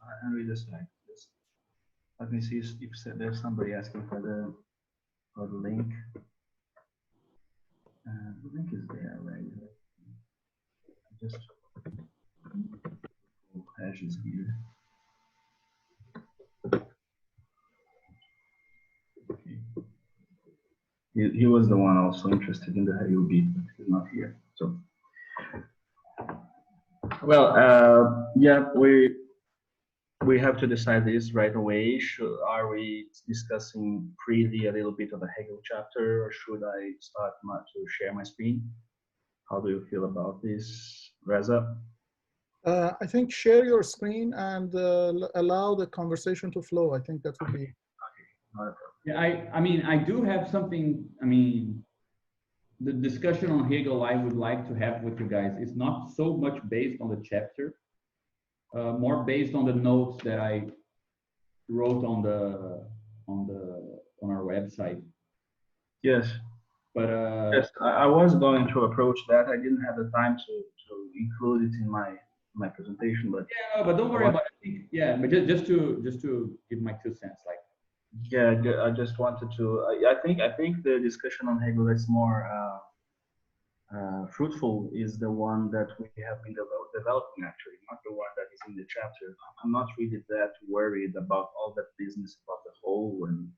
I read this back. Let me see if there's somebody asking for the link. The link is there, right? Just hashes here. Okay. He was the one also interested in the Hegel beat, but he's not here. So, well, yeah, we have to decide this right away. Are we discussing freely a little bit of the Hegel chapter, or should I start to share my screen? How do you feel about this, Reza? I think share your screen and allow the conversation to flow. I think that would be. Okay. Yeah, I mean, I do have something. I mean, the discussion on Hegel I would like to have with you guys is not so much based on the chapter, more based on the notes that I wrote on our website. Yes. But yes, I was going to approach that. I didn't have the time to include it in my presentation, but yeah, no, but don't worry about it. I think, yeah, but just to give my 2 cents, like. Yeah, I just wanted to. I think the discussion on Hegel that's more fruitful is the one that we have been developing, actually, not the one that is in the chapter. I'm not really that worried about all that business about the whole and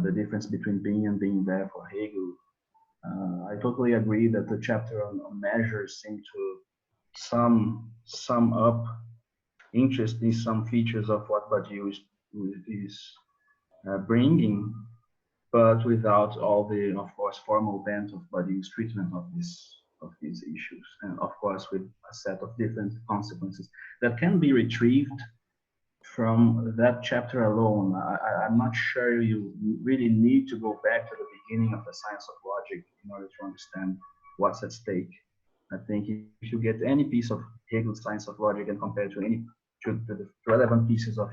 the difference between being and being there for Hegel. I totally agree that the chapter on measures seem to sum up interesting some features of what Badiou is bringing, but without all the, of course, formal bent of Badiou's treatment of these issues, and of course with a set of different consequences that can be retrieved from that chapter alone. I'm not sure you really need to go back to the beginning of the science of logic in order to understand what's at stake. I think if you get any piece of Hegel's science of logic and compare it to the relevant pieces of,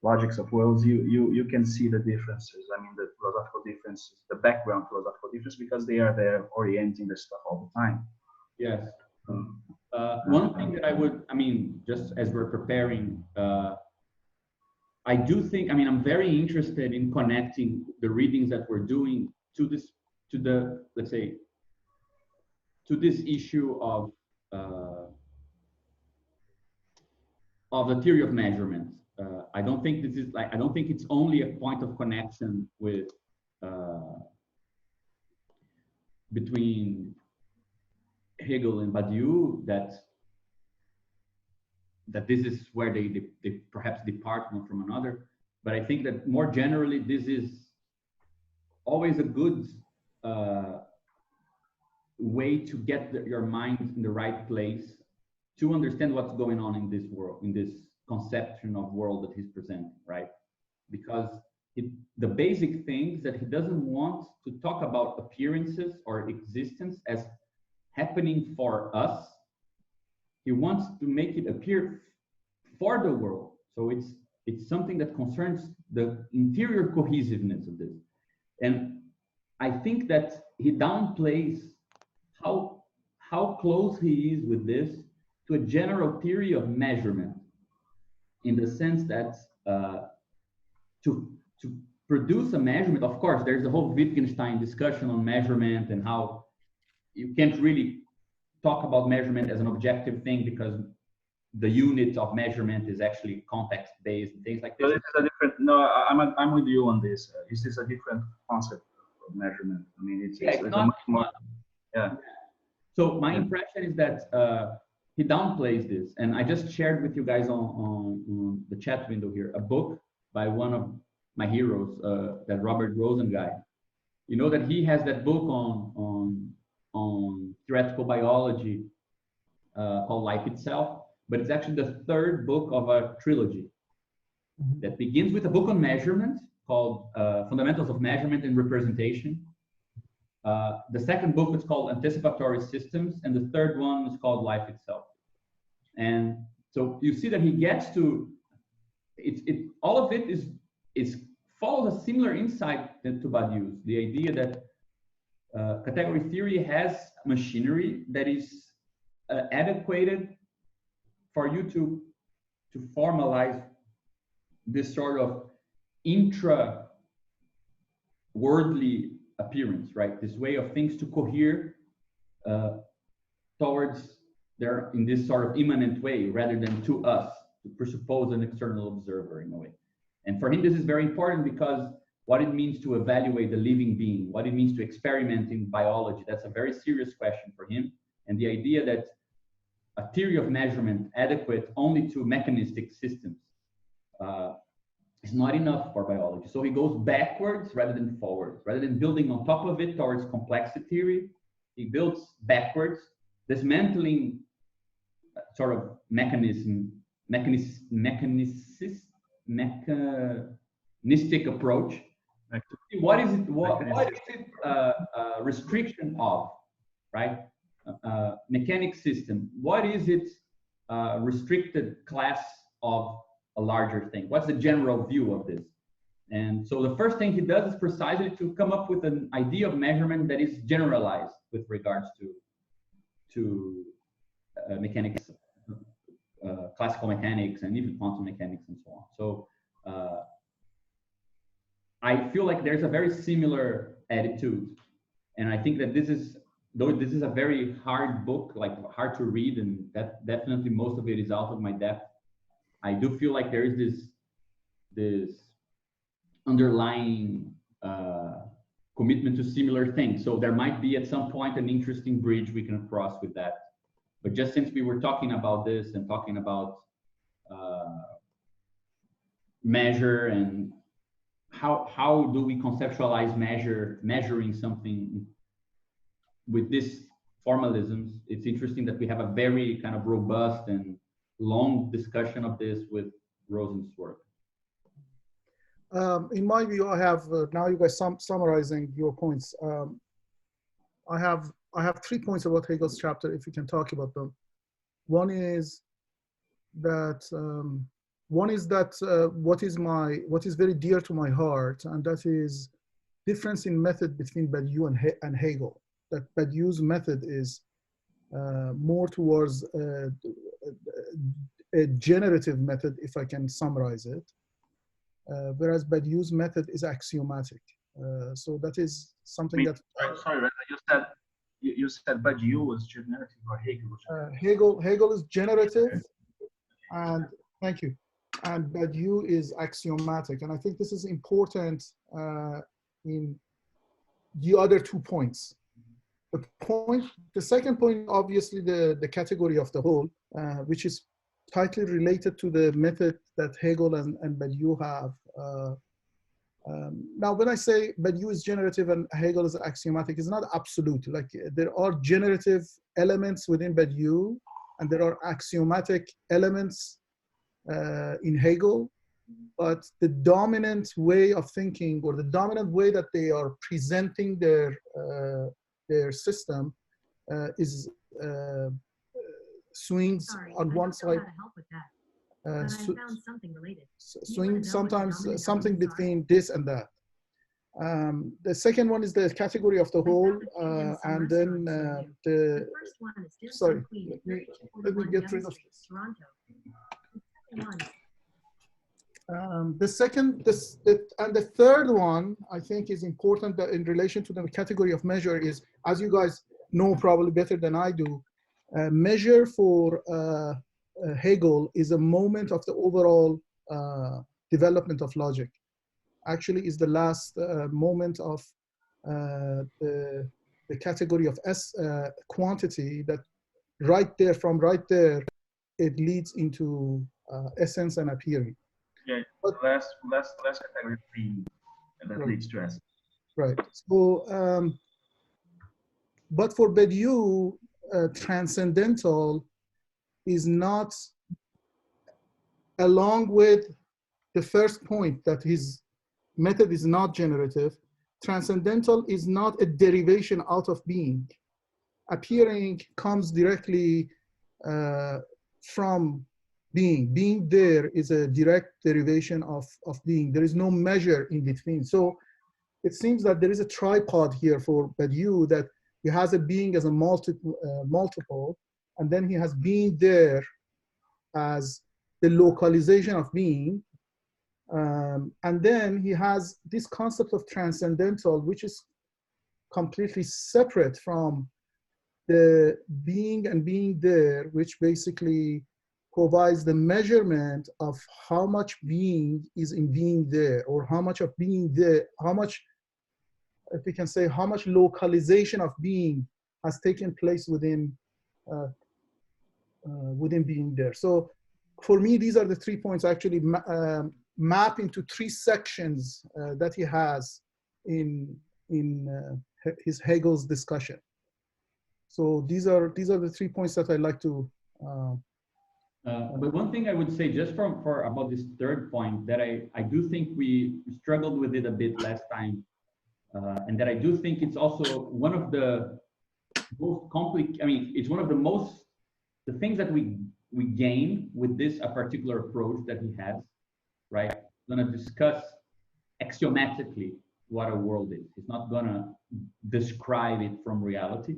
logics of worlds, you can see the differences. I mean, the philosophical differences, the background philosophical difference, because they are there orienting the stuff all the time. Yes. One thing that I would, I mean, just as we're preparing, I do think, I mean, I'm very interested in connecting the readings that we're doing to this, to the, let's say, to this issue of the theory of measurement. I don't think this is like, I don't think it's only a point of connection with, between Hegel and Badiou, that this is where they perhaps depart one from another. But I think that more generally, this is always a good way to get your mind in the right place to understand what's going on in this world, in this conception of world that he's presenting, right? Because the basic things that he doesn't want to talk about appearances or existence as happening for us. He wants to make it appear for the world. So it's something that concerns the interior cohesiveness of this. And I think that he downplays how close he is with this to a general theory of measurement, in the sense that to produce a measurement, of course, there's the whole Wittgenstein discussion on measurement and how you can't really talk about measurement as an objective thing because the unit of measurement is actually context-based and things like this. But it is a different. No, I'm with you on this. This is a different concept of measurement. I mean, it's not, much more. Yeah. So my impression is that he downplays this, and I just shared with you guys on the chat window here a book by one of my heroes, that Robert Rosen guy. You know that he has that book on theoretical biology called Life Itself, but it's actually the third book of a trilogy that begins with a book on measurement called Fundamentals of Measurement and Representation. The second book is called Anticipatory Systems, and the third one is called Life Itself. And so you see that he gets to all of it is follows a similar insight to Badiou's, the idea that category theory has machinery that is adequate for you to to formalize this sort of intra-worldly appearance, right? This way of things to cohere towards there in this sort of immanent way, rather than to us, to presuppose an external observer in a way. And for him, this is very important because what it means to evaluate the living being, what it means to experiment in biology, that's a very serious question for him. And the idea that a theory of measurement adequate only to mechanistic systems is not enough for biology. So he goes backwards rather than forwards. Rather than building on top of it towards complexity theory, he builds backwards, dismantling sort of mechanistic approach. What is it? What is it restriction of, right? Mechanic system. What is it restricted class of a larger thing? What's the general view of this? And so the first thing he does is precisely to come up with an idea of measurement that is generalized with regards to mechanics, classical mechanics, and even quantum mechanics and so on. So I feel like there's a very similar attitude, and I think that this is, though this is a very hard book, like hard to read, and that definitely most of it is out of my depth. I do feel like there is this underlying commitment to similar things. So there might be at some point an interesting bridge we can cross with that. But just since we were talking about this and talking about measure and how do we conceptualize measuring something with this formalisms, it's interesting that we have a very kind of robust and long discussion of this with Rosen's work. In my view, I have now you guys summarizing your points. I have 3 points about Hegel's chapter, if we can talk about them. One is that what is very dear to my heart, and that is difference in method between Badiou and Hegel. That Badiou's method is more towards a generative method, if I can summarize it, whereas Badiou's method is axiomatic. So that is something that. Sorry, you said Badiou was generative or Hegel was generative? Hegel is generative, and thank you. And Badiou is axiomatic, and I think this is important in the other 2 points. The second point, obviously, the category of the whole, which is tightly related to the method that Hegel and Badiou have. Now, when I say Badiou is generative and Hegel is axiomatic, it's not absolute. Like there are generative elements within Badiou, and there are axiomatic elements in Hegel, but the dominant way of thinking, or the dominant way that they are presenting their system is swings on one side. I found something related. Swing sometimes something between this and that. The second one is the category of the whole, and then the first one is sorry. Let me get rid of this. The third one I think is important, that in relation to the category of measure is, as you guys know probably better than I do, measure for Hegel is a moment of the overall development of logic. Actually is the last moment of the category of quantity, that from right there it leads into essence and appearing. Yeah, but last category being that right. Leads to essence. Right. So, but for Badiou, transcendental is not, along with the first point that his method is not generative, transcendental is not a derivation out of being. Appearing comes directly from being. Being there is a direct derivation of being. There is no measure in between. So it seems that there is a tripod here for Badiou, that he has a being as a multiple, and then he has being there as the localization of being. And then he has this concept of transcendental, which is completely separate from the being and being there, which basically provides the measurement of how much being is in being there, or how much of being there, how much, if we can say, how much localization of being has taken place within within being there. So for me, these are the 3 points actually map into 3 sections that he has in his Hegel's discussion. So these are the 3 points that I'd like to. But one thing I would say just for about this third point, that I do think we struggled with it a bit last time, and that I do think it's also one of the most complicated. I mean, it's one of the things that we gain with this a particular approach that he has, right? We're going to discuss axiomatically what a world is. He's not going to describe it from reality.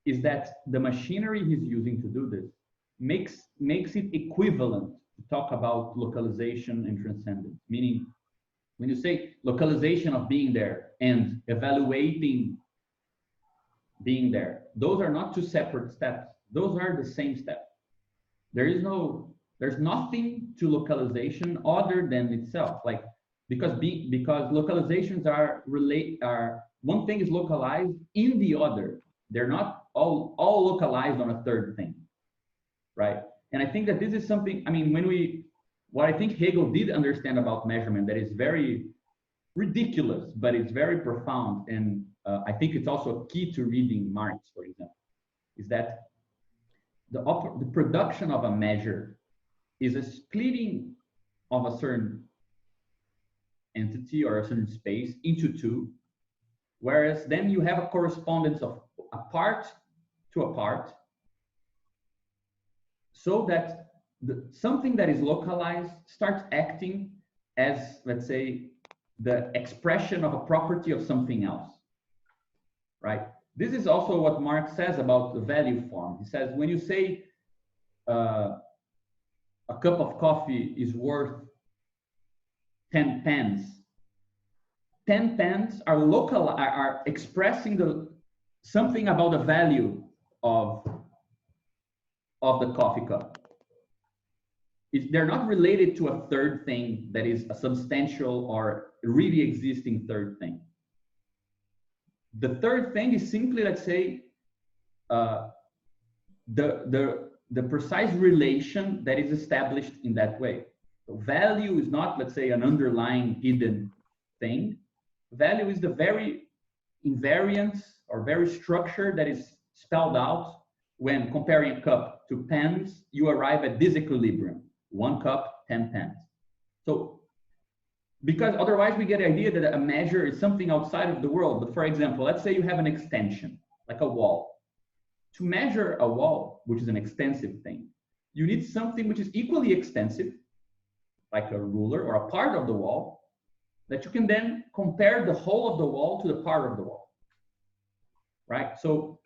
Is that the machinery he's using to do this makes it equivalent to talk about localization and transcendence. Meaning, when you say localization of being there and evaluating being there, those are not 2 separate steps. Those are the same step. There's nothing to localization other than itself. Like, because localizations are one thing is localized in the other. They're not all localized on a third thing, right? And I think that this is something, I mean, what I think Hegel did understand about measurement that is very ridiculous, but it's very profound. And I think it's also key to reading Marx, for example, is that the production of a measure is a splitting of a certain entity or a certain space into 2, whereas then you have a correspondence of a part to a part, so that something that is localized starts acting as, let's say, the expression of a property of something else, right? This is also what Marx says about the value form. He says, when you say a cup of coffee is worth 10 pence, 10 pence are expressing something about the value of the coffee cup. They're not related to a third thing that is a substantial or really existing third thing. The third thing is simply, let's say, the precise relation that is established in that way. So value is not, let's say, an underlying hidden thing. Value is the very invariant or very structure that is spelled out when comparing a cup to pence. You arrive at this equilibrium: 1 cup, 10 pence. So, because otherwise we get the idea that a measure is something outside of the world. But for example, let's say you have an extension, like a wall. To measure a wall, which is an extensive thing, you need something which is equally extensive, like a ruler or a part of the wall, that you can then compare the whole of the wall to the part of the wall, right? So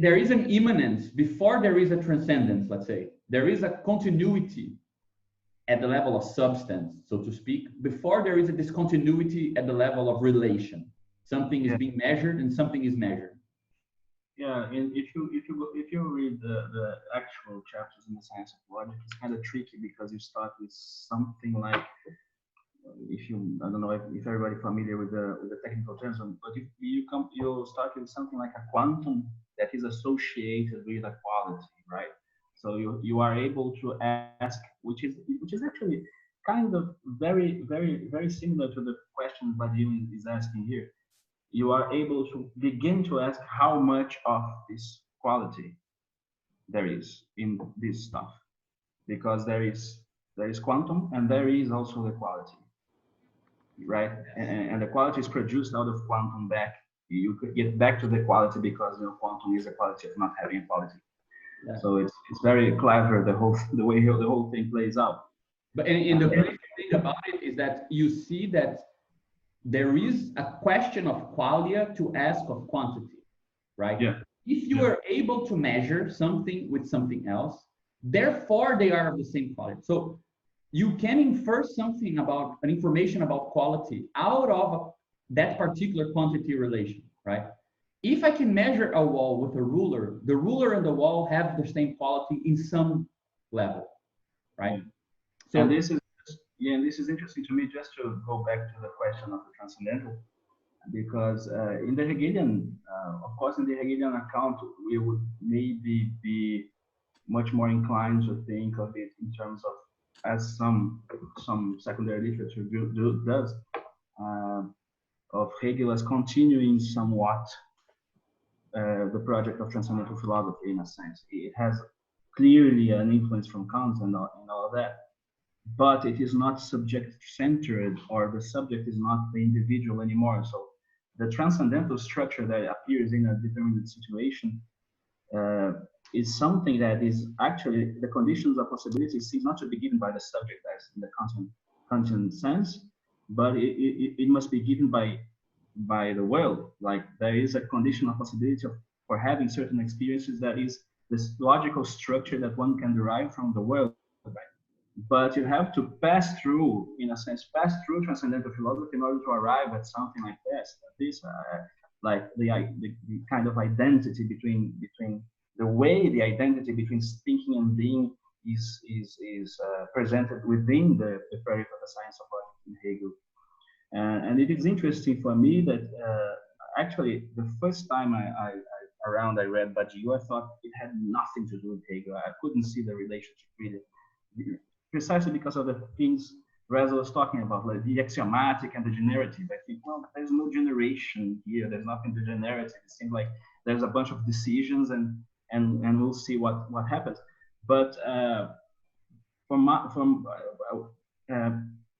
there is an immanence before there is a transcendence, let's say. There is a continuity at the level of substance, so to speak, before there is a discontinuity at the level of relation. Something is being measured and something is measured. Yeah, and if you read the actual chapters in the science of logic, it's kind of tricky because you start with something like, I don't know if everybody familiar with the technical terms, but if you start with something like a quantum that is associated with a quality, right? So you are able to ask, which is actually kind of very, very, very similar to the question Badiou is asking here. You are able to begin to ask how much of this quality there is in this stuff, because there is quantum and there is also the quality, right? And the quality is produced out of quantum back. You could get back to the quality because quantum is the quality of not having a quality. Yeah. So it's very clever, the way the whole thing plays out. But and the great thing about it is that you see that there is a question of qualia to ask of quantity, right? Yeah. If you are able to measure something with something else, Therefore, they are of the same quality. So you can infer something about an information about quality out of that particular quantity relation, right? If I can measure a wall with a ruler, the ruler and the wall have the same quality in some level, right? So, and this is, yeah, this is interesting to me, just to go back to the question of the transcendental, because in the Hegelian, of course, in the Hegelian account, we would maybe be much more inclined to think of it in terms of, as some secondary literature does, of Hegel as continuing somewhat the project of transcendental philosophy in a sense. It has clearly an influence from Kant and all of that, but it is not subject-centered, or the subject is not the individual anymore. So the transcendental structure that appears in a determined situation is something that is actually the conditions of possibility seem not to be given by the subject as in the Kantian sense, but it must be given by the world. Like there is a condition of possibility for having certain experiences that is this logical structure that one can derive from the world, right? But you have to pass through, in a sense, pass through transcendental philosophy in order to arrive at something like this, like the kind of identity between the way the identity between thinking and being is presented within the project of the science of art in Hegel. And it is interesting for me that actually the first time I read Badiou, I thought it had nothing to do with Hegel. I couldn't see the relationship really, precisely because of the things Reza was talking about, like the axiomatic and the generative. I think, well, there's no generation here. There's nothing degenerative. It seems like there's a bunch of decisions, and we'll see what happens. But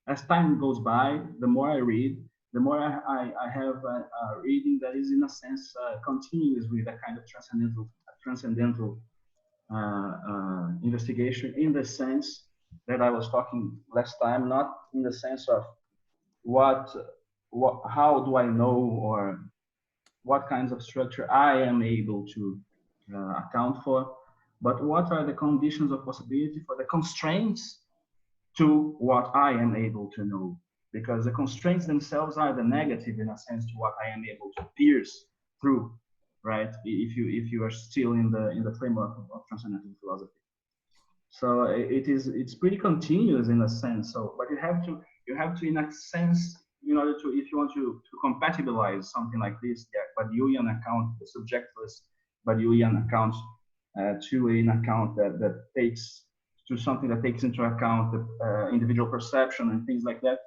as time goes by, the more I read, the more I have a reading that is, in a sense, continuous with a kind of transcendental investigation, in the sense that I was talking last time, not in the sense of how do I know, or what kinds of structure I am able to account for, but what are the conditions of possibility for the constraints to what I am able to know, because the constraints themselves are the negative, in a sense, to what I am able to pierce through, right? If you are still in the framework of transcendental philosophy. So it's pretty continuous in a sense. So, but you have to in a sense, in order to, if you want to compatibilize something like this, the Badiouian account, the subjectless Badiouian account, to an account that takes to something that takes into account the individual perception and things like that.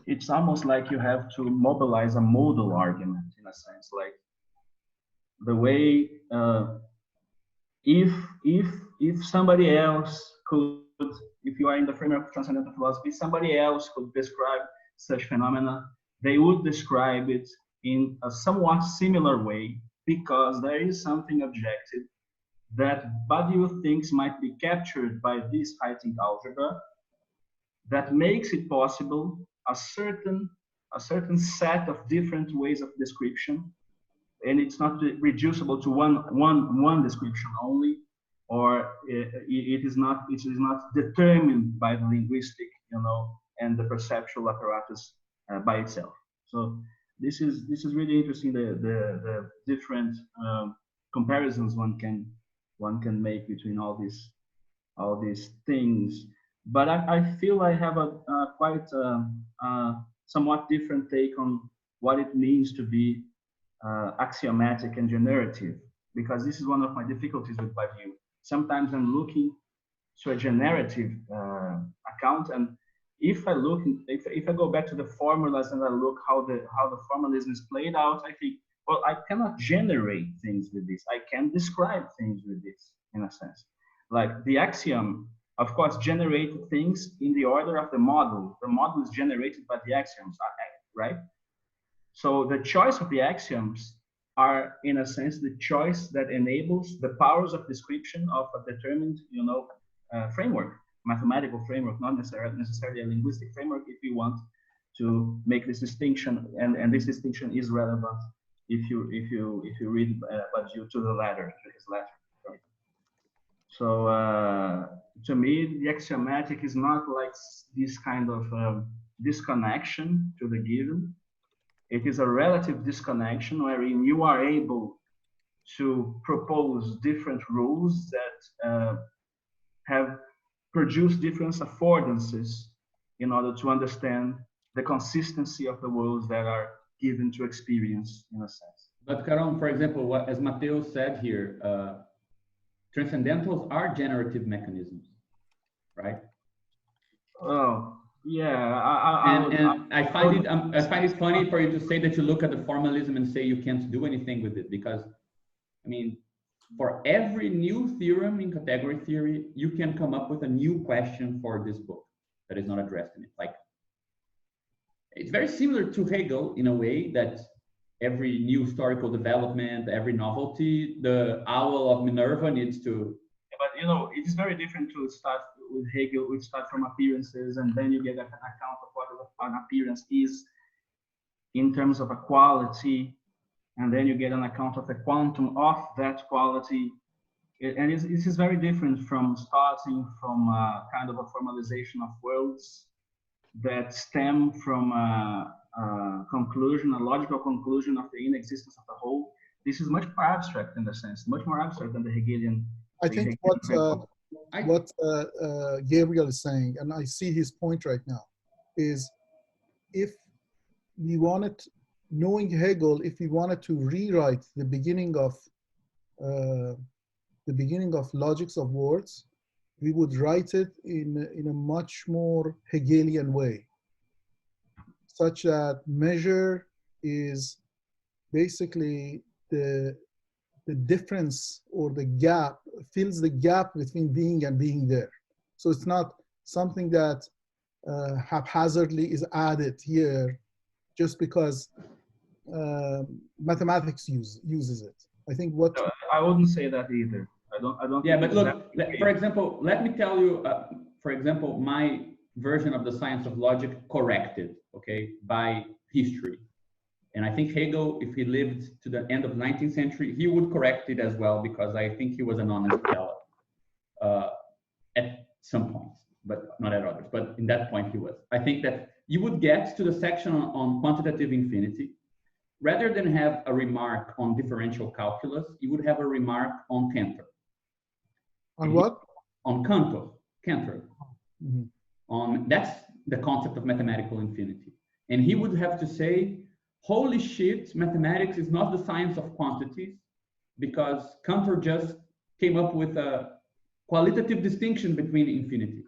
It's almost like you have to mobilize a modal argument, in a sense, like the way if somebody else could, if you are in the framework of transcendental philosophy, somebody else could describe such phenomena, they would describe it in a somewhat similar way, because there is something objective that Badiou thinks might be captured by this heightened algebra that makes it possible a certain set of different ways of description, and it's not reducible to one description only, or it is not determined by the linguistic, and the perceptual apparatus by itself. So this is really interesting, the different comparisons one can make between all these things. But I feel I have a quite somewhat different take on what it means to be axiomatic and generative, because this is one of my difficulties with Badiou. Sometimes I'm looking to a generative account, and if I go back to the formulas and I look how the formalism is played out, I think, well, I cannot generate things with this. I can describe things with this, in a sense. Like the axiom, of course, generate things in the order of the model. The model is generated by the axioms, right? So the choice of the axioms are, in a sense, the choice that enables the powers of description of a determined, framework, mathematical framework, not necessarily a linguistic framework, if you want to make this distinction, and this distinction is relevant if you read Badiou to his letter, right? So to me, the axiomatic is not like this kind of disconnection to the given. It is a relative disconnection wherein you are able to propose different rules that have produced different affordances in order to understand the consistency of the worlds that are given to experience, in a sense. But Caron, for example, what, as Matteo said here, transcendentals are generative mechanisms, right? Oh, yeah. I find it funny for you to say that you look at the formalism and say you can't do anything with it, because, I mean, for every new theorem in category theory, you can come up with a new question for this book that is not addressed in it. Like, it's very similar to Hegel in a way that every new historical development, every novelty, the owl of Minerva needs to. But you know, it is very different to start with Hegel. We start from appearances, and then you get an account of what an appearance is in terms of a quality, and then you get an account of the quantum of that quality. And this is very different from starting from a kind of a formalization of worlds that stem from a conclusion, a logical conclusion of the inexistence of the whole. This is much more abstract in the sense, much more abstract than the Hegelian. I think what Gabriel is saying, and I see his point right now, is if we wanted, knowing Hegel, if we wanted to rewrite the beginning of logics of words, we would write it in a much more Hegelian way, such that measure is basically the difference, or the gap, fills the gap between being and being there. So it's not something that haphazardly is added here just because mathematics uses it. I think what I wouldn't say that either. I don't. Yeah, but look, for example, let me tell you, for example, my version of the science of logic corrected, okay, by history. And I think Hegel, if he lived to the end of the 19th century, he would correct it as well, because I think he was an honest fellow at some points, but not at others. But in that point, he was. I think that you would get to the section on quantitative infinity. Rather than have a remark on differential calculus, you would have a remark on Cantor. On what? On Cantor. Mm-hmm. That's the concept of mathematical infinity. And he would have to say, holy shit, mathematics is not the science of quantities, because Cantor just came up with a qualitative distinction between infinities.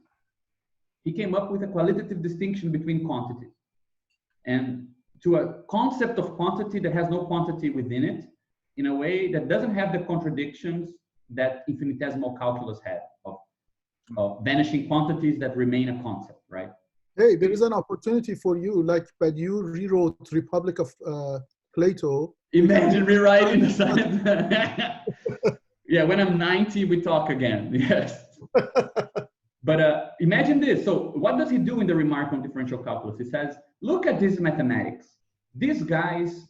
He came up with a qualitative distinction between quantities. And to a concept of quantity that has no quantity within it, in a way that doesn't have the contradictions that infinitesimal calculus had, of vanishing quantities that remain a concept, right? Hey, there is an opportunity for you, like Badiou rewrote Republic of Plato. Imagine rewriting the science. Yeah, when I'm 90, we talk again, yes. But imagine this. So what does he do in the remark on differential calculus? He says, look at this mathematics. These guys,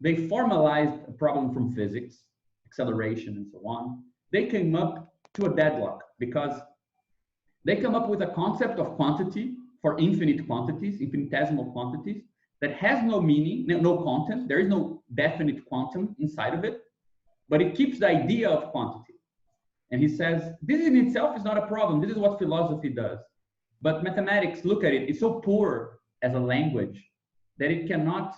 they formalized a problem from physics, acceleration and so on. They came up to a deadlock because they come up with a concept of quantity for infinite quantities, infinitesimal quantities, that has no meaning, no content. There is no definite quantum inside of it, but it keeps the idea of quantity. And he says, this in itself is not a problem. This is what philosophy does. But mathematics, look at it, it's so poor as a language that it cannot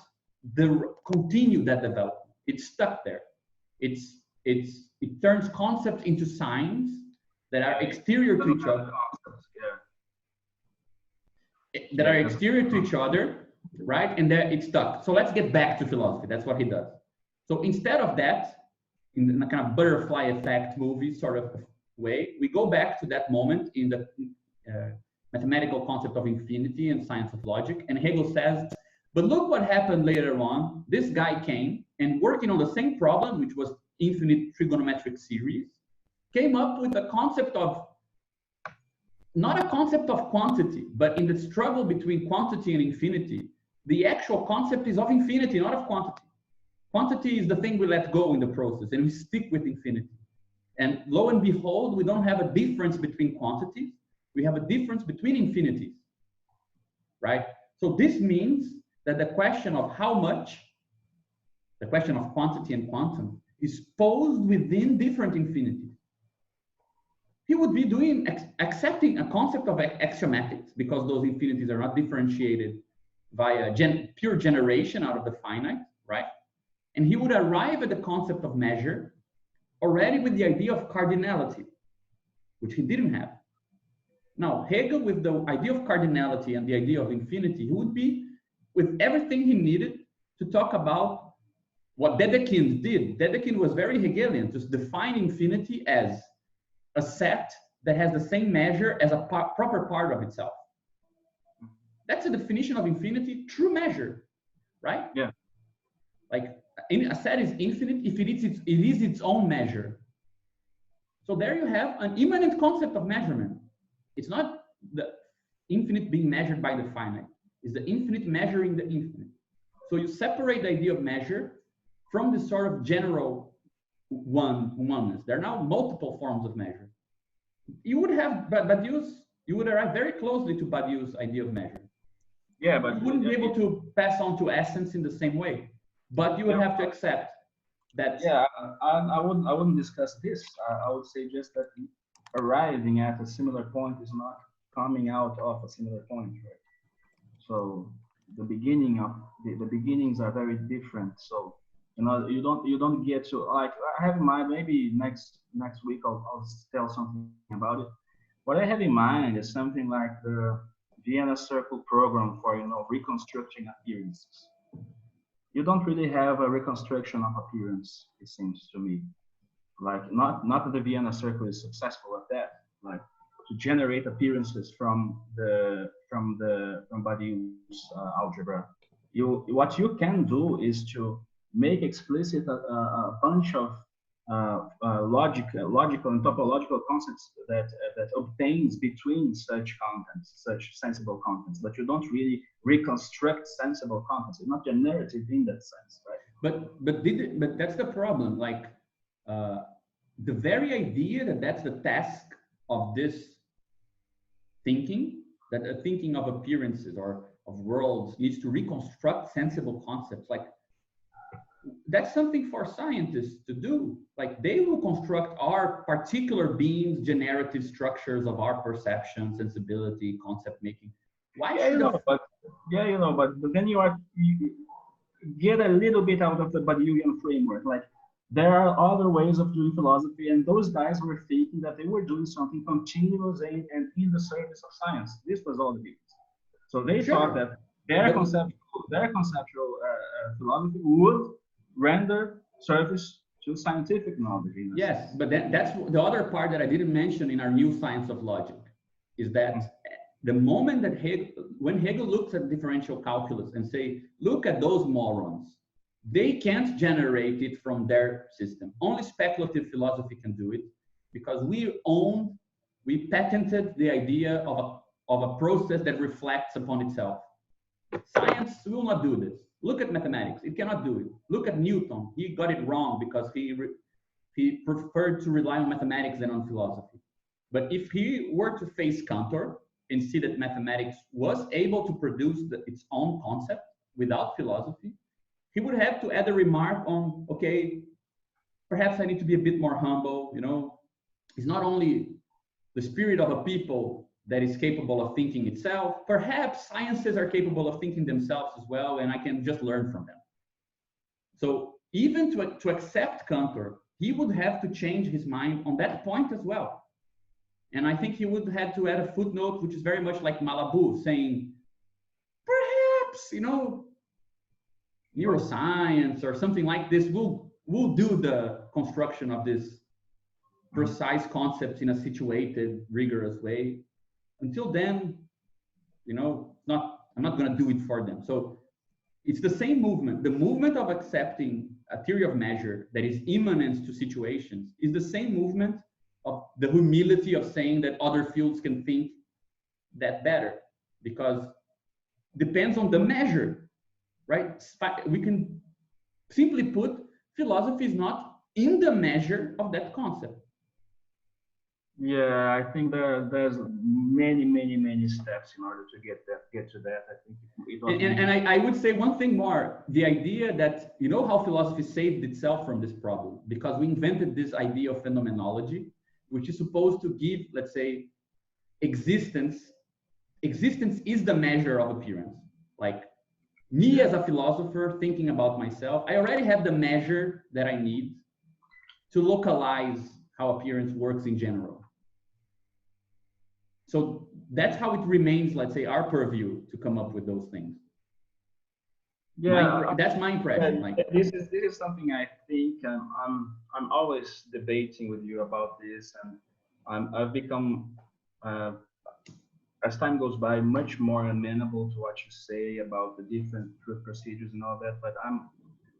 continue that development. It's stuck there. It turns concepts into signs that are exterior to each other. That are exterior to each other, right? And that it's stuck. So let's get back to philosophy. That's what he does. So instead of that, in a kind of butterfly effect movie sort of way, we go back to that moment in the mathematical concept of infinity and science of logic. And Hegel says, but look what happened later on. This guy came and working on the same problem, which was infinite trigonometric series, came up with a concept of, not a concept of quantity, but in the struggle between quantity and infinity, the actual concept is of infinity, not of quantity. Quantity is the thing we let go in the process, and we stick with infinity. And lo and behold, we don't have a difference between quantities. We have a difference between infinities, right? So this means that the question of how much, the question of quantity and quantum, is posed within different infinities. He would be doing accepting a concept of axiomatics, because those infinities are not differentiated via pure generation out of the finite, right? And he would arrive at the concept of measure already with the idea of cardinality, which he didn't have. Now, Hegel, with the idea of cardinality and the idea of infinity, he would be with everything he needed to talk about what Dedekind did. Dedekind was very Hegelian, to define infinity as a set that has the same measure as a proper part of itself. That's a definition of infinity, true measure, right? Yeah. Like a set is infinite if it is its own measure. So there you have an immanent concept of measurement. It's not the infinite being measured by the finite. It's the infinite measuring the infinite. So you separate the idea of measure from the sort of general oneness. There are now multiple forms of measure. You would have Badiou's, you would arrive very closely to Badiou's idea of measure. Yeah, but you wouldn't be able to pass on to essence in the same way. But you would have to accept that. Yeah, I wouldn't discuss this. I would say just that arriving at a similar point is not coming out of a similar point, right? So the beginning of the beginnings are very different. So you don't get to, like, I have in mind, maybe next week I'll tell something about it. What I have in mind is something like the Vienna Circle program for reconstructing appearances. You don't really have a reconstruction of appearance, it seems to me. Like not that the Vienna Circle is successful at that. Like to generate appearances from Badiou's algebra. What you can do is to make explicit a bunch of logical and topological concepts that obtains between such contents, such sensible contents, but you don't really reconstruct sensible contents. It's not generative in that sense, right? But that's the problem. Like the very idea that that's the task of this thinking, that a thinking of appearances or of worlds needs to reconstruct sensible concepts, like that's something for scientists to do. Like they will construct our particular beings, generative structures of our perception, sensibility, concept making. Why should but then you get a little bit out of the Badiouian framework. Like there are other ways of doing philosophy, and those guys were thinking that they were doing something continuous and in the service of science. This was all the business. So they thought that their conceptual philosophy would render service to scientific knowledge. Yes, but that's the other part that I didn't mention in our new science of logic, is that the moment that when Hegel looks at differential calculus and say, look at those morons, they can't generate it from their system. Only speculative philosophy can do it, because we patented the idea of a process that reflects upon itself. Science will not do this. Look at mathematics, it cannot do it. Look at Newton, he got it wrong because he preferred to rely on mathematics than on philosophy. But if he were to face Cantor and see that mathematics was able to produce its own concept without philosophy, he would have to add a remark on, okay, perhaps I need to be a bit more humble, It's not only the spirit of a people that is capable of thinking itself. Perhaps sciences are capable of thinking themselves as well, and I can just learn from them. So even to accept Cantor, he would have to change his mind on that point as well. And I think he would have to add a footnote, which is very much like Malabou, saying, perhaps, neuroscience or something like this will do the construction of this precise concepts in a situated, rigorous way. Until then, I'm not going to do it for them. So it's the same movement. The movement of accepting a theory of measure that is immanent to situations is the same movement of the humility of saying that other fields can think that better, because depends on the measure, right? We can simply put, philosophy is not in the measure of that concept. Yeah, I think there's many steps in order to get to that. I think it was And I would say one thing more, the idea that, you know how philosophy saved itself from this problem? Because we invented this idea of phenomenology, which is supposed to give, let's say, existence. Existence is the measure of appearance. Like me as a philosopher thinking about myself, I already have the measure that I need to localize how appearance works in general. So that's how it remains, let's say, our purview to come up with those things. yeah. That's my impression. Yeah, like this is something I think I'm always debating with you about this, and I've become as time goes by much more amenable to what you say about the different truth procedures and all that. But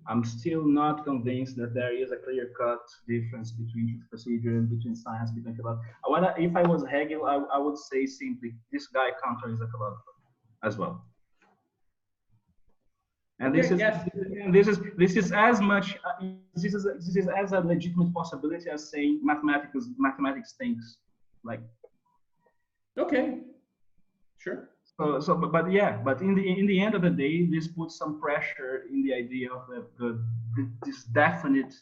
I'm still not convinced that there is a clear-cut difference between truth procedure and between science, between philosophy. If I was Hegel, I would say simply, this guy Cantor is a philosopher as well. And okay, this is as much this is as a legitimate possibility as saying mathematics thinks like. Okay, sure. But in the end of the day, this puts some pressure in the idea of this definite.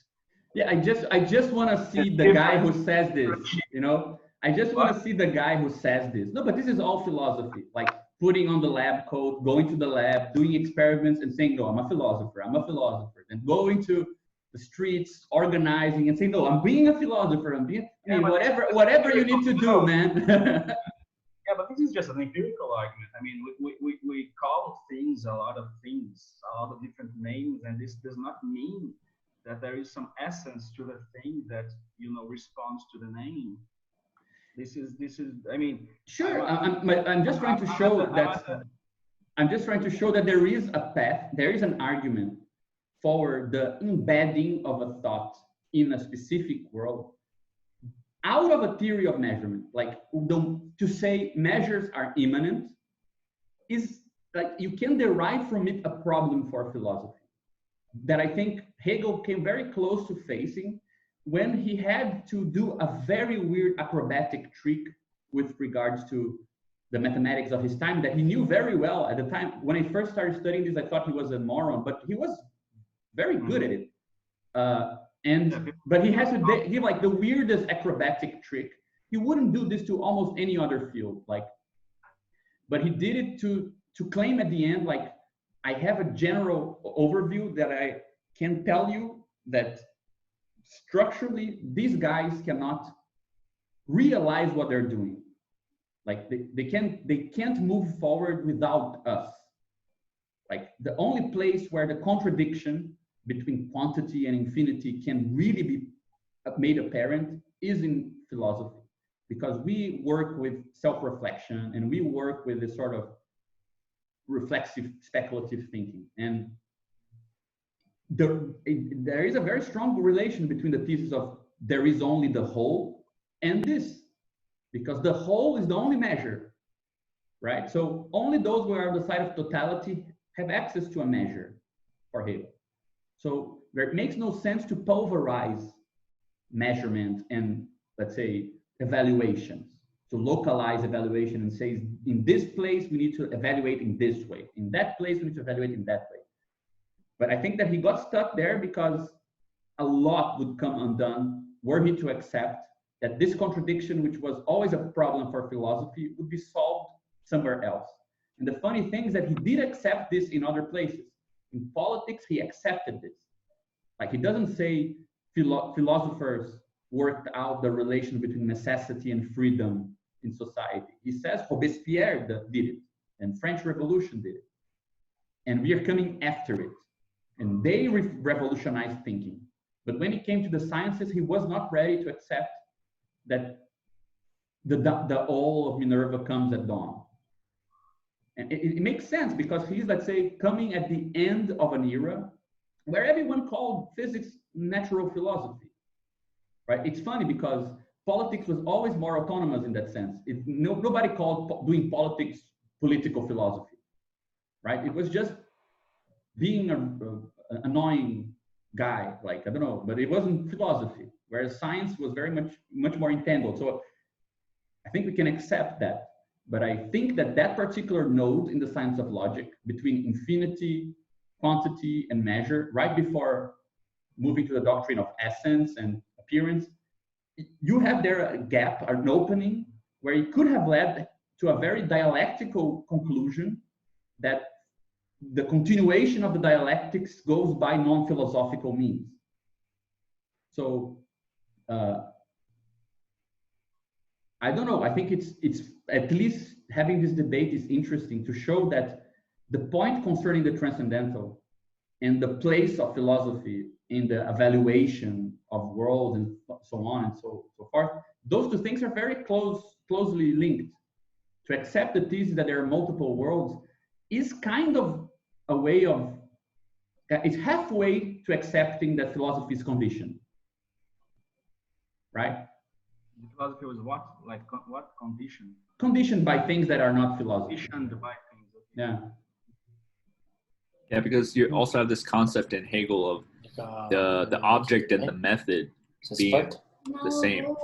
Yeah, I just want to see the guy who says this. You know, I just want to see the guy who says this. No, but this is all philosophy. Like putting on the lab coat, going to the lab, doing experiments, and saying, "No, I'm a philosopher. I'm a philosopher." And going to the streets, organizing, and saying, "No, I'm being a philosopher. I'm being." I mean, whatever you need to do, man. Yeah, but this is just an empirical argument. I mean, we call things a lot of different names, and this does not mean that there is some essence to the thing that, you know, responds to the name. This is. I mean, sure. I'm just trying to show that. I'm just trying to show that there is a path. There is an argument for the embedding of a thought in a specific world out of a theory of measurement. Like to say measures are immanent is like you can derive from it a problem for philosophy that I think Hegel came very close to facing when he had to do a very weird acrobatic trick with regards to the mathematics of his time that he knew very well at the time. When I first started studying this, I thought he was a moron, but he was very good at it. But he has to give like the weirdest acrobatic trick. He wouldn't do this to almost any other field, but he did it to claim at the end, like, I have a general overview that I can tell you that structurally these guys cannot realize what they're doing. Like they can't move forward without us. Like the only place where the contradiction between quantity and infinity can really be made apparent is in philosophy, because we work with self-reflection and we work with this sort of reflexive speculative thinking, and there is a very strong relation between the thesis of there is only the whole and this, because the whole is the only measure, right? So only those who are on the side of totality have access to a measure for Hegel. So it makes no sense to pulverize measurement and, let's say, evaluations, to localize evaluation and say, in this place, we need to evaluate in this way. In that place, we need to evaluate in that way. But I think that he got stuck there because a lot would come undone were he to accept that this contradiction, which was always a problem for philosophy, would be solved somewhere else. And the funny thing is that he did accept this in other places. In politics, he accepted this. Like, he doesn't say philosophers worked out the relation between necessity and freedom in society. He says Robespierre did it, and French Revolution did it. And we are coming after it. And they revolutionized thinking. But when it came to the sciences, he was not ready to accept that the all of Minerva comes at dawn. And it makes sense because he's, let's say, coming at the end of an era where everyone called physics natural philosophy, right? It's funny because politics was always more autonomous in that sense. Nobody called doing politics political philosophy, right? It was just being an annoying guy, like, I don't know, but it wasn't philosophy, whereas science was very much more entangled. So I think we can accept that. But I think that that particular node in the science of logic between infinity, quantity, and measure, right before moving to the doctrine of essence and appearance, you have there a gap, an opening, where it could have led to a very dialectical conclusion that the continuation of the dialectics goes by non-philosophical means. So I don't know. I think it's at least having this debate is interesting to show that the point concerning the transcendental and the place of philosophy in the evaluation of world and so on and so forth, those two things are very closely linked. To accept the thesis that there are multiple worlds is kind of a way of, it's halfway to accepting that philosophy is conditioned, right? The philosophy was what? Like what condition? Conditioned by things that are not philosophy. Conditioned by things. Yeah. Yeah, because you also have this concept in Hegel of the object and the method being the same.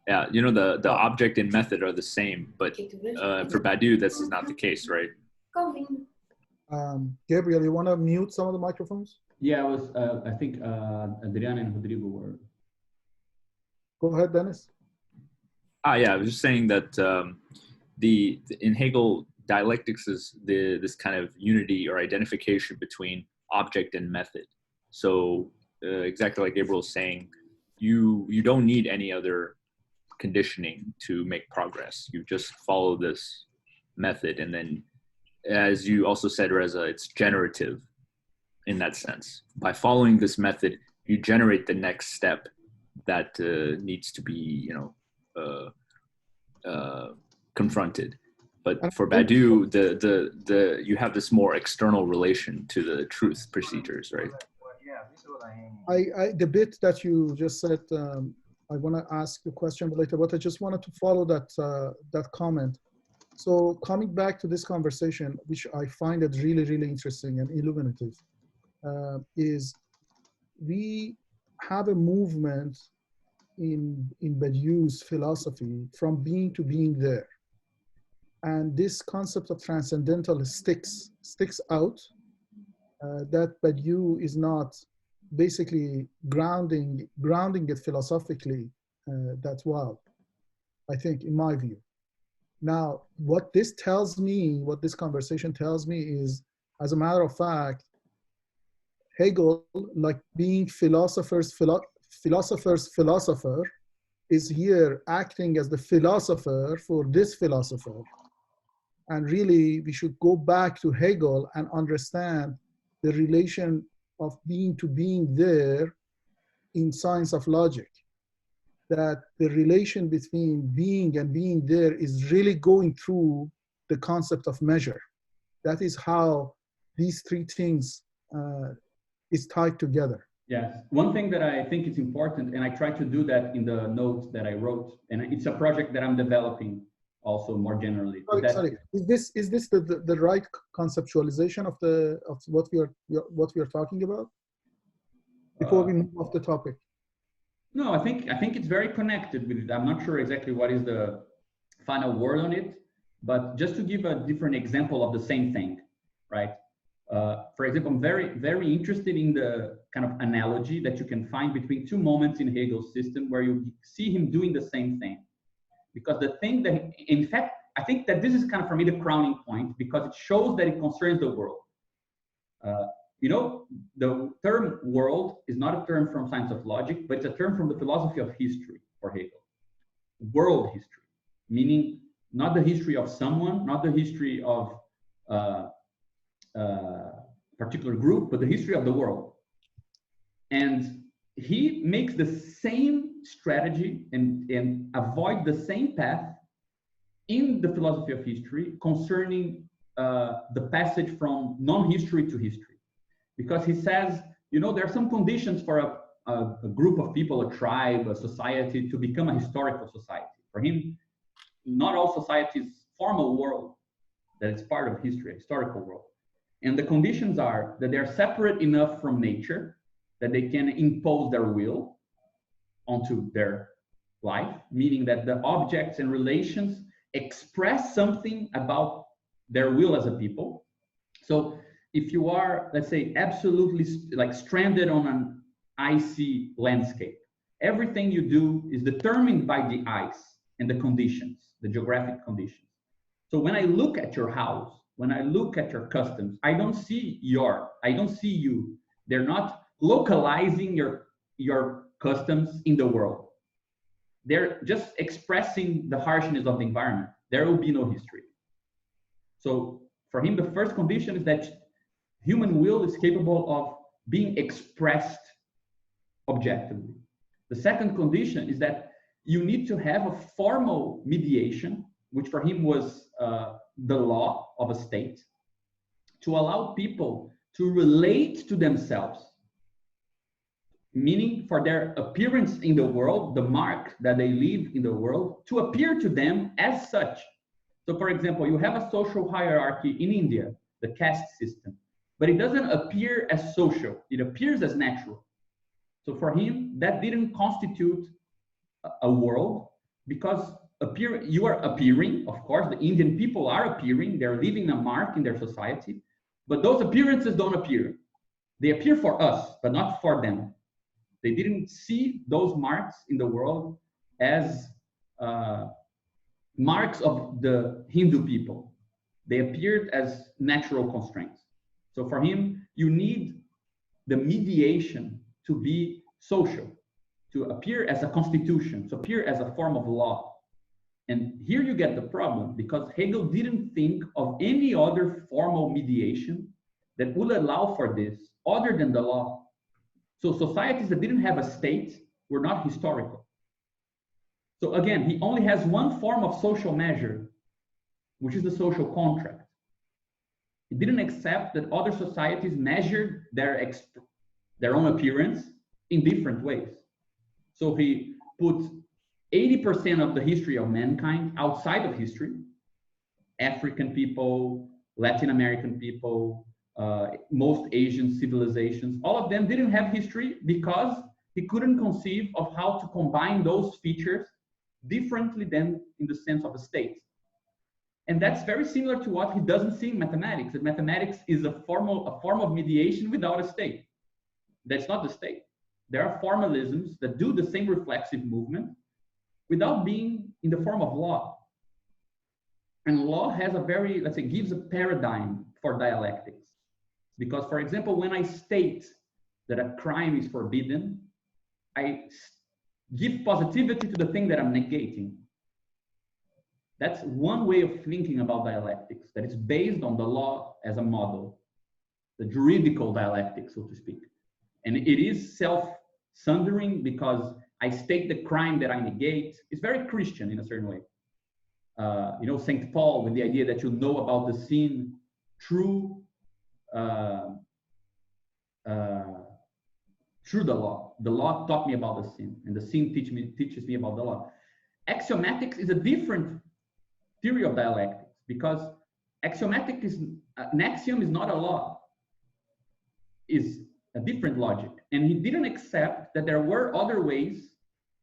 Yeah, you know, the object and method are the same, but for Badiou, this is not the case, right? Gabriel, you want to mute some of the microphones? Yeah, I was. I think Adriana and Rodrigo were. Go ahead, Dennis. Yeah, I was just saying that in Hegel, dialectics is this kind of unity or identification between object and method. So exactly like Gabriel was saying, you don't need any other conditioning to make progress. You just follow this method, and then, as you also said, Reza, it's generative in that sense. By following this method, you generate the next step that needs to be, confronted. But for Badiou, the you have this more external relation to the truth procedures, right? Yeah, this is what I The bit that you just said, I want to ask a question later, but I just wanted to follow that comment. So coming back to this conversation, which I find it really, really interesting and illuminative, is we have a movement in Badiou's philosophy from being to being there. And this concept of transcendental sticks out, that Badiou is not basically grounding it philosophically that well, I think, in my view. Now, what this tells me, what this conversation tells me is, as a matter of fact, Hegel, like being philosopher's philosopher, is here acting as the philosopher for this philosopher. And really, we should go back to Hegel and understand the relation of being to being there in science of logic. That the relation between being and being there is really going through the concept of measure. That is how these three things is tied together. Yes, one thing that I think is important, and I try to do that in the notes that I wrote, and it's a project that I'm developing also more generally. Sorry. Is this the right conceptualization of what we are talking about? Before we move off the topic. No, I think it's very connected with it. I'm not sure exactly what is the final word on it, but just to give a different example of the same thing, right? For example, I'm very, very interested in the kind of analogy that you can find between two moments in Hegel's system where you see him doing the same thing. Because the thing that, in fact, I think that this is kind of, for me, the crowning point, because it shows that it concerns the world. The term world is not a term from science of logic, but it's a term from the philosophy of history for Hegel. World history, meaning not the history of someone, not the history of particular group, but the history of the world. And he makes the same strategy and avoid the same path in the philosophy of history concerning the passage from non-history to history. Because he says, there are some conditions for a group of people, a tribe, a society to become a historical society. For him, not all societies form a world that is part of history, a historical world. And the conditions are that they're separate enough from nature that they can impose their will onto their life, meaning that the objects and relations express something about their will as a people. So if you are, let's say, absolutely like stranded on an icy landscape, everything you do is determined by the ice and the conditions, the geographic conditions. So when I look at your house, when I look at your customs, I don't see you. They're not localizing your customs in the world. They're just expressing the harshness of the environment. There will be no history. So for him, the first condition is that human will is capable of being expressed objectively. The second condition is that you need to have a formal mediation, which for him was the law of a state, to allow people to relate to themselves, meaning for their appearance in the world, the mark that they leave in the world, to appear to them as such. So for example, you have a social hierarchy in India, the caste system, but it doesn't appear as social, it appears as natural. So for him, that didn't constitute a world, because you are appearing, of course, the Indian people are appearing, they're leaving a mark in their society, but those appearances don't appear. They appear for us, but not for them. They didn't see those marks in the world as marks of the Hindu people. They appeared as natural constraints. So for him, you need the mediation to be social, to appear as a constitution, to appear as a form of law. And here you get the problem, because Hegel didn't think of any other formal mediation that would allow for this other than the law. So societies that didn't have a state were not historical. So again, he only has one form of social measure, which is the social contract. He didn't accept that other societies measured their own appearance in different ways. So he put 80% of the history of mankind outside of history. African people, Latin American people, most Asian civilizations, all of them didn't have history because he couldn't conceive of how to combine those features differently than in the sense of a state. And that's very similar to what he doesn't see in mathematics. That mathematics is a form of mediation without a state. That's not the state. There are formalisms that do the same reflexive movement without being in the form of law. And law has a very, let's say, gives a paradigm for dialectics. Because, for example, when I state that a crime is forbidden, I give positivity to the thing that I'm negating. That's one way of thinking about dialectics, that is based on the law as a model, the juridical dialectic, so to speak. And it is self-sundering because I state the crime that I negate. It's very Christian in a certain way. You know, St. Paul, with the idea that you know about the sin through the law. The law taught me about the sin, and the sin teaches me about the law. Axiomatics is a different theory of dialectics, because axiomatic is an axiom is not a law, is a different logic. And he didn't accept that there were other ways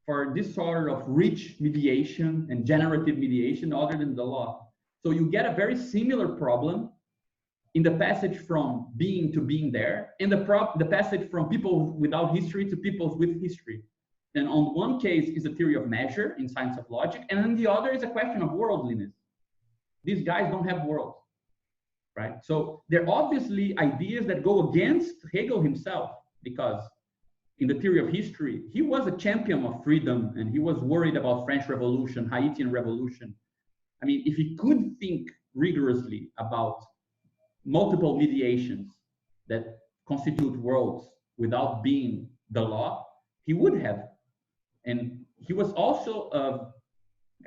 for this sort of rich mediation and generative mediation other than the law. So you get a very similar problem in the passage from being to being there, and the passage from people without history to people with history. And on one case is a theory of measure in science of logic, and then the other is a question of worldliness. These guys don't have worlds, right? So they're obviously ideas that go against Hegel himself, because in the theory of history, he was a champion of freedom, and he was worried about French Revolution, Haitian Revolution. I mean, if he could think rigorously about multiple mediations that constitute worlds without being the law, he would have. And he was also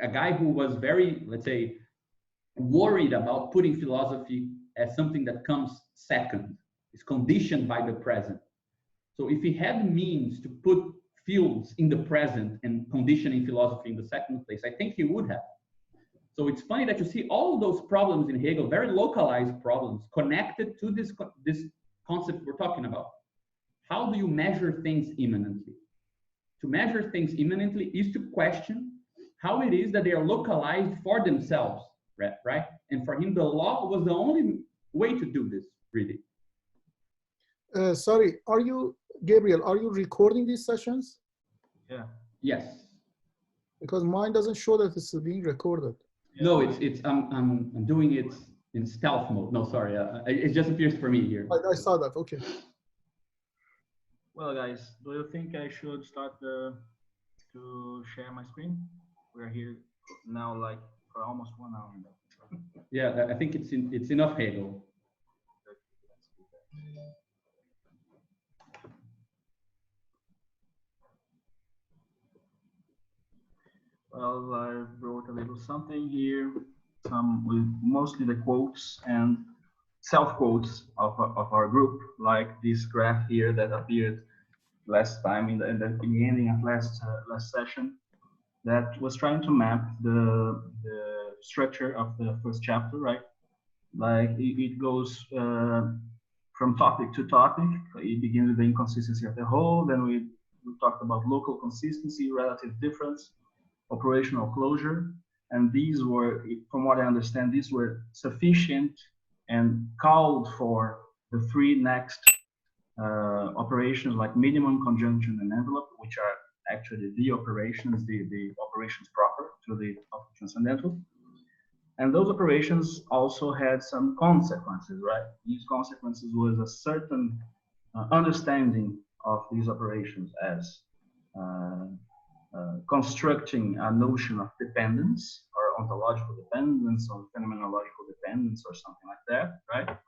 a guy who was very, let's say, worried about putting philosophy as something that comes second, is conditioned by the present. So if he had means to put fields in the present and conditioning philosophy in the second place, I think he would have. So it's funny that you see all those problems in Hegel, very localized problems, connected to this concept we're talking about. How do you measure things immanently? To measure things immanently is to question how it is that they are localized for themselves, right? And for him, the law was the only way to do this, really. Sorry, Gabriel, are you recording these sessions? Yeah. Yes. Because mine doesn't show that it's being recorded. No, I'm doing it in stealth mode. No, sorry, it just appears for me here. I saw that. Okay. Well, guys, do you think I should start to share my screen? We're here now, like for almost 1 hour. Yeah, I think it's enough, Hegel. Well, I wrote a little something here, some with mostly the quotes and self-quotes of our group, like this graph here that appeared last time in the beginning of last session, that was trying to map the structure of the first chapter, right? Like it goes from topic to topic. It begins with the inconsistency of the whole, then we talked about local consistency, relative difference, operational closure, and these were, from what I understand, these were sufficient and called for the 3 next operations, like minimum, conjunction, and envelope, which are actually the operations, the operations proper to the transcendental. And those operations also had some consequences, right? These consequences was a certain understanding of these operations as constructing a notion of dependence or ontological dependence or phenomenological dependence or something like that, right?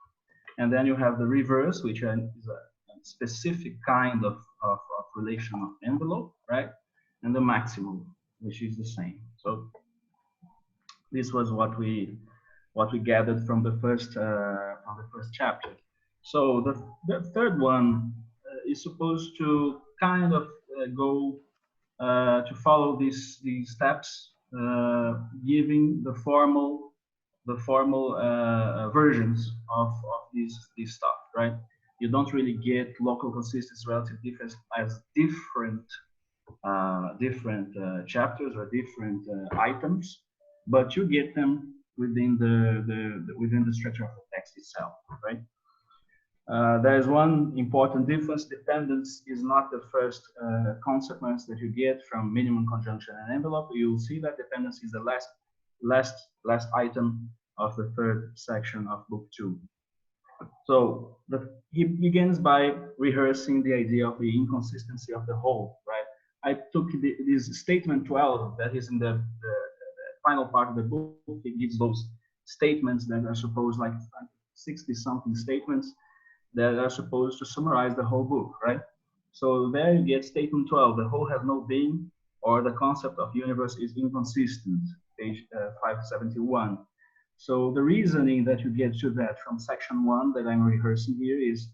And then you have the reverse, which is a specific kind of relation of envelope, right? And the maximum, which is the same. So this was what we gathered from the first chapter. So the third one is supposed to kind of go to follow these steps, giving the formal versions of this stuff, right? You don't really get local consistency, relative difference as different chapters or different items, but you get them within the structure of the text itself, right? There is one important difference. Dependence is not the first consequence that you get from minimum, conjunction, and envelope. You'll see that dependence is the last item of the third section of book 2. So he begins by rehearsing the idea of the inconsistency of the whole, right? I took this statement 12 that is in the final part of the book. It gives those statements that are supposed, like 60-something statements that are supposed to summarize the whole book, right? So there you get statement 12, the whole has no being, or the concept of universe is inconsistent, page 571. So the reasoning that you get to that from section 1 that I'm rehearsing here is,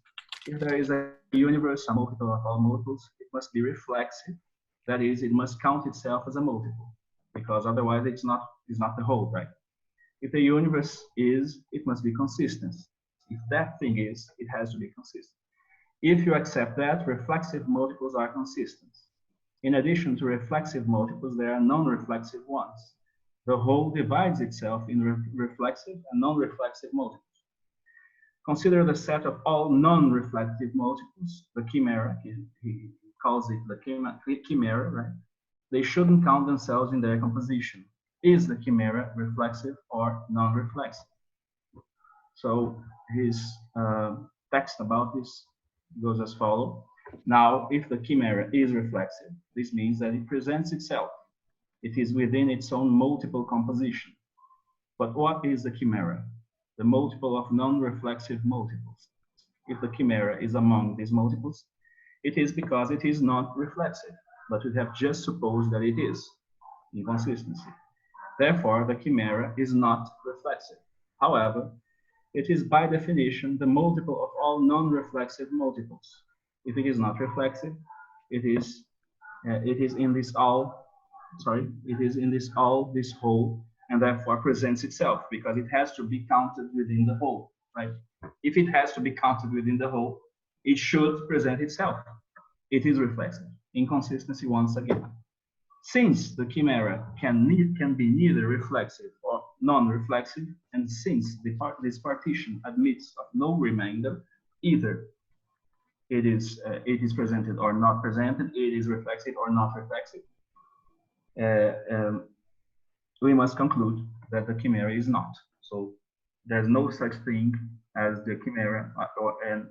if there is a universe, a multiple of all multiples, it must be reflexive. That is, it must count itself as a multiple, because otherwise it's not the whole, right? If the universe is, it must be consistent. If that thing is, it has to be consistent. If you accept that, reflexive multiples are consistent. In addition to reflexive multiples, there are non-reflexive ones. The whole divides itself in reflexive and non-reflexive multiples. Consider the set of all non-reflective multiples, the chimera, he calls it the chimera, right? They shouldn't count themselves in their composition. Is the chimera reflexive or non-reflexive? So his text about this goes as follows. Now, if the chimera is reflexive, this means that it presents itself. It is within its own multiple composition. But what is the chimera? The multiple of non-reflexive multiples. If the chimera is among these multiples, it is because it is not reflexive, but we have just supposed that it is, inconsistency. Therefore, the chimera is not reflexive. However, it is by definition the multiple of all non-reflexive multiples. If it is not reflexive, it is in this whole, and therefore presents itself, because it has to be counted within the whole, right? If it has to be counted within the whole, it should present itself. It is reflexive. inconsistency once again. Since the chimera can be neither reflexive or non-reflexive, and since this partition admits of no remainder, either it is presented or not presented, it is reflexive or not reflexive, we must conclude that the chimera is not. So there's no such thing as the chimera, and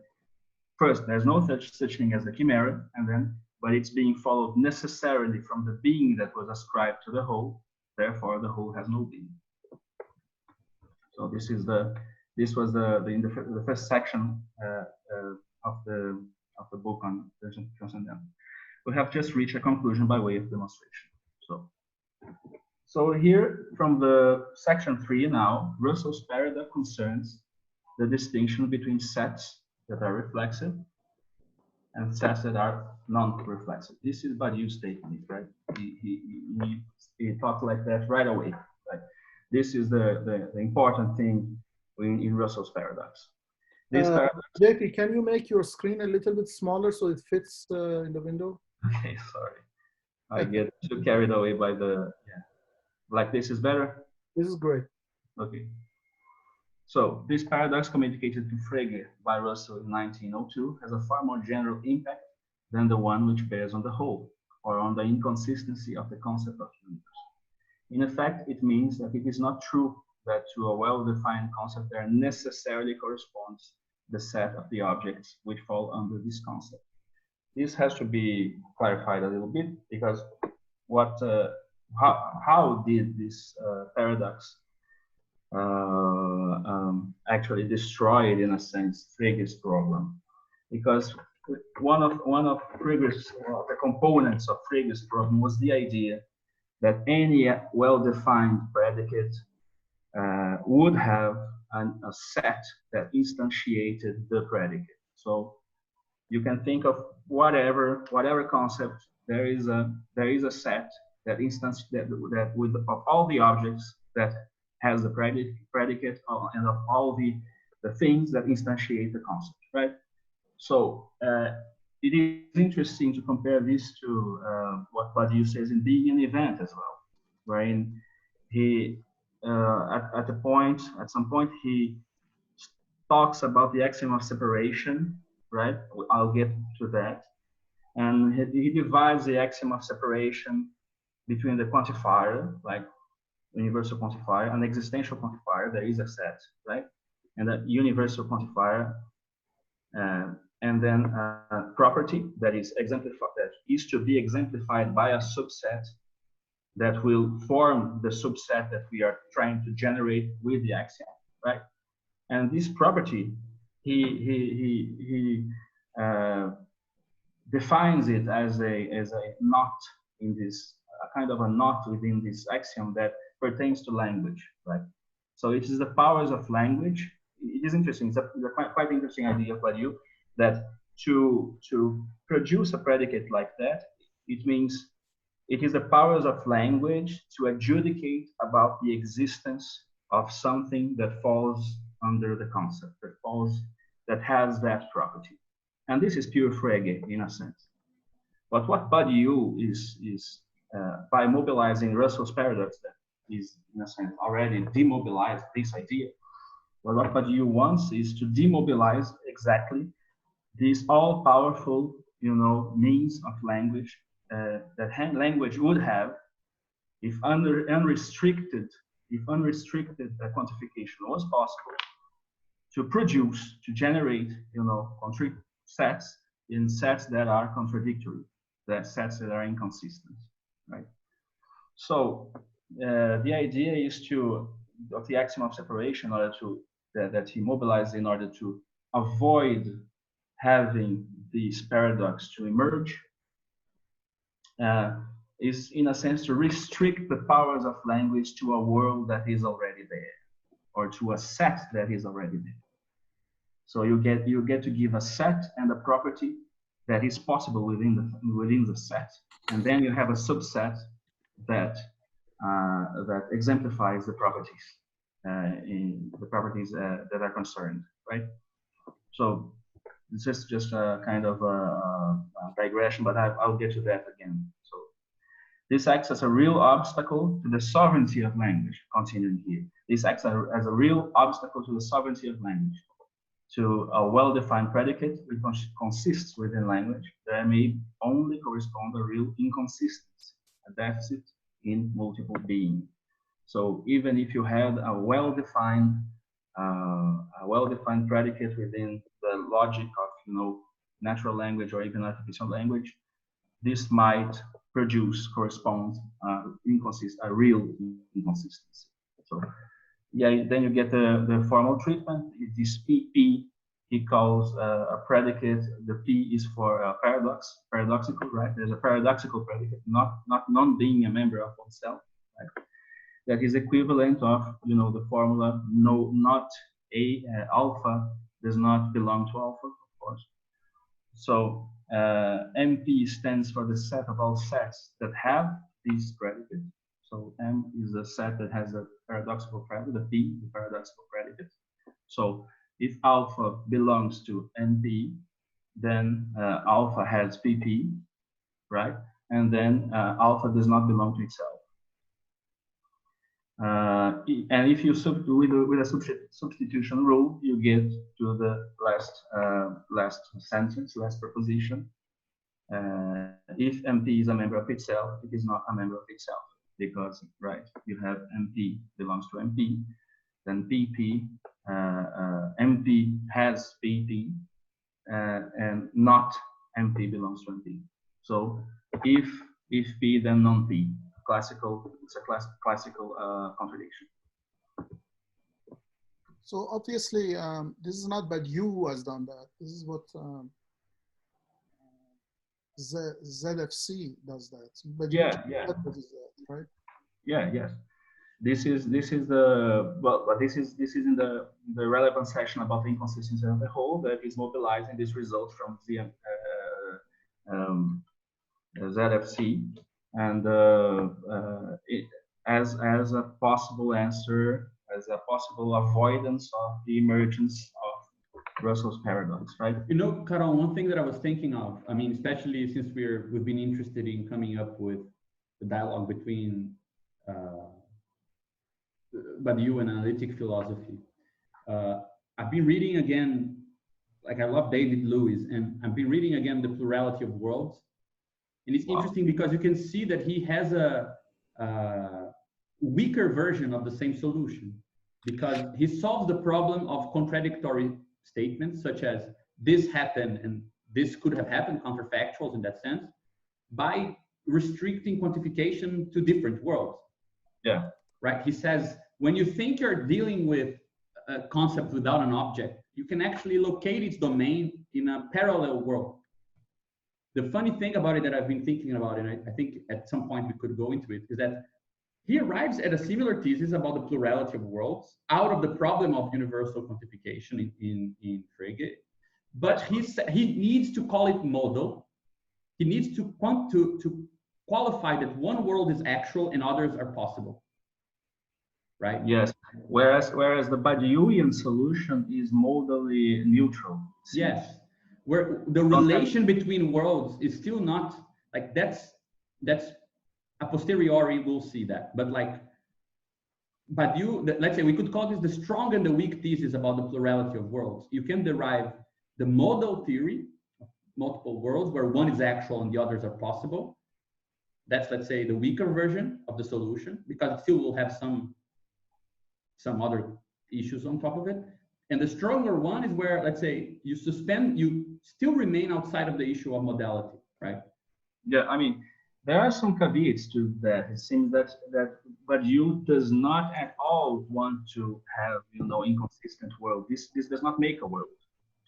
first, there's no such thing as the chimera, and then, but it's being followed necessarily from the being that was ascribed to the whole. Therefore, the whole has no being. So this was the first section of the book on Transcendental. We have just reached a conclusion by way of demonstration. So here, from the section 3 now, Russell's paradox concerns the distinction between sets that are reflexive and sets that are non-reflexive. This is Badiou's statement, right? He talked like that right away. Right? This is the important thing in Russell's paradox. This paradox. JP, can you make your screen a little bit smaller so it fits in the window? Okay, sorry. I get too carried away by the, yeah. Like this is better? This is great. Okay. So this paradox communicated to Frege by Russell in 1902 has a far more general impact than the one which bears on the whole, or on the inconsistency of the concept of universe. In effect, it means that it is not true that to a well-defined concept there necessarily corresponds the set of the objects which fall under this concept. This has to be clarified a little bit, because how did this paradox actually destroy it, in a sense, Frege's problem? Because one of Frege's, the components of Frege's problem was the idea that any well-defined predicate would have a set that instantiated the predicate. So you can think of whatever concept, there is a set that with of all the objects that has the predicate and of all the things that instantiate the concept, right? So it is interesting to compare this to what Badiou says in Being an Event as well, wherein he at some point he talks about the axiom of separation, right? I'll get to that, and he divides the axiom of separation between the quantifier, like universal quantifier, and existential quantifier. There is a set, right? And that universal quantifier, and then property that is exemplified, that is to be exemplified by a subset that will form the subset that we are trying to generate with the axiom, right? And this property, he defines it as a knot in this, a kind of a knot within this axiom that pertains to language, right? So it is the powers of language. It is interesting. It's a quite interesting idea of Badiou, that to produce a predicate like that, it means it is the powers of language to adjudicate about the existence of something that falls under the concept, that has that property. And this is pure Frege in a sense. But what Badiou is by mobilizing Russell's paradox, that is in a sense already demobilized this idea. Well, what Badiou wants is to demobilize exactly this all-powerful, means of language that language would have if unrestricted quantification was possible, to generate, sets in sets that are contradictory, sets that are inconsistent, right? So the idea is of the axiom of separation, in order that he mobilized in order to avoid having this paradox to emerge, is in a sense to restrict the powers of language to a world that is already there, or to a set that is already there. So you get to give a set and a property that is possible within the set, and then you have a subset that exemplifies the properties that are concerned, right? So It's just a kind of a digression, but I'll get to that again. So this acts as a real obstacle to the sovereignty of language. Continuing here, this acts as a real obstacle to the sovereignty of language. To a well-defined predicate which consists within language, there may only correspond a real inconsistency, a deficit in multiple being. So even if you had a well-defined predicate within the logic of natural language or even artificial language, this might correspond a real inconsistency. So yeah, then you get the formal treatment. This PP he calls a predicate. The P is for paradoxical, right? There's a paradoxical predicate, not non-being a member of oneself, right? That is equivalent of the formula no, not alpha does not belong to alpha, of course. So MP stands for the set of all sets that have these predicates. So M is a set that has a paradoxical predicate, the P, the paradoxical predicate. So if alpha belongs to NP, then alpha has PP, right? And then alpha does not belong to itself. And if you with a substitution rule, you get to the last sentence, last proposition. If MP is a member of itself, it is not a member of itself, because right, you have MP belongs to MP, then PP, MP has PP, and not MP belongs to MP. So if P, then non-P. It's a classical contradiction. So obviously, this is not Badiou who has done that. This is what ZFC does that. But yeah. Right? Yeah. Yes. This is the but this is in the relevant section about the inconsistency of the whole that is mobilizing this result from the ZFC. And as a possible answer, as a possible avoidance of the emergence of Russell's paradox, right? Carol, one thing that I was thinking of, I mean, especially since we've been interested in coming up with the dialogue between Badiou and analytic philosophy. I've been reading again, like I love David Lewis, and I've been reading again The Plurality of Worlds. And it's interesting because you can see that he has a weaker version of the same solution, because he solves the problem of contradictory statements, such as this happened and this could have happened, counterfactuals in that sense, by restricting quantification to different worlds. Yeah. Right? He says, when you think you're dealing with a concept without an object, you can actually locate its domain in a parallel world. The funny thing about it that I've been thinking about, and I think at some point we could go into it, is that he arrives at a similar thesis about the plurality of worlds out of the problem of universal quantification in Frege, but he needs to call it modal. He needs to qualify that one world is actual and others are possible, right? Yes. Whereas the Badiouian solution is modally neutral. Yes. Where the relation between worlds is still not like that's a posteriori we'll see that, but like Badiou, let's say we could call this the strong and the weak thesis about the plurality of worlds. You can derive the modal theory of multiple worlds where one is actual and the others are possible. That's, let's say, the weaker version of the solution, because it still will have some other issues on top of it. And the stronger one is where, let's say, you still remain outside of the issue of modality, right? Yeah, I mean, there are some caveats to that. It seems that Badiou does not at all want to have, inconsistent world. This does not make a world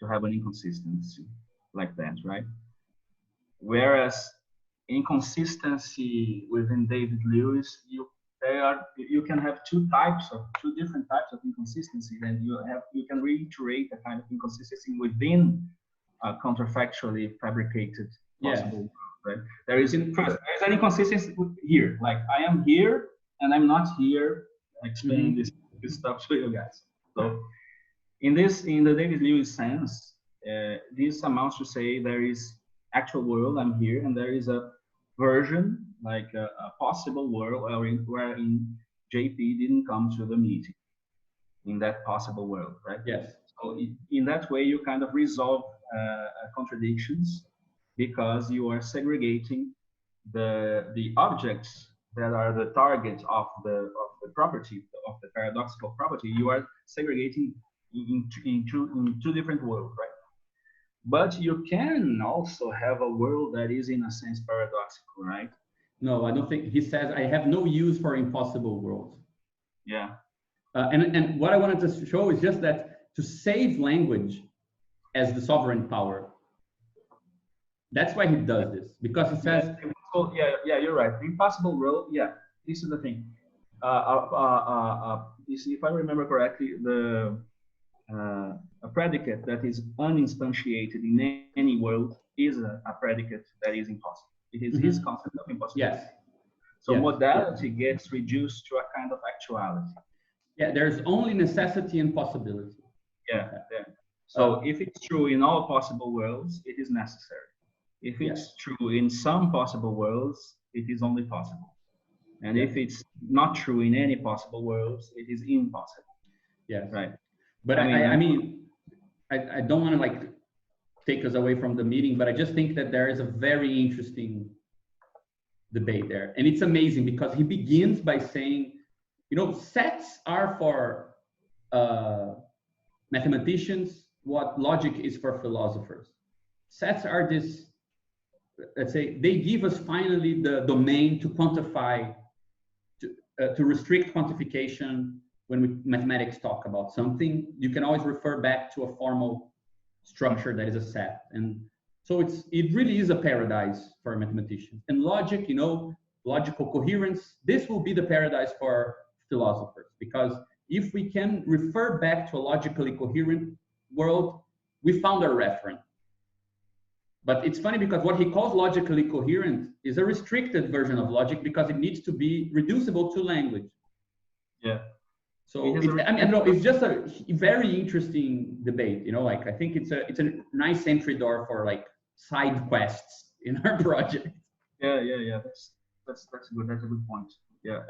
to have an inconsistency like that, right? Whereas inconsistency within David Lewis, you can have two different types of inconsistency, and you can reiterate a kind of inconsistency within a counterfactually fabricated possible world, right? There's an inconsistency here, like I am here and I'm not here explaining this stuff to you guys. So in the David Lewis sense, this amounts to say there is actual world, I'm here, and there is a version, like a possible world wherein JP didn't come to the meeting, in that possible world, right? Yes. So in that way, you kind of resolve contradictions, because you are segregating the objects that are the target of the property, of the paradoxical property. You are segregating in two different worlds, right? But you can also have a world that is in a sense paradoxical, right? No, I don't think. He says, I have no use for impossible worlds. Yeah. And what I wanted to show is just that to save language as the sovereign power. That's why he does this, because he says. Yeah, you're right. The impossible world. Yeah, this is the thing. If I remember correctly, a predicate that is uninstantiated in any world is a predicate that is impossible. It is his concept of impossibility. Yes. So yes. modality gets reduced to a kind of actuality. Yeah, there's only necessity and possibility. Yeah. So if it's true in all possible worlds, it is necessary. If it's true in some possible worlds, it is only possible. And if it's not true in any possible worlds, it is impossible. Yes. Right. But I mean, I don't want to like take us away from the meeting, but I just think that there is a very interesting debate there. And it's amazing because he begins by saying, you know, sets are for mathematicians what logic is for philosophers. Sets are this, let's say, they give us finally the domain to quantify, to restrict quantification. When mathematics talk about something, you can always refer back to a formal structure that is a set. And so it really is a paradise for mathematicians. And logic, you know, logical coherence, this will be the paradise for philosophers, because if we can refer back to a logically coherent world, we found a referent. But it's funny because what he calls logically coherent is a restricted version of logic because it needs to be reducible to language. Yeah. So it's just a very interesting debate, you know. Like I think it's a nice entry door for like side quests in our project. Yeah. That's good. That's a good point. Yeah.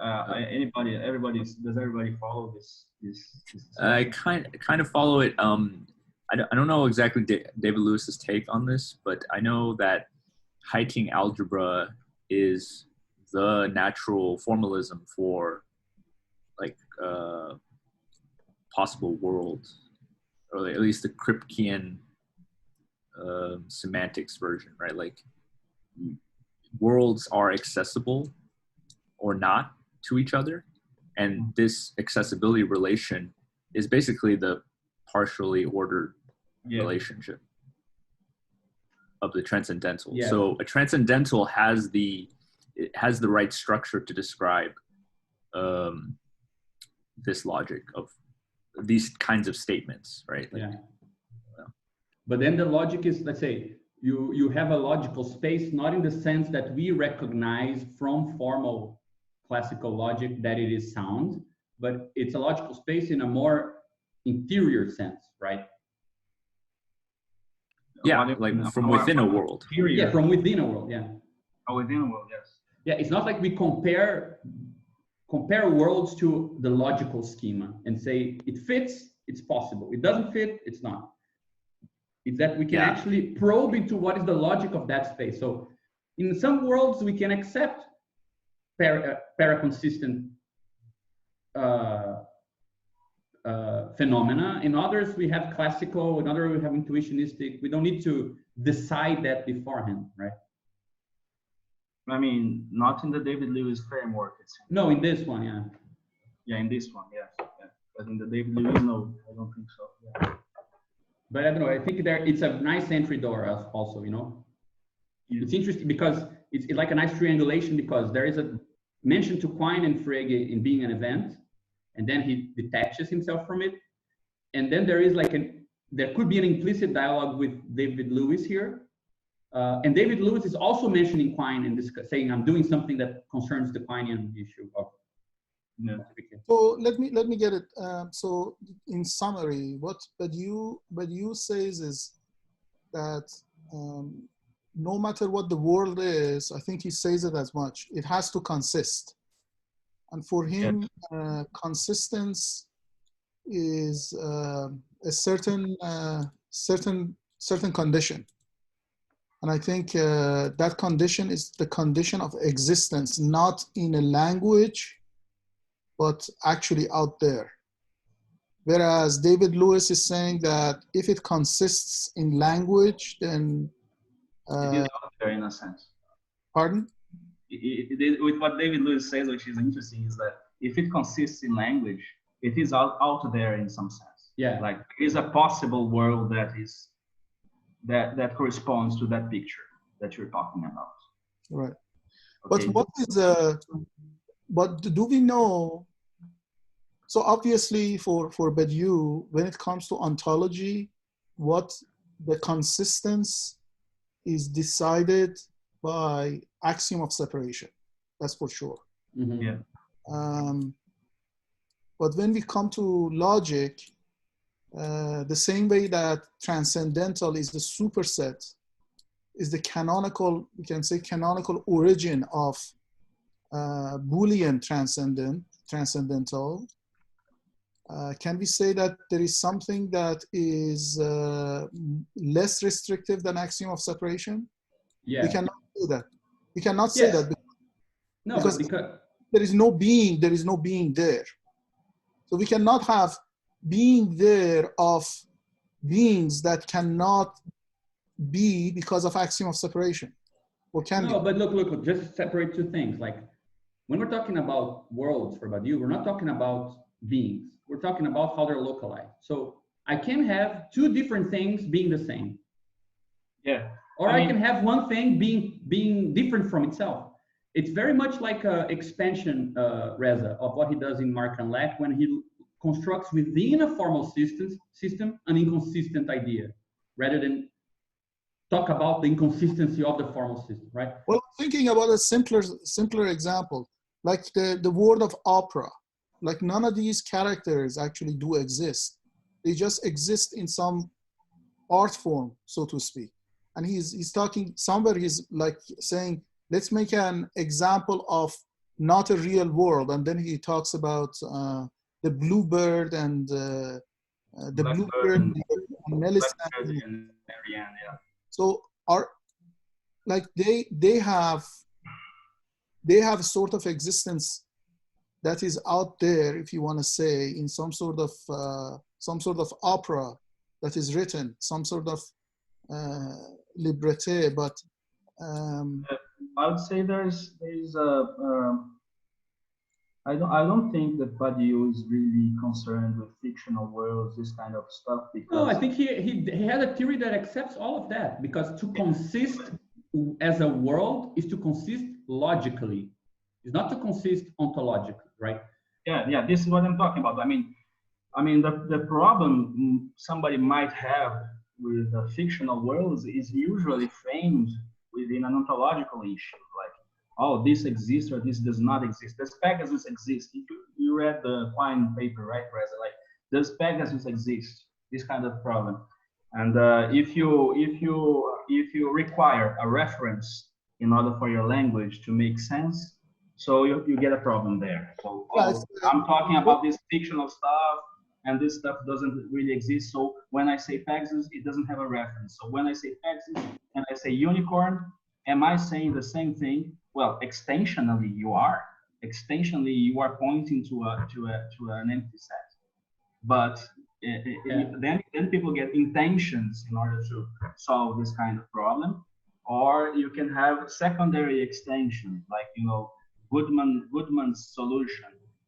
Does everybody follow this? I kind of follow it. I don't know exactly David Lewis's take on this, but I know that Heyting algebra is the natural formalism for like possible world, or at least the Kripkean semantics version, right? Like worlds are accessible or not to each other, and this accessibility relation is basically the partially ordered relationship of the transcendental. Yeah. So a transcendental has the right structure to describe this logic of these kinds of statements, right? Like, But then the logic is, let's say, you have a logical space, not in the sense that we recognize from formal classical logic that it is sound, but it's a logical space in a more interior sense, right? Yeah, like from within a world. Yeah, from within a world, yeah. Oh, within a world, yes. Yeah, it's not like we compare worlds to the logical schema and say it fits, it's possible. It doesn't fit, it's not. It's that we can actually probe into what is the logic of that space. So in some worlds, we can accept paraconsistent phenomena. In others, we have classical. In others, we have intuitionistic. We don't need to decide that beforehand, right? I mean, not in the David Lewis framework. No, in this one, yeah. Yeah, in this one, yes. Yeah. But in the David Lewis, no, I don't think so. Yeah. But I don't know. I think it's a nice entry door also, you know. Yeah. It's interesting because it's like a nice triangulation, because there is a mention to Quine and Frege in being an event, and then he detaches himself from it. And then there is like there could be an implicit dialogue with David Lewis here. And David Lewis is also mentioning Quine and saying, I'm doing something that concerns the Quinean issue of. Yeah. So let me get it. So in summary, what Badiou says is that no matter what the world is, I think he says it as much, it has to consist. And for him, consistence is a certain condition. And I think that condition is the condition of existence, not in a language, but actually out there. Whereas David Lewis is saying that if it consists in language, then it is out there in a sense. Pardon? With what David Lewis says, which is interesting, is that if it consists in language, it is out there in some sense. Yeah. Like there is a possible world that corresponds to that picture that you're talking about. Right. Okay. But what is but do we know? So obviously for Badiou, when it comes to ontology, what the consistence is decided by axiom of separation. That's for sure. Mm-hmm. Yeah. But when we come to logic, the same way that transcendental is the superset, is the canonical, we can say canonical origin of Boolean transcendental. Can we say that there is something that is less restrictive than axiom of separation? Yeah. We cannot do that. We cannot say that because there is no being there. So we cannot have being there of beings that cannot be because of axiom of separation. Or can No, we? but look, just separate two things. Like when we're talking about worlds for Badiou, we're not talking about beings. We're talking about how they're localized. So I can have two different things being the same. Yeah. Or I can have one thing being different from itself. It's very much like an expansion, Reza, of what he does in Mark and Lack when he constructs within a formal system an inconsistent idea, rather than talk about the inconsistency of the formal system, right? Well, thinking about a simpler example, like the word of opera, like none of these characters actually do exist. They just exist in some art form, so to speak. And he's talking somewhere, he's like saying, let's make an example of not a real world. And then he talks about the bluebird and the bluebird and Millicent. And Marianne, yeah. So like they have a sort of existence that is out there, if you want to say, in some sort of opera that is written, some sort of libreté, but I would say there's I don't think that Badiou is really concerned with fictional worlds, this kind of stuff. Because no, I think he had a theory that accepts all of that, because to consist as a world is to consist logically. It's not to consist ontologically, right? Yeah, this is what I'm talking about. I mean the problem somebody might have with the fictional worlds is usually framed within an ontological issue, like, oh, this exists or this does not exist. Does Pegasus exist? You read the Quine paper, right, Reza? Like, does Pegasus exist? This kind of problem. And if you require a reference in order for your language to make sense, so you get a problem there. So I'm talking about this fictional stuff, and this stuff doesn't really exist. So when I say Pegasus, it doesn't have a reference. So when I say Pegasus and I say unicorn, am I saying the same thing? Well, extensionally you are. Extensionally you are pointing to an empty set. But then people get intentions in order to solve this kind of problem. Or you can have secondary extensions, like, you know, Goodman's solution,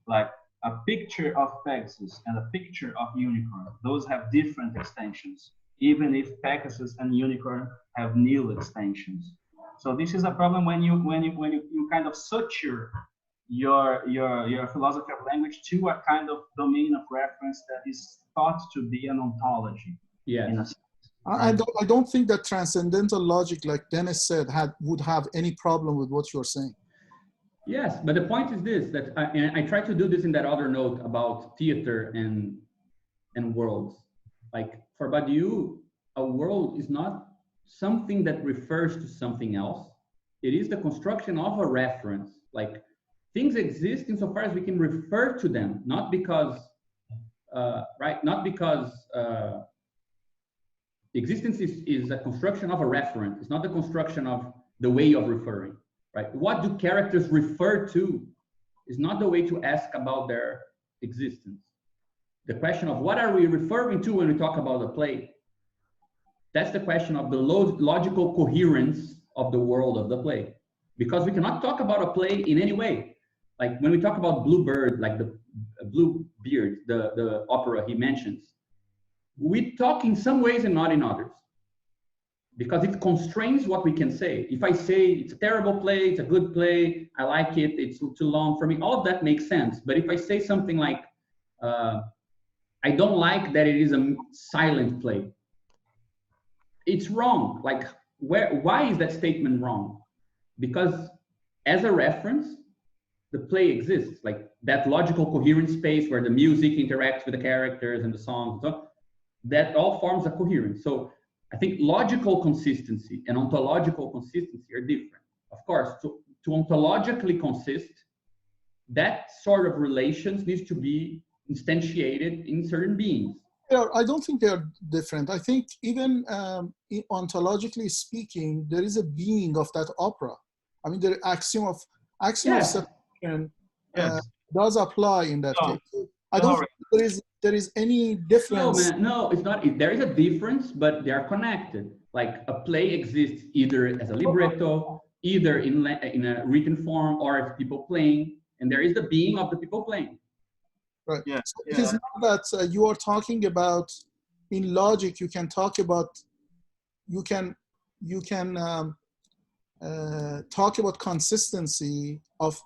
like a picture of Pegasus and a picture of unicorn. Those have different extensions, even if Pegasus and unicorn have nil extensions. So this is a problem when you kind of suture your philosophy of language to a kind of domain of reference that is thought to be an ontology. Yeah. I don't think that transcendental logic, like Dennis said, would have any problem with what you're saying. Yes, but the point is this, that I tried to do this in that other note about theater and worlds. Like for Badiou, a world is not something that refers to something else. It is the construction of a reference. Like, things exist insofar as we can refer to them, not because, right? Not because existence is a construction of a referent. It's not the construction of the way of referring, right? What do characters refer to is not the way to ask about their existence. The question of what are we referring to when we talk about a play, that's the question of the logical coherence of the world of the play. Because we cannot talk about a play in any way. Like when we talk about Bluebird, like the Bluebeard, the opera he mentions, we talk in some ways and not in others. Because it constrains what we can say. If I say it's a terrible play, it's a good play, I like it, it's too long for me, all of that makes sense. But if I say something like, I don't like that it is a silent play, it's wrong. Like, why is that statement wrong? Because as a reference, the play exists, like that logical coherent space where the music interacts with the characters and the songs and so on, that all forms a coherence. So I think logical consistency and ontological consistency are different. Of course, to ontologically consist, that sort of relations needs to be instantiated in certain beings. I don't think they are different. I think even ontologically speaking, there is a being of that opera. I mean, the axiom of separation does apply in that case. I don't think there is any difference. No, man, no, it's not. There is a difference, but they are connected. Like a play exists either as a libretto, either in a written form, or as people playing, and there is the being of the people playing. Right. Yeah. So it is not that you are talking about in logic. You can talk about. You can talk about consistency of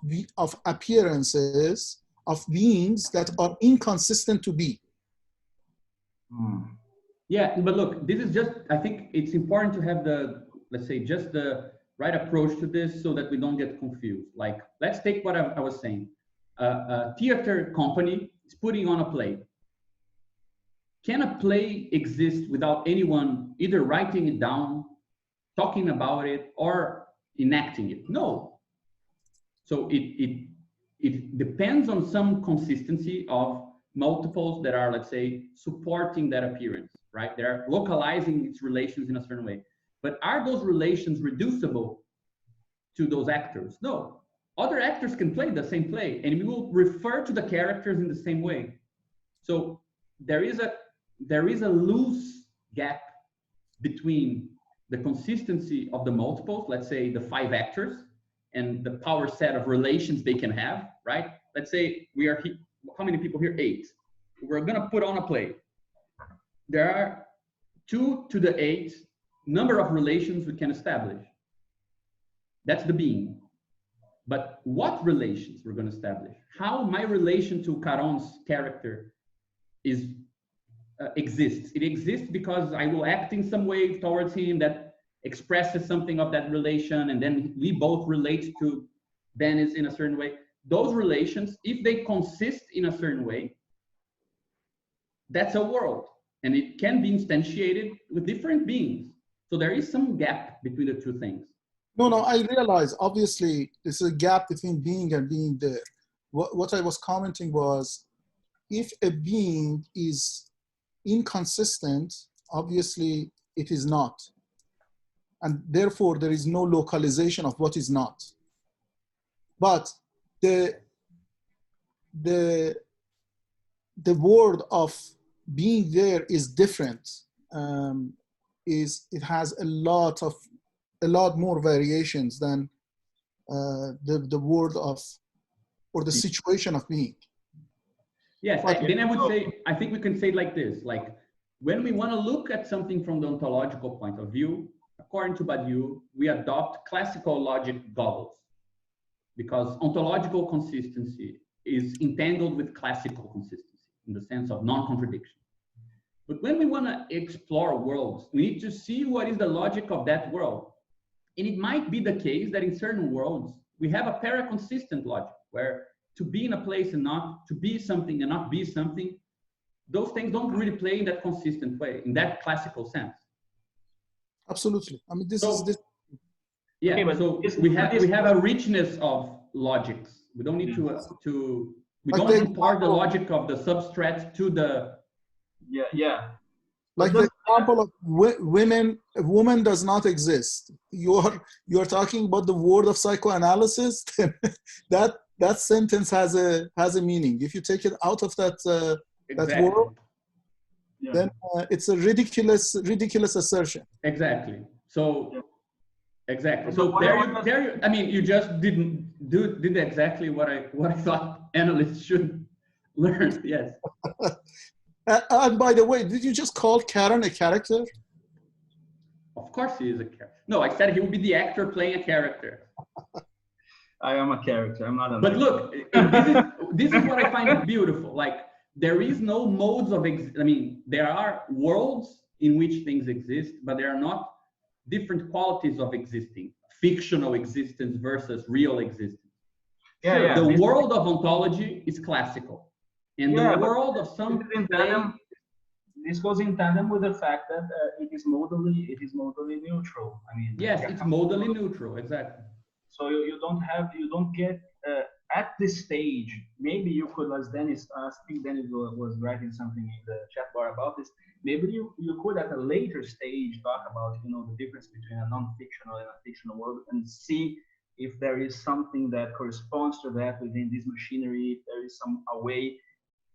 appearances of beings that are inconsistent to be. Yeah, but look, this is just, I think it's important to have the, let's say, just the right approach to this so that we don't get confused. Like, let's take what I was saying. A theater company is putting on a play. Can a play exist without anyone either writing it down, talking about it, or enacting it? No. So it depends on some consistency of multiples that are, let's say, supporting that appearance, right? They're localizing its relations in a certain way. But are those relations reducible to those actors? No. Other actors can play the same play, and we will refer to the characters in the same way. So there is a loose gap between the consistency of the multiples, let's say the 5 actors, and the power set of relations they can have, right? Let's say we are, how many people here? 8. We're gonna put on a play. There are 2 to the 8 number of relations we can establish. That's the being. But what relations we're gonna establish? How my relation to Caron's character exists. It exists because I will act in some way towards him that expresses something of that relation, and then we both relate to Dennis in a certain way. Those relations, if they consist in a certain way, that's a world, and it can be instantiated with different beings. So there is some gap between the two things. No, I realize, obviously, there's a gap between being and being there. What I was commenting was, if a being is inconsistent, obviously it is not. And therefore, there is no localization of what is not. But the word of being there is different. It has a lot more variations than the word of, or the situation of being. Yes, then I would say, I think we can say it like this, like when we want to look at something from the ontological point of view, according to Badiou, we adopt classical logic goggles because ontological consistency is entangled with classical consistency in the sense of non-contradiction. But when we want to explore worlds, we need to see what is the logic of that world. And it might be the case that in certain worlds, we have a paraconsistent logic where to be in a place and not to be something and not be something, those things don't really play in that consistent way, in that classical sense. Absolutely. I mean, this So, is this. Yeah, Okay, but so we have a richness of logics. We don't need we Like don't the impart the example- logic of the substrate to the. Yeah. Like the example of women, a woman does not exist. You're talking about the word of psychoanalysis. that sentence has a meaning. If you take it out of that Exactly. word, Yeah. then it's a ridiculous assertion. Exactly. So. Yeah. Exactly. And So the there you. I mean, you just did exactly what I thought analysts should learn. Yes. And by the way, did you just call Karen a character? Of course he is a character. No, I said he would be the actor playing a character. I am a character. I'm not an But actor. look, this is what I find beautiful. Like there is no modes of I mean, there are worlds in which things exist, but there are not different qualities of existing. Fictional existence versus real existence. Yeah, Sure, yeah. the world of ontology is classical. And the world of some this goes in tandem with the fact that it is modally neutral. I mean, yes, it's modally neutral, exactly. So you don't get at this stage. Maybe you could, as Dennis, I think Dennis was writing something in the chat bar about this. Maybe you could at a later stage talk about the difference between a non-fictional and a fictional world and see if there is something that corresponds to that within this machinery. If there is a way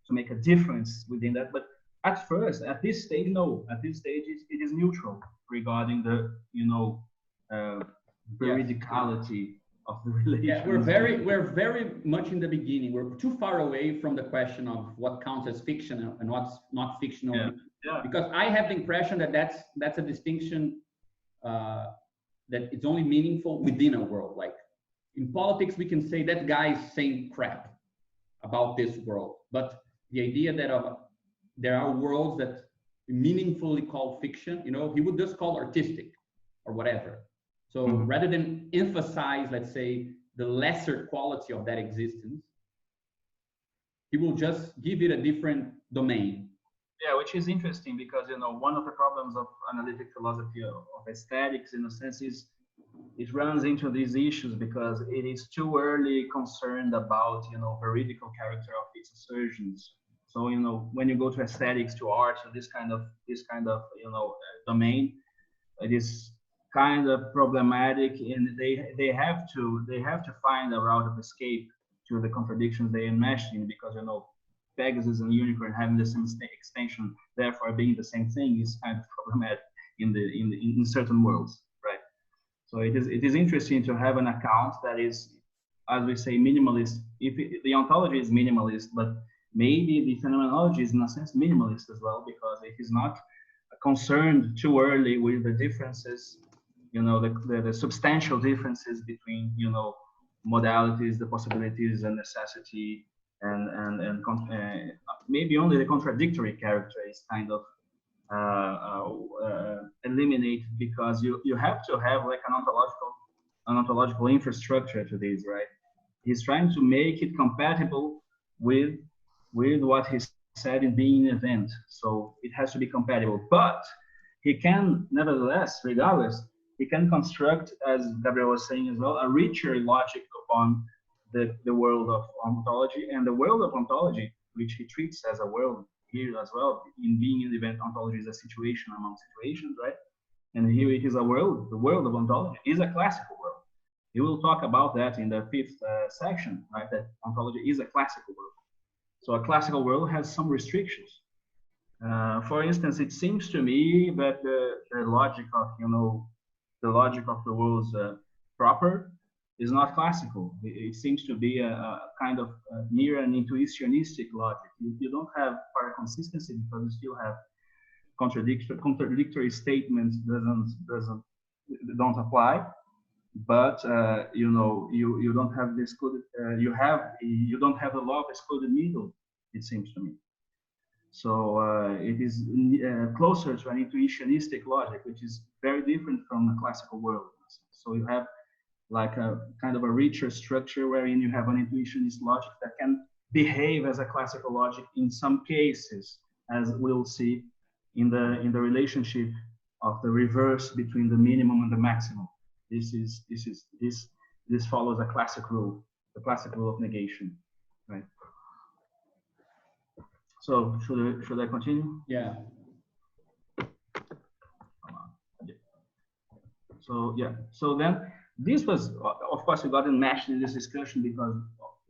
to make a difference within that, but at this stage, no. At this stage, it is neutral regarding the veridicality of the relation. Yeah, we're very much in the beginning. We're too far away from the question of what counts as fiction and what's not fictional. Yeah. Because I have the impression that that's a distinction that it's only meaningful within a world. Like in politics, we can say that guy is saying crap about this world, but the idea that there are worlds that meaningfully call fiction, he would just call artistic or whatever. So rather than emphasize, let's say, the lesser quality of that existence, he will just give it a different domain. Yeah, which is interesting because one of the problems of analytic philosophy of aesthetics, in a sense, is it runs into these issues because it is too early concerned about veridical character of its assertions. So when you go to aesthetics, to art, to this kind of domain, it is kind of problematic, and they have to find a route of escape to the contradictions they enmeshed in, because Pegasus and Unicorn having the same extension, therefore being the same thing, is kind of problematic in certain worlds, right? So it is interesting to have an account that is, as we say, minimalist. The ontology is minimalist, but maybe the phenomenology is in a sense minimalist as well, because it is not concerned too early with the differences, the substantial differences between modalities, the possibilities and necessity, and maybe only the contradictory character is kind of eliminated, because you have to have like an ontological infrastructure to this, right? He's trying to make it compatible with what he said in being an event, so it has to be compatible. But he can, nevertheless, regardless, he can construct, as Gabriel was saying as well, a richer logic upon the world of ontology. And the world of ontology, which he treats as a world here as well, in being an event, ontology is a situation among situations, right? And here it is a world. The world of ontology is a classical world. He will talk about that in the 5th section, right? That ontology is a classical world. So a classical world has some restrictions. For instance, it seems to me that the logic of the worlds proper is not classical. It seems to be a kind of near an intuitionistic logic. You don't have paraconsistency because you still have contradictory statements don't apply. But you don't have this you don't have the law of excluded middle, it seems to me. So it is closer to an intuitionistic logic, which is very different from the classical world. So you have like a kind of a richer structure wherein you have an intuitionist logic that can behave as a classical logic in some cases, as we'll see in the relationship of the reverse between the minimum and the maximum. This follows a classic rule, the classic rule of negation, right? So should I continue? Yeah. So yeah, so then this was, of course, we got enmeshed in this discussion because,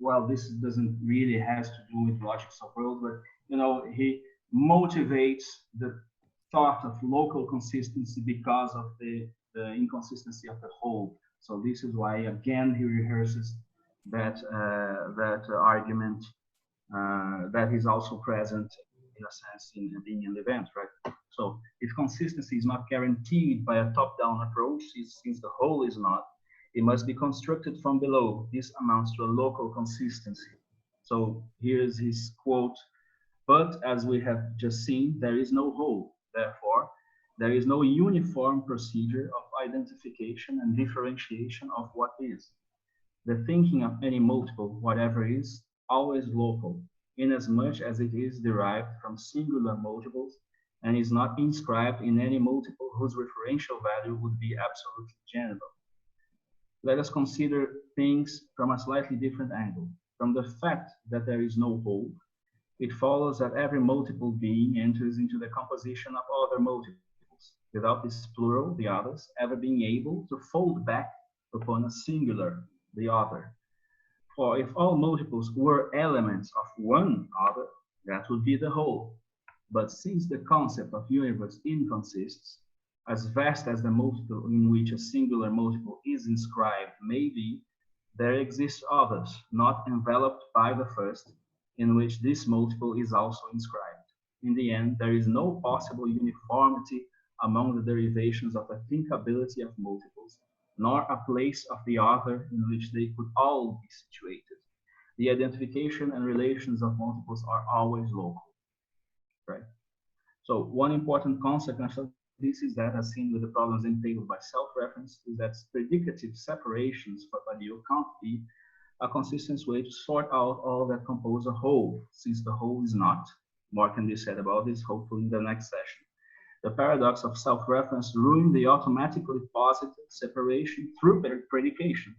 well, this doesn't really has to do with logics of world, but you know, he motivates the thought of local consistency because of the inconsistency of the whole. So this is why again he rehearses that argument that is also present in a sense in being an event, right? So if consistency is not guaranteed by a top-down approach, since the whole is not, it must be constructed from below. This amounts to a local consistency. So here's his quote: "But as we have just seen, there is no whole. Therefore, there is no uniform procedure of identification and differentiation of what is. The thinking of any multiple, whatever is, always local, inasmuch as it is derived from singular multiples and is not inscribed in any multiple whose referential value would be absolutely general. Let us consider things from a slightly different angle. From the fact that there is no whole, it follows that every multiple being enters into the composition of other multiples, without this plural, the others, ever being able to fold back upon a singular, the other. For if all multiples were elements of one other, that would be the whole. But since the concept of universe inconsists, as vast as the multiple in which a singular multiple is inscribed may be, there exist others, not enveloped by the first, in which this multiple is also inscribed. In the end, there is no possible uniformity among the derivations of the thinkability of multiples, nor a place of the other in which they could all be situated. The identification and relations of multiples are always local." Right? So one important consequence of this is that, as seen with the problems entailed by self-reference, is that predicative separations for Badiou can't be a consistent way to sort out all that compose a whole, since the whole is not. More can be said about this, hopefully, in the next session. The paradox of self-reference ruined the automatically posited separation through predication.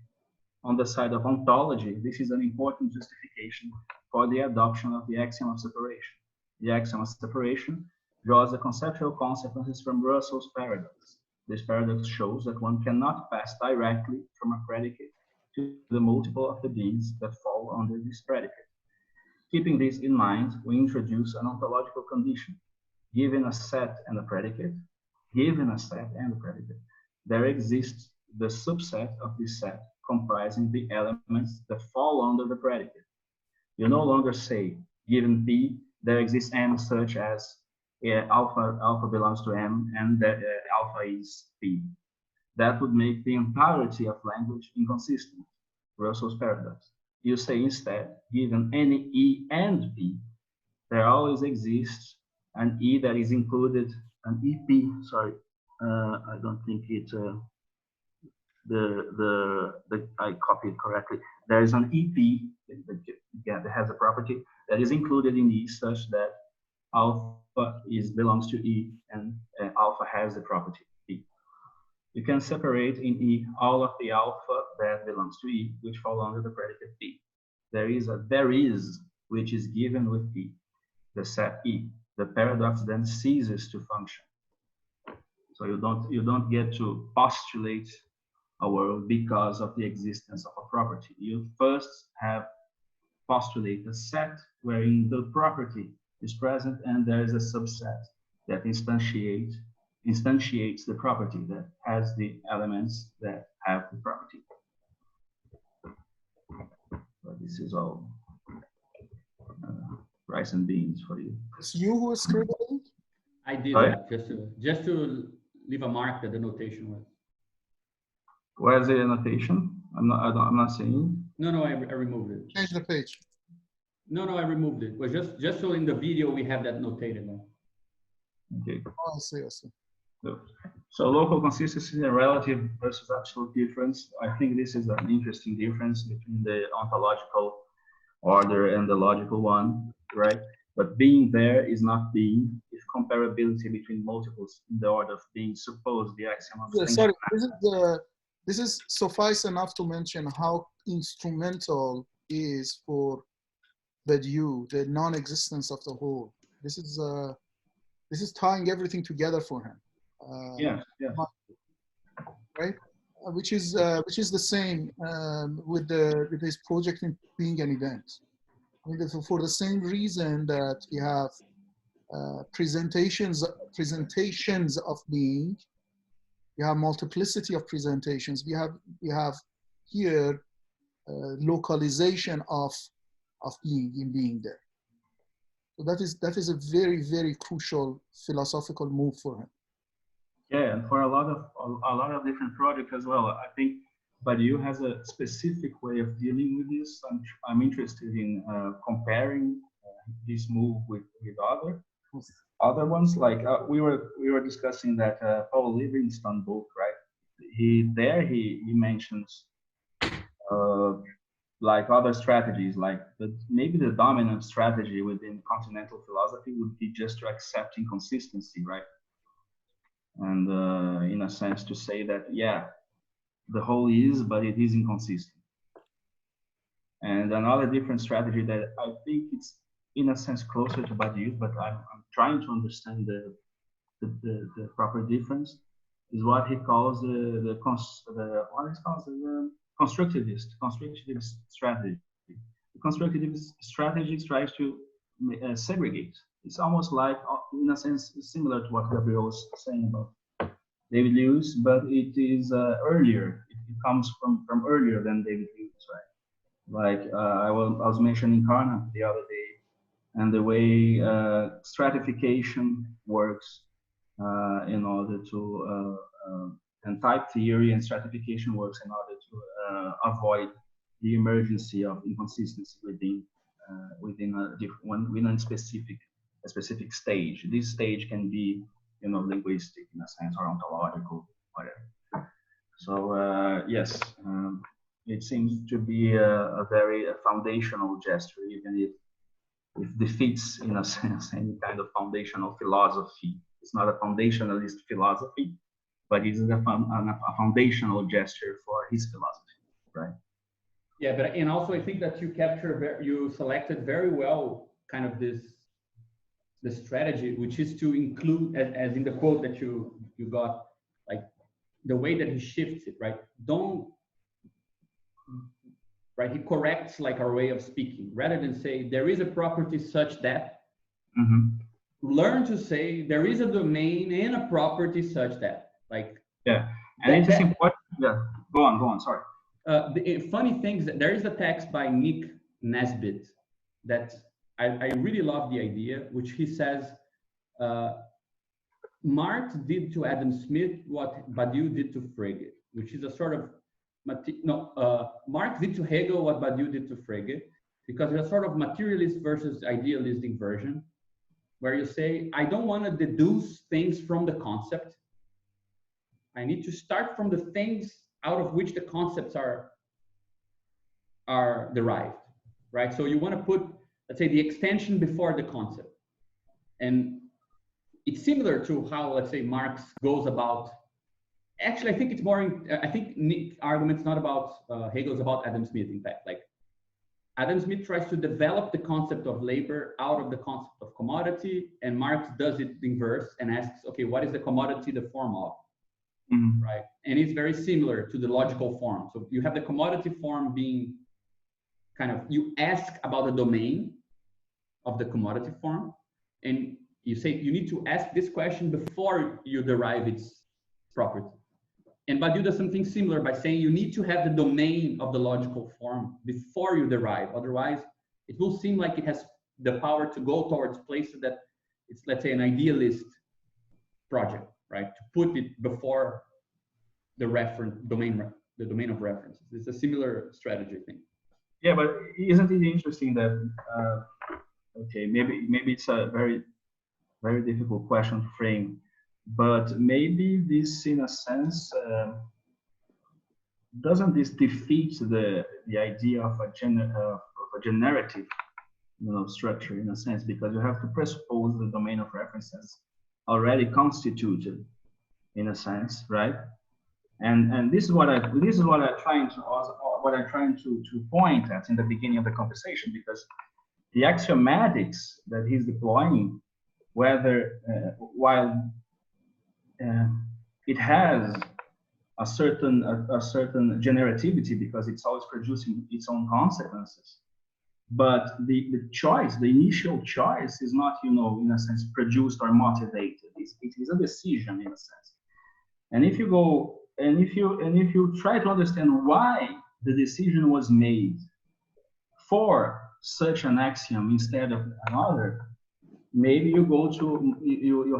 On the side of ontology, this is an important justification for the adoption of the axiom of separation. The axiom of separation draws the conceptual consequences from Russell's paradox. This paradox shows that one cannot pass directly from a predicate to the multiple of the beings that fall under this predicate. Keeping this in mind, we introduce an ontological condition. Given a set and a predicate, there exists the subset of this set comprising the elements that fall under the predicate. You no longer say, given P, there exists M such as alpha belongs to M and that alpha is P. That would make the entirety of language inconsistent, Russell's paradox. You say instead, given any E and P, there always exists an E that is included, an EP, sorry, I don't think it, I copied correctly. There is an EP that has a property that is included in E such that alpha belongs to E and alpha has the property P. You can separate in E all of the alpha that belongs to E, which fall under the predicate P. There is, which is given with P, the set E. The paradox then ceases to function. So you don't get to postulate a world because of the existence of a property. You first have postulate a set wherein the property is present and there is a subset that instantiates the property that has the elements that have the property. But this is all rice and beans for you. It's you who is scribbling? I did that just to leave a mark that the notation was. Where's the annotation? I'm not seeing. No, I removed it. Change the page. No, I removed it. Well, just so in the video we have that notated now. Okay. Oh, I see. So local consistency and relative versus absolute difference. I think this is an interesting difference between the ontological order and the logical one, right? But being there is not being if comparability between multiples in the order of being. Suppose the axiom of Sorry, this is suffice enough to mention how instrumental is for Badiou the non-existence of the whole. This is tying everything together for him. Yeah. Right, which is the same with his project in being an event. I mean, for the same reason that we have presentations of being, we have multiplicity of presentations. We have here localization of being in being there. So that is a very, very crucial philosophical move for him. Yeah, and for a lot of different projects as well. I think Badiou has a specific way of dealing with this. I'm interested in comparing this move with other ones. Like we were discussing that Paul Livingston book, right? He mentions like other strategies, like maybe the dominant strategy within continental philosophy would be just to accept inconsistency, right? And in a sense to say that, yeah, the whole is, but it is inconsistent. And another different strategy that I think it's in a sense closer to Badiou, but I'm trying to understand the proper difference, is what he calls the constructivist strategy. The constructivist strategy tries to segregate. It's almost like, in a sense, similar to what Gabriel was saying about David Lewis, but it is earlier. It comes from earlier than David Lewis, right? Like I was mentioning Karna the other day, and the way stratification works in order to, and type theory and stratification works in order to avoid the emergency of inconsistency within within a specific stage. This stage can be, linguistic in a sense, or ontological, whatever. So yes, it seems to be a very foundational gesture, even if it defeats, in a sense, any kind of foundational philosophy. It's not a foundationalist philosophy, but it is a foundational gesture for his philosophy, right? Yeah, and also I think that you selected very well kind of the strategy, which is to include, as in the quote that you got, like the way that he shifts it, right? Right, he corrects like our way of speaking, rather than say there is a property such that. Learn to say there is a domain and a property such that, like. Yeah, and it is important. Yeah, go on. Sorry. The funny thing is that there is a text by Nick Nesbitt that I really love the idea, which he says, Marx did to Adam Smith what Badiou did to Frege, which is a sort of, Marx did to Hegel what Badiou did to Frege, because it's a sort of materialist versus idealist inversion, where you say, I don't want to deduce things from the concept. I need to start from the things out of which the concepts are derived, right? So you want to put, let's say, the extension before the concept. And it's similar to how, let's say, Marx goes about. Actually, I think it's more, I think Nick's argument's not about Hegel's, about Adam Smith, in fact. Like, Adam Smith tries to develop the concept of labor out of the concept of commodity, and Marx does it inverse and asks, okay, what is the commodity the form of? Right? And it's very similar to the logical form. So you have the commodity form being kind of, you ask about the domain of the commodity form, and you say you need to ask this question before you derive its property. And Badiou does something similar by saying you need to have the domain of the logical form before you derive. Otherwise, it will seem like it has the power to go towards places that it's, let's say, an idealist project, right? To put it before the reference domain, the domain of references. It's a similar strategy, I think. Yeah, but isn't it interesting that okay, maybe it's a very, very difficult question to frame, but maybe this, in a sense, doesn't this defeat the idea of a generative structure in a sense, because you have to presuppose the domain of references already constituted in a sense, right? And this is what I'm trying to point at in the beginning of the conversation, because the axiomatics that he's deploying, whether while it has a certain generativity because it's always producing its own consequences, but the choice, the initial choice, is not, in a sense, produced or motivated. It is a decision in a sense. And if you try to understand why the decision was made for such an axiom instead of another, maybe you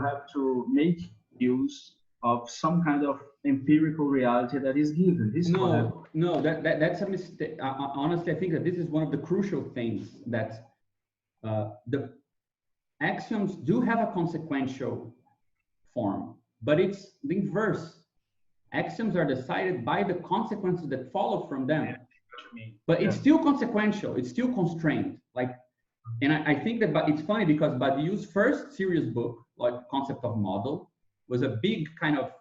have to make use of some kind of empirical reality that is given. That's a mistake. Honestly, I think that this is one of the crucial things, that the axioms do have a consequential form, but it's the inverse. Axioms are decided by the consequences that follow from them. But it's still consequential, it's still constrained. And I think that, but it's funny because Badiou's first serious book, like Concept of Model, was a big kind of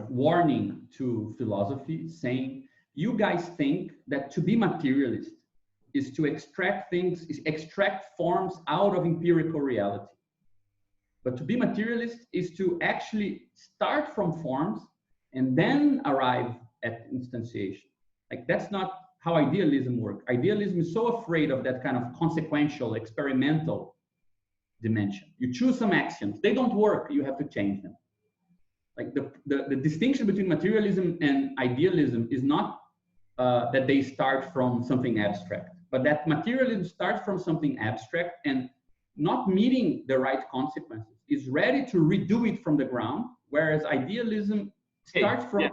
warning to philosophy, saying, you guys think that to be materialist is to extract forms out of empirical reality. But to be materialist is to actually start from forms and then arrive at instantiation. That's not how idealism works. Idealism is so afraid of that kind of consequential, experimental dimension. You choose some axioms, they don't work, you have to change them. The distinction between materialism and idealism is not that they start from something abstract, but that materialism starts from something abstract and not meeting the right consequences, is ready to redo it from the ground, whereas idealism starts from... Yeah.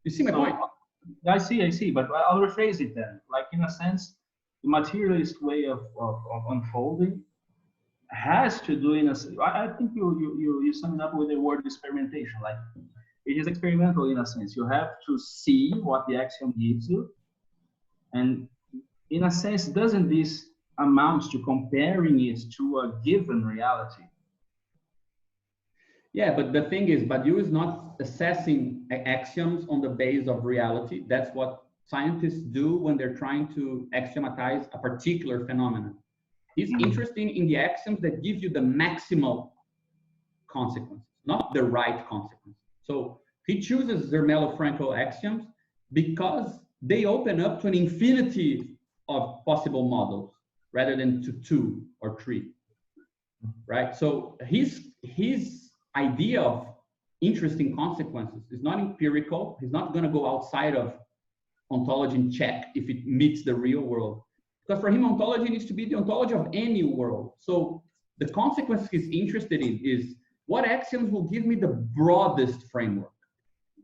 You see my point? I see, but I'll rephrase it then. In a sense, the materialist way of unfolding has to do I think you sum it up with the word experimentation. It is experimental in a sense. You have to see what the axiom gives you, and in a sense, doesn't this amount to comparing it to a given reality? Yeah, but the thing is, Badiou is not assessing axioms on the base of reality. That's what scientists do when they're trying to axiomatize a particular phenomenon. He's interested in the axioms that give you the maximal consequences, not the right consequences. So he chooses Zermelo-Fraenkel axioms because they open up to an infinity of possible models rather than to 2 or 3, right? So his idea of interesting consequences is not empirical. He's not going to go outside of ontology and check if it meets the real world. Because for him, ontology needs to be the ontology of any world. So the consequence he's interested in is what axioms will give me the broadest framework.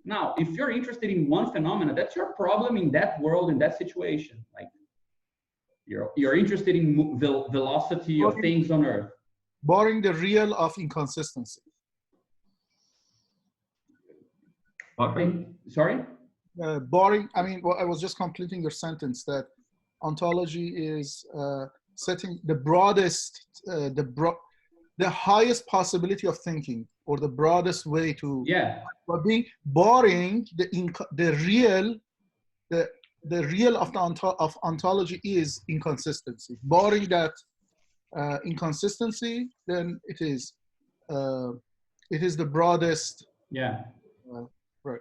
Now, if you're interested in one phenomenon, that's your problem in that world, in that situation. You're interested in velocity of things on Earth. Barring the real of inconsistency. Okay. Sorry? Barring, I was just completing your sentence that ontology is setting the broadest, the highest possibility of thinking, or the broadest way to. Yeah. But barring the real of ontology is inconsistency. Barring that inconsistency, then it is the broadest. Yeah. Right.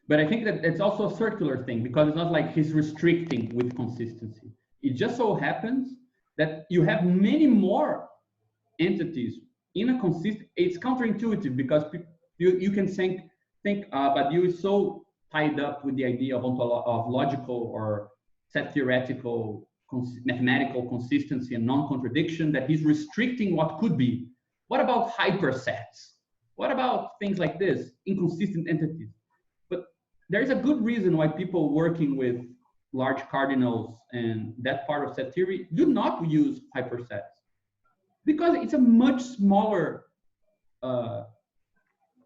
But I think that it's also a circular thing, because it's not like he's restricting with consistency. It just so happens that you have many more entities in a consistent. It's counterintuitive because you can think Badiou is so tied up with the idea of logical or set theoretical mathematical consistency and non-contradiction that he's restricting what could be. What about hypersets? What about things like this, inconsistent entities? But there's a good reason why people working with large cardinals and that part of set theory do not use hypersets, because it's a much smaller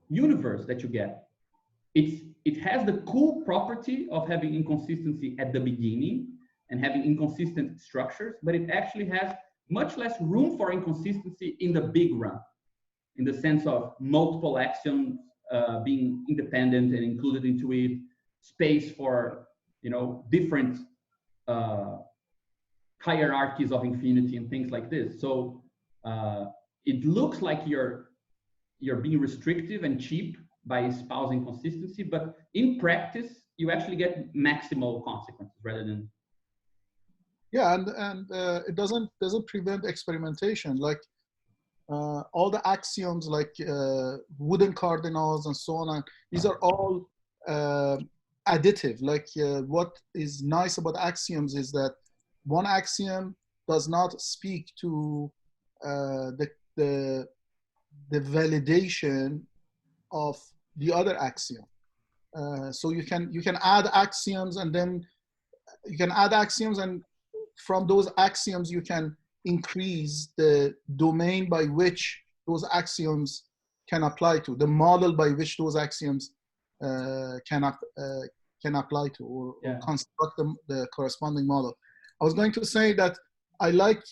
universe that you get. it has the cool property of having inconsistency at the beginning and having inconsistent structures, but it actually has much less room for inconsistency in the big run, in the sense of multiple axioms being independent and included into it, space for, you know, different hierarchies of infinity and things like this. So it looks like you're being restrictive and cheap by espousing consistency, but in practice, you actually get maximal consequences rather than. Yeah, and it doesn't prevent experimentation. Like all the axioms, like wooden cardinals and so on, these are all additive. Like what is nice about axioms is that one axiom does not speak to the validation of the other axiom. So you can add axioms, and then you can add axioms, and from those axioms you can increase the domain by which those axioms can apply to, the model by which those axioms can apply to, or construct the corresponding model. I was going to say that I like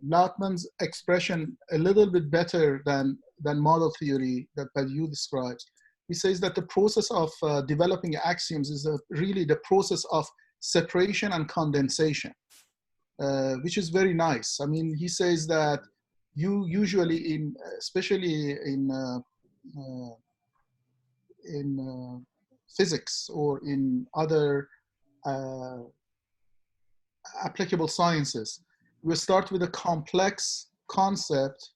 Lautman's expression a little bit better than model theory that Badiou describes. He says that the process of developing axioms is really the process of separation and condensation, which is very nice. I mean, he says that you usually, especially in physics or in other applicable sciences, you start with a complex concept,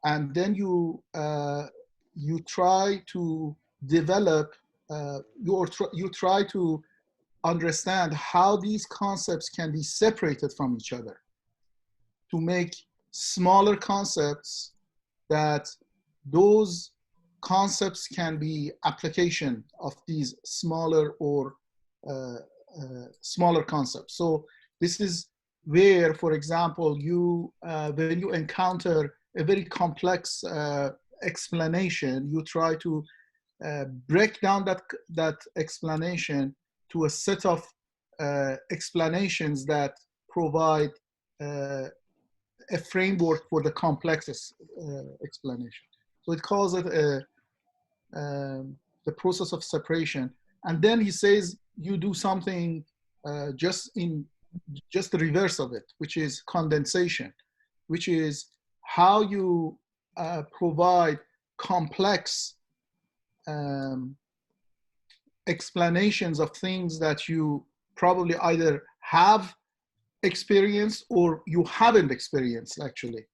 and then you try to develop, you try to understand how these concepts can be separated from each other to make smaller concepts, that those concepts can be application of these smaller or smaller concepts. So this is where, for example, you when you encounter a very complex explanation, you try to break down that explanation to a set of explanations that provide a framework for the complex explanation. So it calls it the process of separation. And then he says you do something just the reverse of it, which is condensation, which is how you provide complex explanations of things that you probably either have experienced or you haven't experienced actually.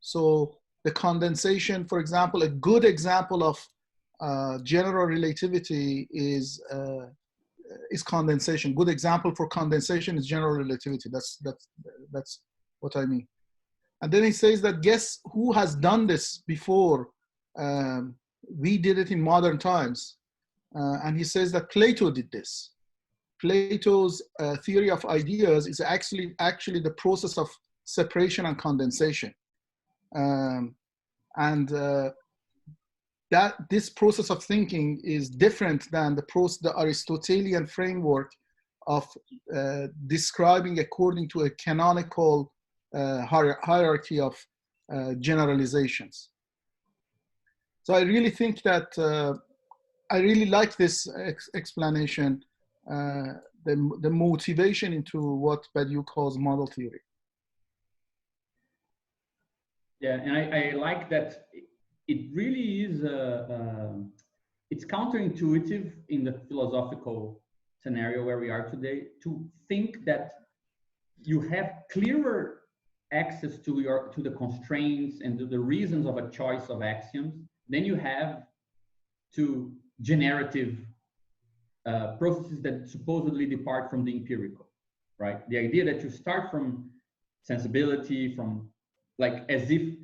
So the condensation, for example, a good example of general relativity is condensation. Good example for condensation is general relativity. That's what I mean. And then he says that, guess who has done this before? We did it in modern times. And he says that Plato did this. Plato's theory of ideas is actually the process of separation and condensation. That this process of thinking is different than the Aristotelian framework of describing according to a canonical hierarchy of generalizations. So I really think that I really like this explanation, the motivation into what Badiou calls model theory. Yeah, and I like that it really is, it's counterintuitive in the philosophical scenario where we are today to think that you have clearer access to the constraints and to the reasons of a choice of axioms than you have to generative processes that supposedly depart from the empirical, right? The idea that you start from sensibility, from like as if,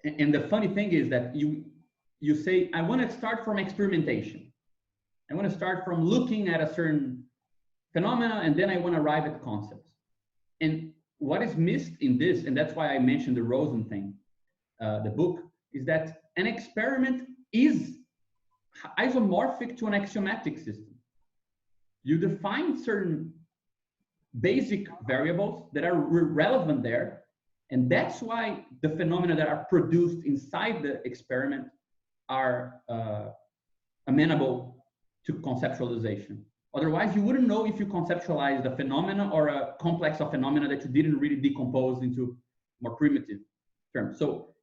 and the funny thing is that you say, I want to start from experimentation. I want to start from looking at a certain phenomena, and then I want to arrive at concepts. And what is missed in this, and that's why I mentioned the Rosen thing, the book, is that an experiment is isomorphic to an axiomatic system. You define certain basic variables that are relevant there, and that's why the phenomena that are produced inside the experiment are amenable to conceptualization. Otherwise, you wouldn't know if you conceptualized a phenomena or a complex of phenomena that you didn't really decompose into more primitive terms. So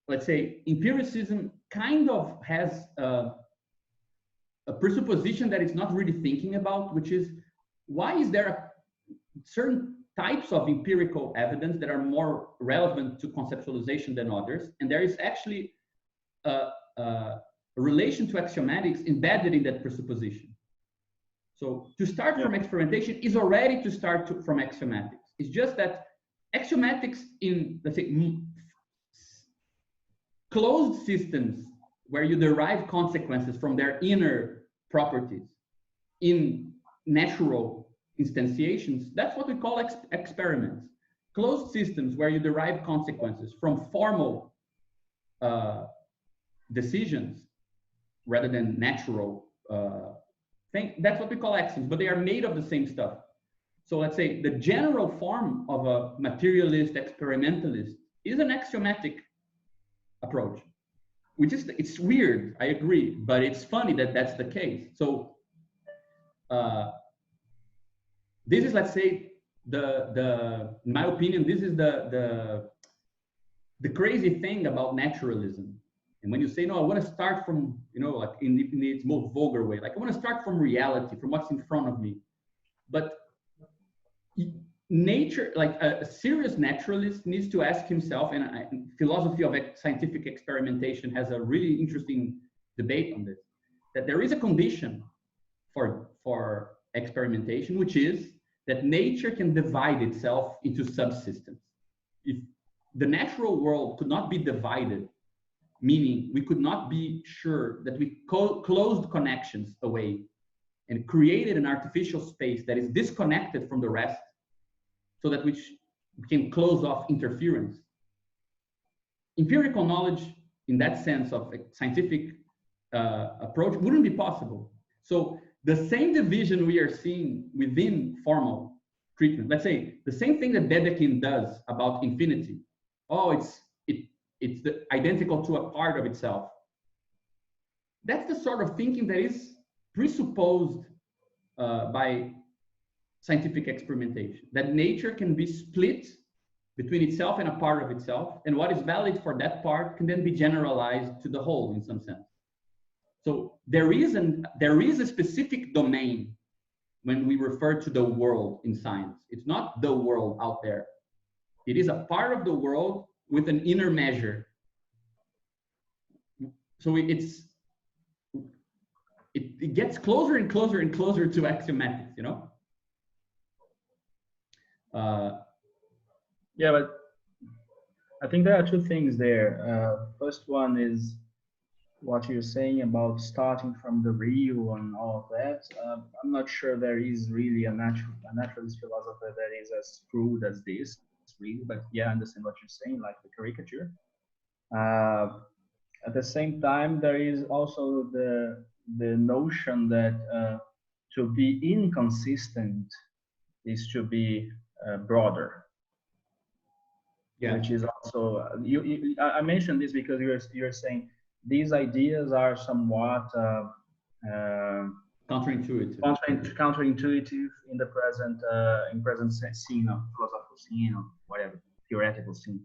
let's say empiricism kind of has a presupposition that it's not really thinking about, which is, why is there certain types of empirical evidence that are more relevant to conceptualization than others? And there is actually a relation to axiomatics embedded in that presupposition. So to start from experimentation is already to start from axiomatics. It's just that axiomatics in, let's say, closed systems where you derive consequences from their inner properties in natural instantiations, that's what we call experiments. Closed systems where you derive consequences from formal decisions rather than natural thing, that's what we call axioms, but they are made of the same stuff. So let's say the general form of a materialist experimentalist is an axiomatic approach, which is, it's weird, I agree, but it's funny that that's the case. So this is, let's say, in my opinion, this is the crazy thing about naturalism. And when you say, no, I want to start from, you know, like in its most vulgar way, like I want to start from reality, from what's in front of me. But nature, like a serious naturalist needs to ask himself, and philosophy of scientific experimentation has a really interesting debate on this, that there is a condition for experimentation, which is that nature can divide itself into subsystems. If the natural world could not be divided, meaning we could not be sure that we closed connections away and created an artificial space that is disconnected from the rest, so that we can close off interference. Empirical knowledge, in that sense of a scientific approach, wouldn't be possible. So the same division we are seeing within formal treatment, let's say the same thing that Dedekind does about infinity. Oh, it's identical to a part of itself. That's the sort of thinking that is presupposed by scientific experimentation, that nature can be split between itself and a part of itself, and what is valid for that part can then be generalized to the whole in some sense. So there is a specific domain when we refer to the world in science. It's not the world out there. It is a part of the world with an inner measure. So it gets closer and closer and closer to axiomatics, you know? Yeah, but I think there are two things there. First one is what you're saying about starting from the real and all of that. I'm not sure there is really a naturalist philosopher that is as crude as this, really. But yeah, I understand what you're saying, like the caricature. At the same time, there is also the notion that to be inconsistent is to be broader. Yeah. Which is also I mentioned this because you're saying these ideas are somewhat counterintuitive in the present scene of philosophical scene or whatever, theoretical scene,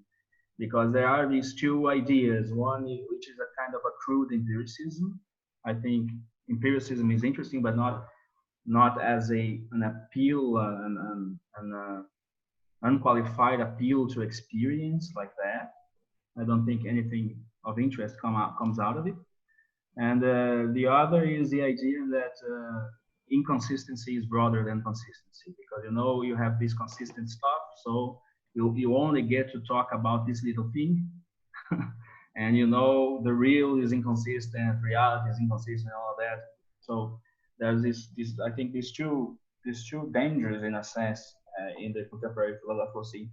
because there are these two ideas. One which is a kind of a crude empiricism. I think empiricism is interesting, but not as an appeal an unqualified appeal to experience like that. I don't think anything of interest comes out of it. And the other is the idea that inconsistency is broader than consistency, because you know you have this consistent stuff, so you only get to talk about this little thing, and you know the real is inconsistent, reality is inconsistent, all of that. So there's this I think these two dangers in a sense in the contemporary philosophical scene.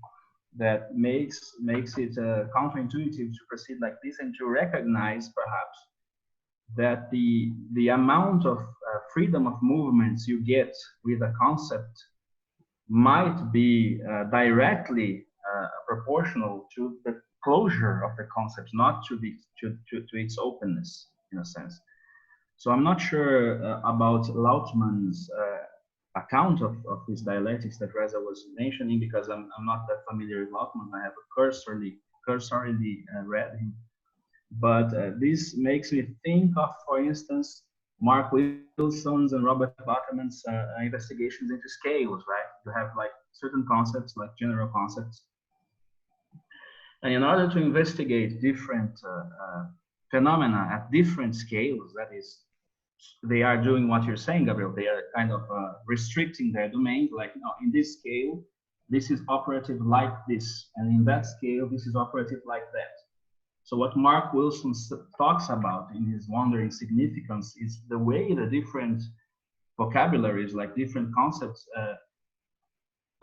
that makes it counterintuitive to proceed like this, and to recognize perhaps that the amount of freedom of movements you get with a concept might be directly proportional to the closure of the concept, not to its openness, in a sense. So I'm not sure about Lautmann's account of this dialectics that Reza was mentioning, because I'm not that familiar with Lautmann. I have cursorily read him. But this makes me think of, for instance, Mark Wilson's and Robert Bachman's investigations into scales, right? You have like certain concepts, like general concepts. And in order to investigate different phenomena at different scales, that is, they are doing what you're saying, Gabriel. They are kind of restricting their domain. Like, no, in this scale, this is operative like this. And in that scale, this is operative like that. So what Mark Wilson talks about in his Wandering Significance is the way the different vocabularies, like different concepts,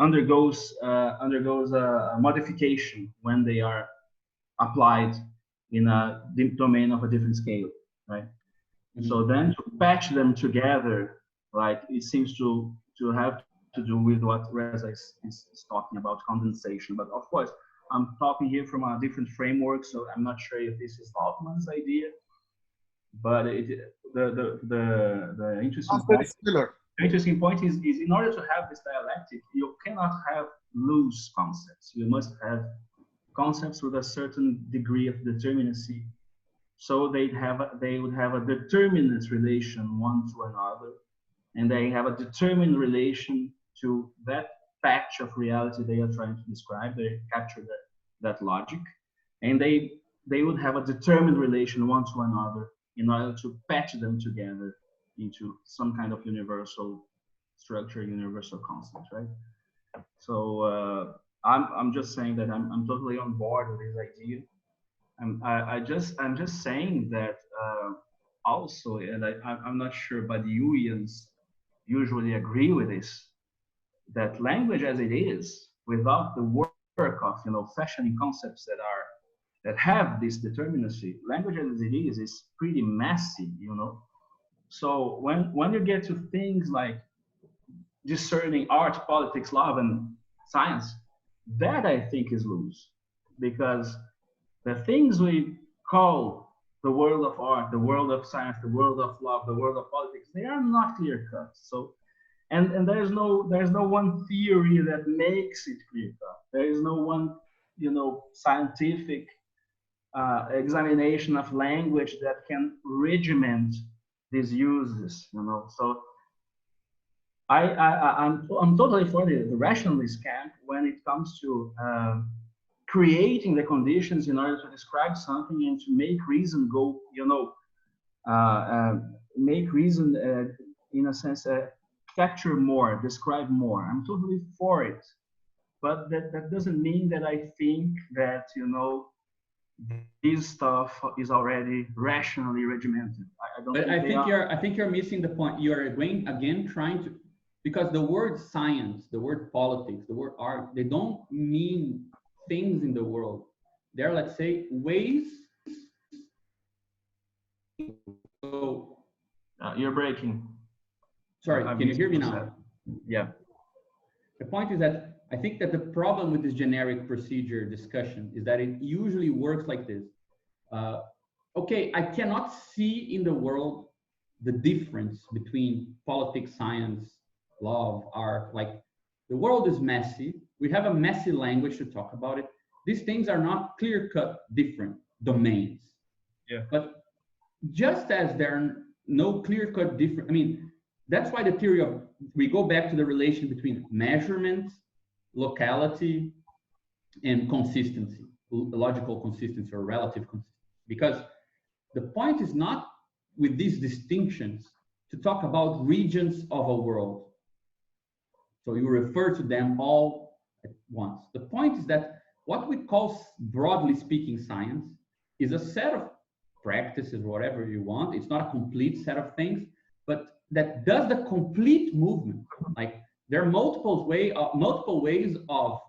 undergoes a modification when they are applied in a domain of a different scale, right? Mm-hmm. So then to patch them together, like it seems to have to do with what Reza is talking about, condensation. But of course, I'm talking here from a different framework, so I'm not sure if this is Altman's idea. But the interesting point is in order to have this dialectic, you cannot have loose concepts. You must have concepts with a certain degree of determinacy. So they would have a determinate relation one to another, and they have a determined relation to that patch of reality they are trying to describe. They capture that logic, and they would have a determined relation one to another in order to patch them together into some kind of universal structure, universal concept, right? So I'm just saying that I'm totally on board with this idea. I'm just saying that also, and I'm not sure Badiouians usually agree with this, that language as it is, without the work of fashioning concepts that have this determinacy, language as it is pretty messy, So when you get to things like discerning art, politics, love, and science, that I think is loose, because the things we call the world of art, the world of science, the world of love, the world of politics, they are not clear cut. So, and there's no one theory that makes it clear cut. There is no one, scientific examination of language that can regiment these uses, So I'm totally for the rationalist camp when it comes to creating the conditions in order to describe something and to make reason go, make reason in a sense capture more, describe more. I'm totally for it, but that doesn't mean that I think that this stuff is already rationally regimented. I don't. But I think you're missing the point. You are going again trying to, because the word science, the word politics, the word art, they don't mean things in the world. They're, let's say, ways. So, you're breaking. Sorry, can you hear me now? Yeah. The point is that I think that the problem with this generic procedure discussion is that it usually works like this. Okay, I cannot see in the world the difference between politics, science, love, art. Like, the world is messy. We have a messy language to talk about it. These things are not clear-cut different domains. Yeah. But just as there are no clear-cut different, I mean, that's why the theory of, we go back to the relation between measurement, locality, and consistency, logical consistency or relative consistency. Because the point is not with these distinctions to talk about regions of a world. So you refer to them all at once. The point is that what we call, broadly speaking, science is a set of practices, whatever you want. It's not a complete set of things, but that does the complete movement. Like, there are multiple ways of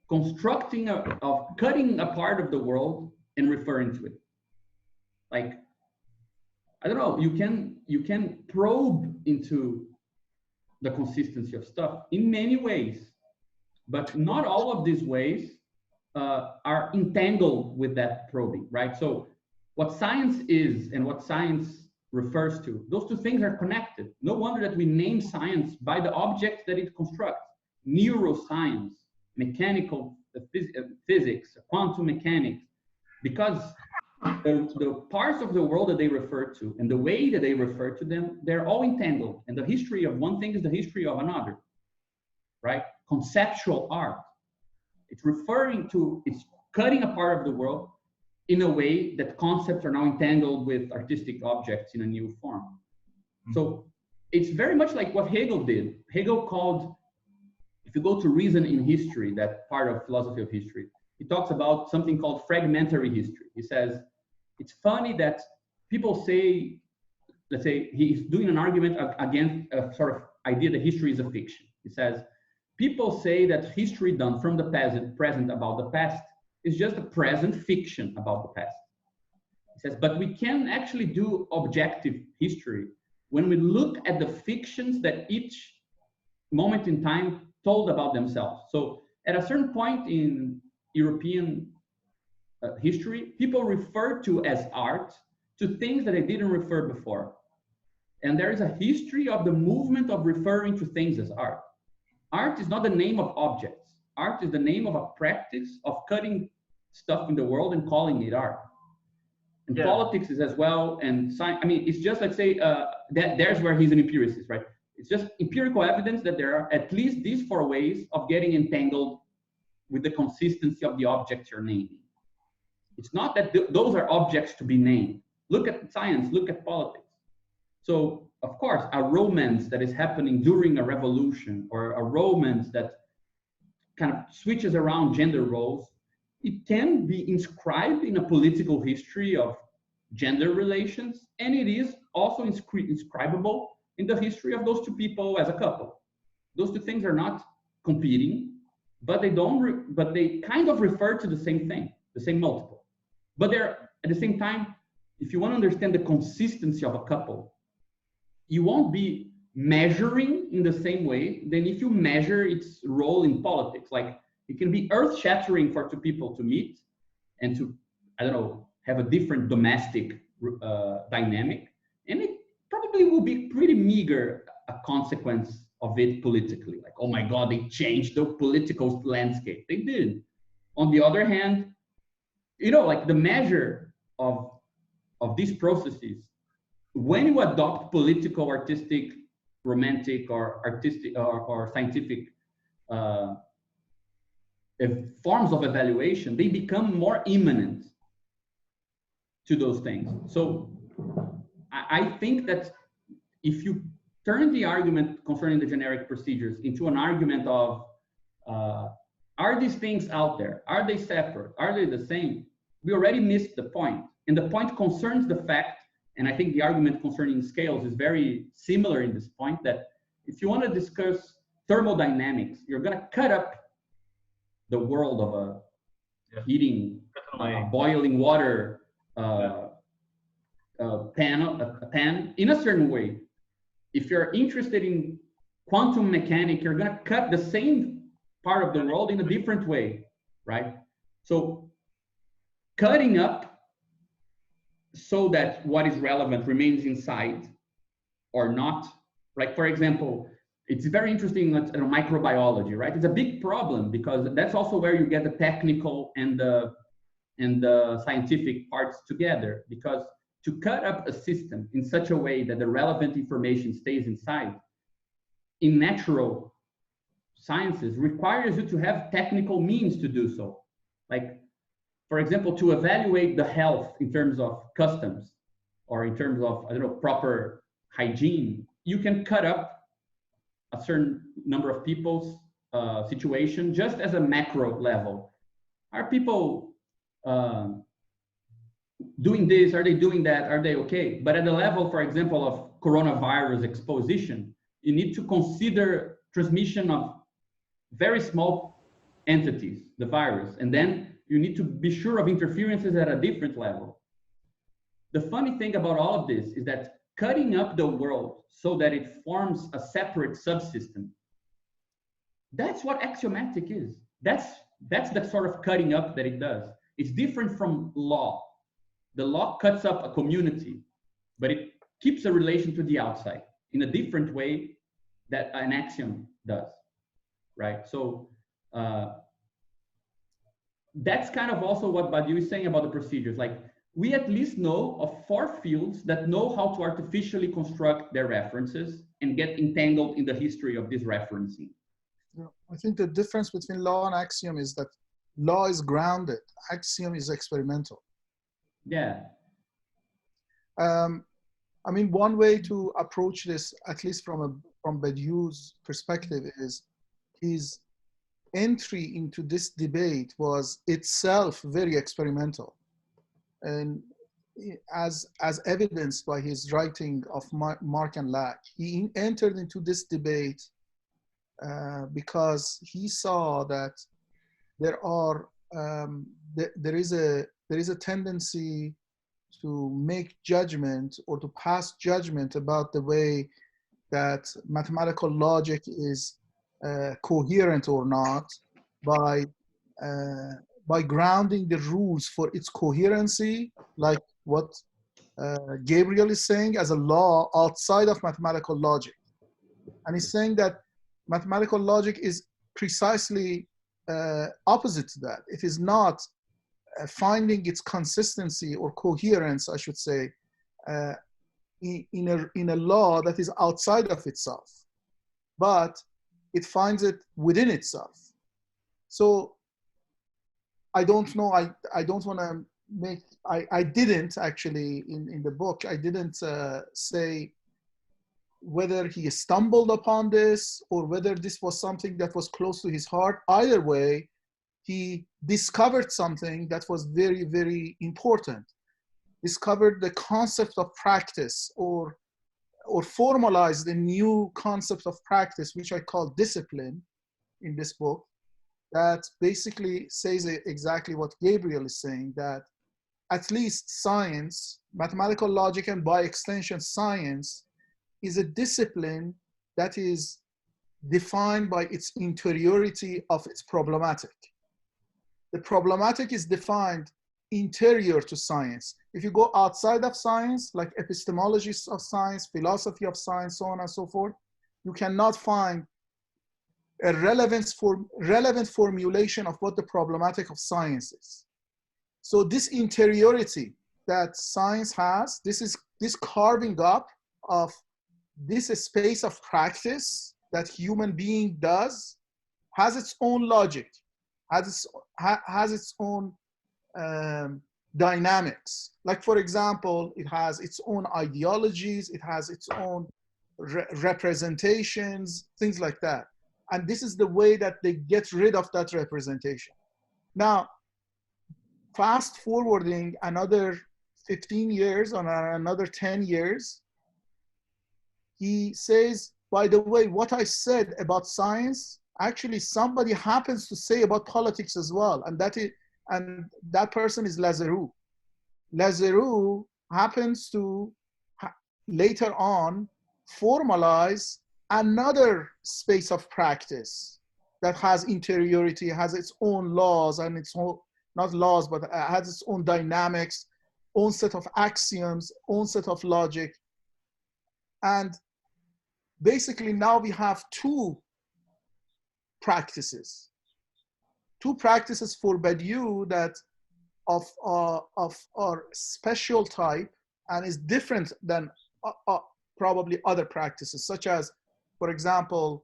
constructing of cutting a part of the world and referring to it. Like, I don't know, you can probe into the consistency of stuff in many ways, but not all of these ways are entangled with that probing, right? So what science is and what science refers to, those two things are connected. No wonder that we name science by the objects that it constructs. Neuroscience, mechanical physics, quantum mechanics, because the parts of the world that they refer to and the way that they refer to them, they're all entangled. And the history of one thing is the history of another, right? Conceptual art. It's referring to, it's cutting a part of the world in a way that concepts are now entangled with artistic objects in a new form. So it's very much like what Hegel did. Hegel called, if you go to Reason in History, that part of philosophy of history, he talks about something called fragmentary history. He says, it's funny that people say, let's say he's doing an argument against a sort of idea that history is a fiction. He says, people say that history done from the present about the past is just a present fiction about the past. He says, but we can actually do objective history when we look at the fictions that each moment in time told about themselves. So at a certain point in European history, people refer to as art to things that they didn't refer before. And there is a history of the movement of referring to things as art. Art is not the name of objects. Art is the name of a practice of cutting stuff in the world and calling it art. And politics is as well, and science. I mean, it's just, let's say, that there's where he's an empiricist, right? It's just empirical evidence that there are at least these 4 ways of getting entangled with the consistency of the objects you're naming. It's not that those are objects to be named. Look at science, look at politics. So, of course, a romance that is happening during a revolution, or a romance that kind of switches around gender roles, it can be inscribed in a political history of gender relations, and it is also inscribable in the history of those 2 people as a couple. Those 2 things are not competing, but they kind of refer to the same thing, the same multiple. But they're, at the same time, if you want to understand the consistency of a couple, you won't be measuring in the same way than if you measure its role in politics. Like, it can be earth-shattering for 2 people to meet and to, I don't know, have a different domestic dynamic. And it probably will be pretty meager a consequence of it politically. Like, oh my God, they changed the political landscape. They did. On the other hand, you know, like the measure of these processes, when you adopt political, artistic, romantic, or artistic or scientific forms of evaluation, they become more immanent to those things. So I think that if you turn the argument concerning the generic procedures into an argument of are these things out there? Are they separate? Are they the same? We already missed the point. And the point concerns the fact, and I think the argument concerning scales is very similar in this point, that if you want to discuss thermodynamics, you're going to cut up the world of a heating, boiling water pan in a certain way. If you're interested in quantum mechanics, you're going to cut the same part of the world in a different way, right? So cutting up so that what is relevant remains inside or not. Like, for example, it's very interesting in microbiology, right? It's a big problem because that's also where you get the technical and the scientific parts together, because to cut up a system in such a way that the relevant information stays inside in natural sciences requires you to have technical means to do so. Like, for example, to evaluate the health in terms of customs or in terms of, I don't know, proper hygiene, you can cut up a certain number of people's situation just as a macro level. Are people doing this? Are they doing that? Are they okay? But at the level, for example, of coronavirus exposition, you need to consider transmission of very small entities, the virus, and then you need to be sure of interferences at a different level. The funny thing about all of this is that cutting up the world so that it forms a separate subsystem, that's what axiomatic is. That's the sort of cutting up that it does. It's different from law. The law cuts up a community, but it keeps a relation to the outside in a different way that an axiom does, right? So that's kind of also what Badiou is saying about the procedures. Like, we at least know of 4 fields that know how to artificially construct their references and get entangled in the history of this referencing. Yeah, I think the difference between law and axiom is that law is grounded, axiom is experimental. Yeah. I mean, one way to approach this, at least from Badiou's perspective, is his entry into this debate was itself very experimental. And as evidenced by his writing of Mark and Lack, he entered into this debate because he saw that there is a tendency to make judgment or to pass judgment about the way that mathematical logic is coherent or not by grounding the rules for its coherency, like what Gabriel is saying, as a law outside of mathematical logic. And he's saying that mathematical logic is precisely opposite to that. It is not finding its consistency or coherence, I should say, in a law that is outside of itself, but it finds it within itself. So I don't know, I don't want to make, I didn't actually, in the book, I didn't say whether he stumbled upon this or whether this was something that was close to his heart. Either way, he discovered something that was very, very important. Discovered the concept of practice, or formalized a new concept of practice, which I call discipline in this book, that basically says exactly what Gabriel is saying, that at least science, mathematical logic, and by extension science, is a discipline that is defined by its interiority of its problematic. The problematic is defined interior to science. If you go outside of science, like epistemologists of science, philosophy of science, so on and so forth, you cannot find a relevant formulation of what the problematic of science is. So this interiority that science has, this carving up of this space of practice that human being does, has its own logic, has its own dynamics. Like, for example, it has its own ideologies, it has its own representations, things like that. And this is the way that they get rid of that representation. Now, fast forwarding another 15 years or another 10 years, he says, by the way, what I said about science, actually somebody happens to say about politics as well. And that person is Lazarou. Lazarou happens to later on formalize another space of practice that has interiority, has its own laws and its own, not laws, but has its own dynamics, own set of axioms, own set of logic. And basically now we have two practices for Badiou that of our special type and is different than probably other practices, such as, for example,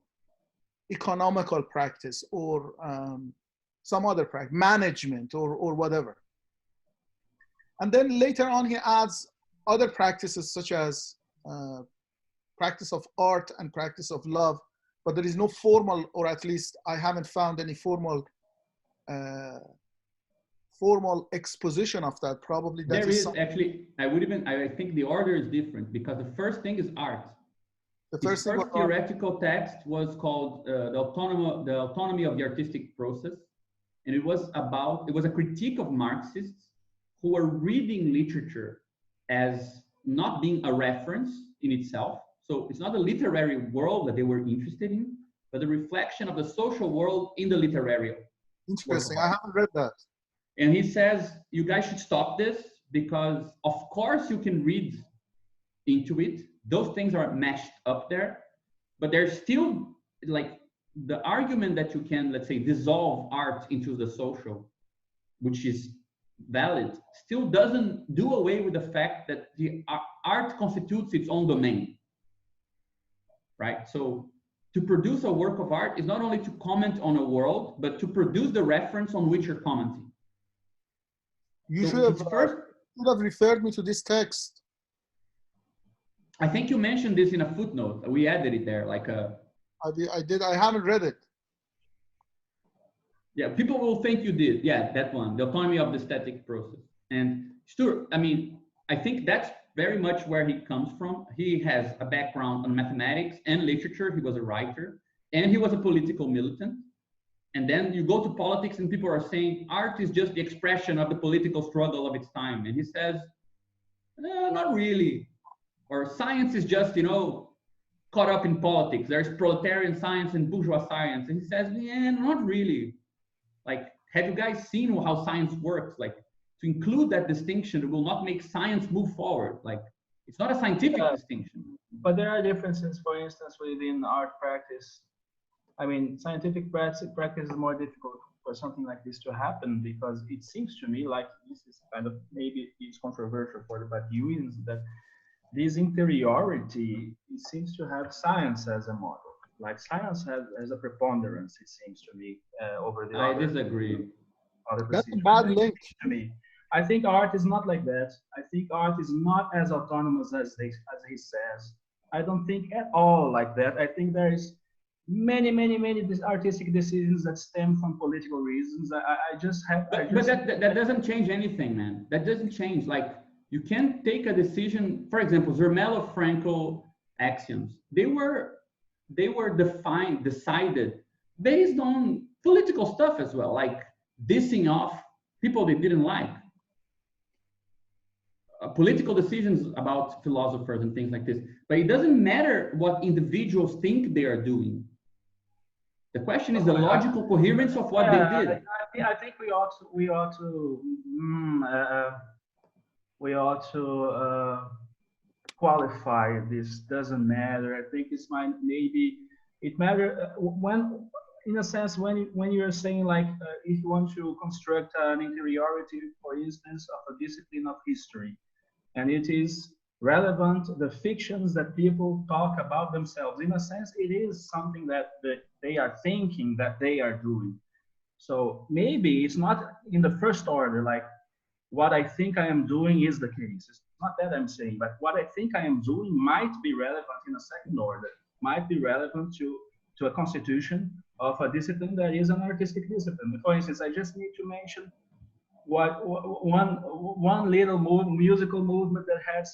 economical practice or some other practice, management or whatever. And then later on he adds other practices such as practice of art and practice of love, but there is no formal, or at least I haven't found any formal exposition of that. Probably that there is actually, I think the order is different, because the first thing is art. The first theoretical text was called the autonomy of the artistic process, And it was a critique of Marxists who were reading literature as not being a reference in itself. So it's not the literary world that they were interested in, but the reflection of the social world in the literary. Interesting. I haven't read that. And he says, you guys should stop this because, of course, you can read into it. Those things are meshed up there, but there's still like the argument that you can, let's say, dissolve art into the social, which is valid, still doesn't do away with the fact that the art constitutes its own domain, right? So to produce a work of art is not only to comment on a world, but to produce the reference on which you're commenting. You So should have first, referred me to this text. I think you mentioned this in a footnote. We added it there, like a. I did. I haven't read it. Yeah, people will think you did. Yeah, that one, the autonomy of the static process. And Stuart, I mean, I think that's very much where he comes from. He has a background on mathematics and literature. He was a writer and he was a political militant. And then you go to politics and people are saying art is just the expression of the political struggle of its time. And he says, not really. Or science is just, you know, caught up in politics. There's proletarian science and bourgeois science. And he says, yeah, not really. Like, have you guys seen how science works? Like, to include that distinction will not make science move forward. Like, it's not a scientific distinction. But there are differences, for instance, within art practice. I mean, scientific practice is more difficult for something like this to happen because it seems to me like this is kind of, maybe it's controversial for the Badiouians, that this interiority, it seems to have science as a model. Like science has a preponderance, it seems to me, over the I disagree. That's a bad link. To me, I think art is not like that. I think art is not as autonomous as he says. I don't think at all like that. I think there is many artistic decisions that stem from political reasons. I just have. But that doesn't change anything, man. That doesn't change. Like you can take a decision. For example, Zermelo-Fraenkel axioms. They were decided based on political stuff as well, like dissing off people they didn't like. Political decisions about philosophers and things like this. But it doesn't matter what individuals think they are doing. The question is the logical coherence of what they did. I think we ought to qualify this. Doesn't matter. I think it's maybe it matters when, in a sense, when you're saying like if you want to construct an interiority, for instance, of a discipline of history, and it is relevant, the fictions that people talk about themselves, in a sense, it is something that they are thinking that they are doing. So maybe it's not in the first order, like what I think I am doing is the case. It's not that I'm saying, but what I think I am doing might be relevant in a second order, might be relevant to a constitution of a discipline that is an artistic discipline. For instance, I just need to mention one little musical movement that had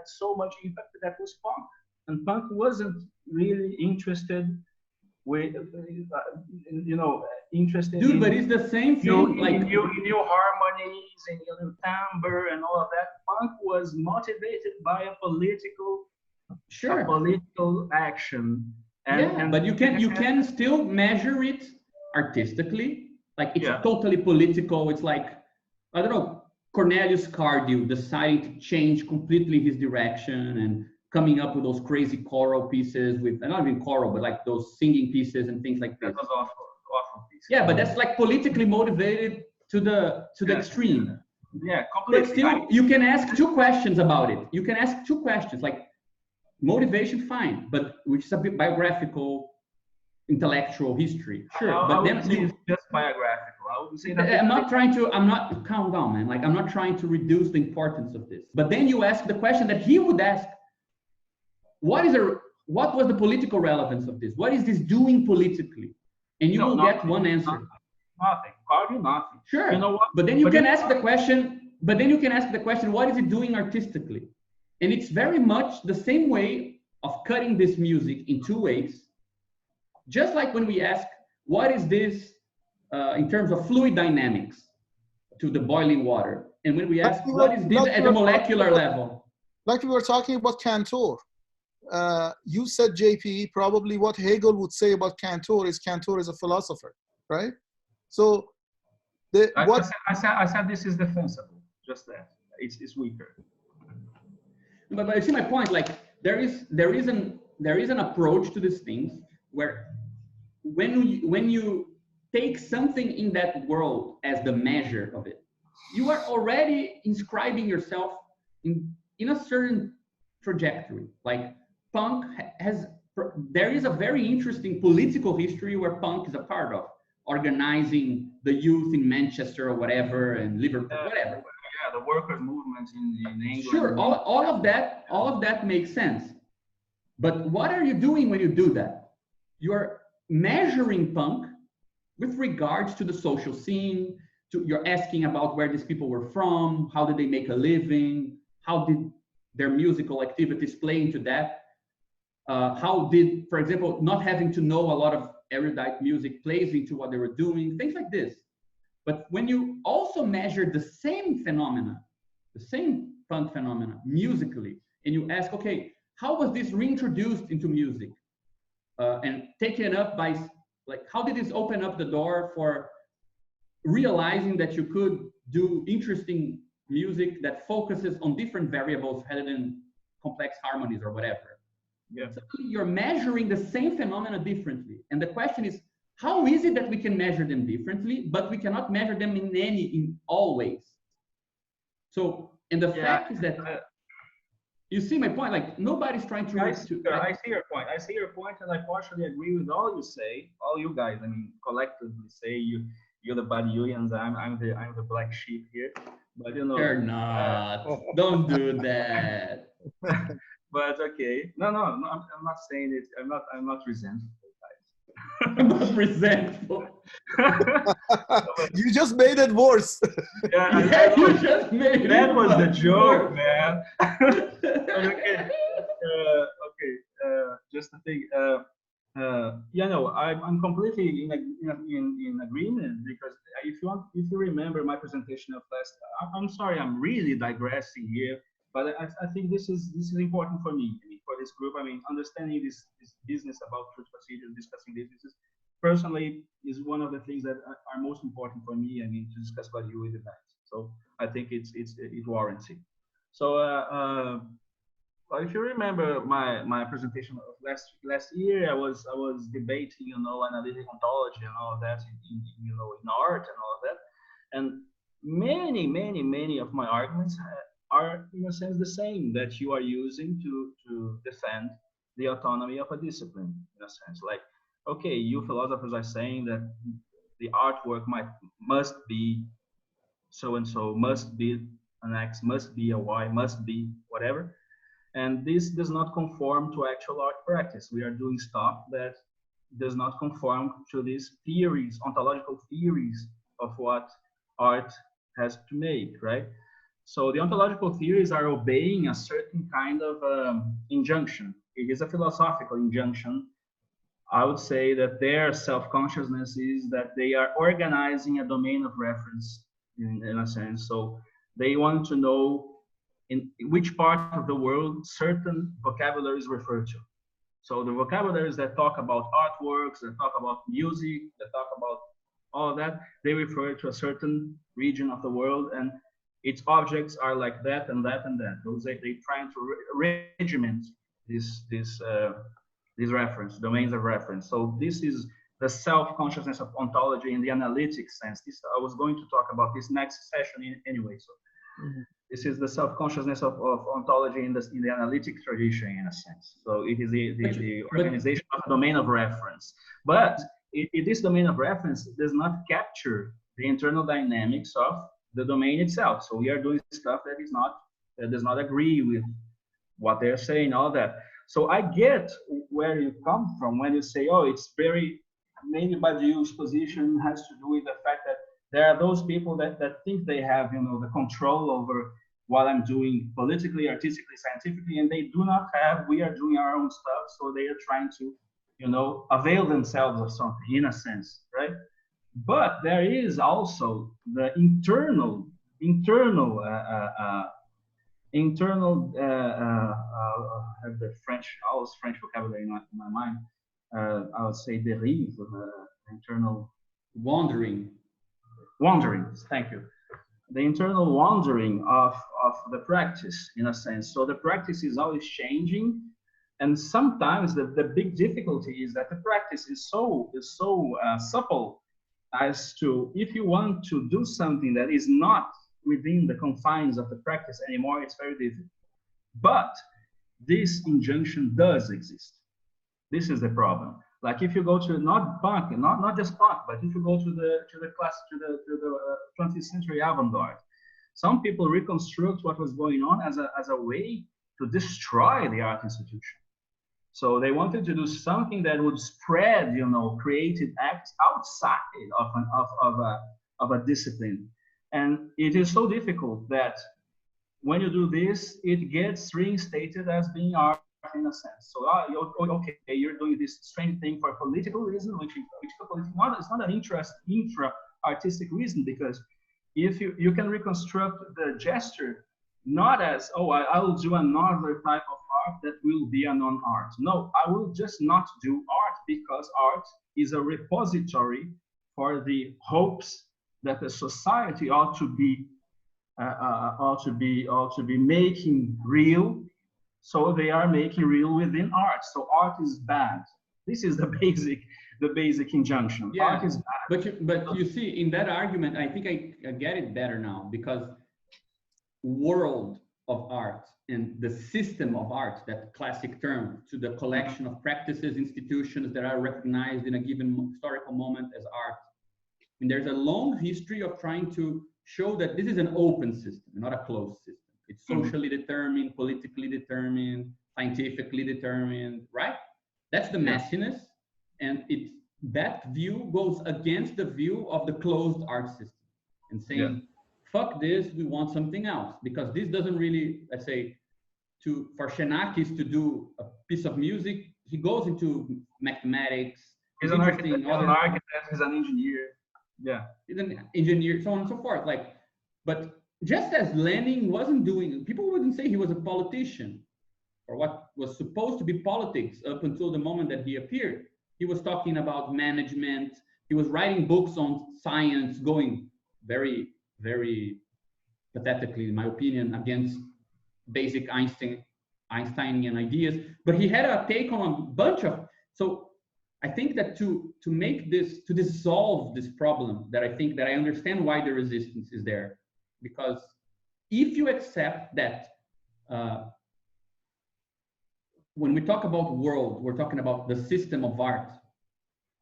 so much impact, that was punk. And punk wasn't really interested with, interested Dude, in, but it's the same thing. in new harmonies, in new timbre and all of that. Punk was motivated by a political action. But you can still measure it artistically. Like it's totally political. It's like, I don't know, Cornelius Cardew deciding to change completely his direction and coming up with those crazy choral pieces with, not even choral, but like those singing pieces and things like that. That was awful piece. Yeah, but that's like politically motivated to the extreme. Yeah, completely. But still, you can ask two questions about it. You can ask two questions, like motivation, fine, but which is a bit biographical, intellectual history. Sure, but then it's just biographical. I would say that. I'm not, calm down, man. Like I'm not trying to reduce the importance of this. But then you ask the question that he would ask, what was the political relevance of this? What is this doing politically? And you will get one answer. Nothing. Cardew, nothing. Sure. You know what? But then you can ask the question, what is it doing artistically? And it's very much the same way of cutting this music in two ways. Just like when we ask, what is this in terms of fluid dynamics to the boiling water. And when we ask, what is this at the molecular level? Like we were talking about Cantor. You said, JP, probably what Hegel would say about Cantor is a philosopher, right? So I said this is defensible, just that. It's weaker. But you see my point, like there is an approach to these things where when you take something in that world as the measure of it, you are already inscribing yourself in a certain trajectory. Like punk there is a very interesting political history where punk is a part of, organizing the youth in Manchester or whatever, and Liverpool, whatever. Yeah, the workers' movement in England. Sure, all of that makes sense. But what are you doing when you do that? You're measuring punk with regards to the social scene. You're asking about where these people were from, how did they make a living, how did their musical activities play into that? How did, for example, not having to know a lot of erudite music plays into what they were doing, things like this. But when you also measure the same phenomena, the same punk phenomena musically, and you ask, okay, how was this reintroduced into music and taken up by, like, how did this open up the door for realizing that you could do interesting music that focuses on different variables rather than complex harmonies or whatever? Yeah. So you're measuring the same phenomena differently. And the question is, how is it that we can measure them differently, but we cannot measure them in all ways? So, and the fact is that, you see my point, like nobody's trying to... I see your point. I see your point, and I partially agree with all you say, all you guys, I mean, collectively say you're the Badiouians, I'm the black sheep here, but you know. You're not, don't do that. But okay, no, I'm not saying it. I'm not resentful, guys. I'm not resentful. You just made it worse. Yeah, you just made that it was the joke, worse. man. Okay, just the thing. Yeah, no, I'm completely in agreement, because if you remember my presentation of last, I'm sorry, I'm really digressing here. But I think this is important for me. I mean, for this group. I mean, understanding this business about truth procedures, discussing this personally is one of the things that are most important for me. I mean, to discuss Badiou with the guys. So I think it warrants it. So if you remember my presentation of last year, I was debating, you know, analytic ontology and all of that in art and all of that, and many of my arguments are in a sense the same that you are using to defend the autonomy of a discipline, in a sense. Like, okay, you philosophers are saying that the artwork must be so and so, must be an X, must be a Y, must be whatever, and this does not conform to actual art practice. We are doing stuff that does not conform to these theories, ontological theories of what art has to make, right? So the ontological theories are obeying a certain kind of injunction. It is a philosophical injunction. I would say that their self-consciousness is that they are organizing a domain of reference in a sense. So they want to know in which part of the world certain vocabularies refer to. So the vocabularies that talk about artworks, that talk about music, that talk about all that, they refer to a certain region of the world, and its objects are like that and that and that. Those they trying to regiment these reference domains of reference. So this is the self-consciousness of ontology in the analytic sense. This I was going to talk about this next session anyway. So this is the self-consciousness of ontology in the analytic tradition, in a sense. So it is the organization of domain of reference. But this domain of reference does not capture the internal dynamics of the domain itself. So we are doing stuff that does not agree with what they're saying, all that. So I get where you come from when you say, oh, it's maybe Badiou's position has to do with the fact that there are those people that think they have, you know, the control over what I'm doing politically, artistically, scientifically, and they do not have. We are doing our own stuff, so they are trying to, you know, avail themselves of something, in a sense, right? But there is also the internal have the French, always French vocabulary in my mind. I would say dérive, internal Wandering. wanderings. Thank you. The internal wandering of the practice, in a sense. So the practice is always changing, and sometimes the big difficulty is that the practice is so supple as to, if you want to do something that is not within the confines of the practice anymore, it's very difficult. But this injunction does exist. This is the problem. Like if you go to not punk, not just punk, but if you go to the 20th century avant-garde, some people reconstruct what was going on as a way to destroy the art institution. So they wanted to do something that would spread, creative acts outside of a discipline. And it is so difficult that when you do this, it gets reinstated as being art in a sense. So, okay, you're doing this strange thing for a political reason, which it's not an intra-artistic reason, because if you can reconstruct the gesture not as, I will do another type of art that will be a non-art. No, I will just not do art, because art is a repository for the hopes that the society ought to be making real. So they are making real within art. So art is bad. This is the basic injunction. Yeah, art is bad. But you see, in that argument, I think I get it better now, because world of art and the system of art, that classic term, to the collection of practices, institutions that are recognized in a given historical moment as art. And there's a long history of trying to show that this is an open system, not a closed system. It's socially determined, politically determined, scientifically determined, right? That's the messiness. And that view goes against the view of the closed art system, and saying, fuck this, we want something else. Because this doesn't really, let's say, for Xenakis to do a piece of music, he goes into mathematics. He's an architect, he's an engineer. Yeah. He's an engineer, so on and so forth. But just as Lenin wasn't doing, people wouldn't say he was a politician, or what was supposed to be politics up until the moment that he appeared. He was talking about management. He was writing books on science, going very, very pathetically, in my opinion, against basic Einsteinian ideas. But he had a take on a bunch of, so I think that to make this, to dissolve this problem, that I understand why the resistance is there. Because if you accept that when we talk about world, we're talking about the system of art.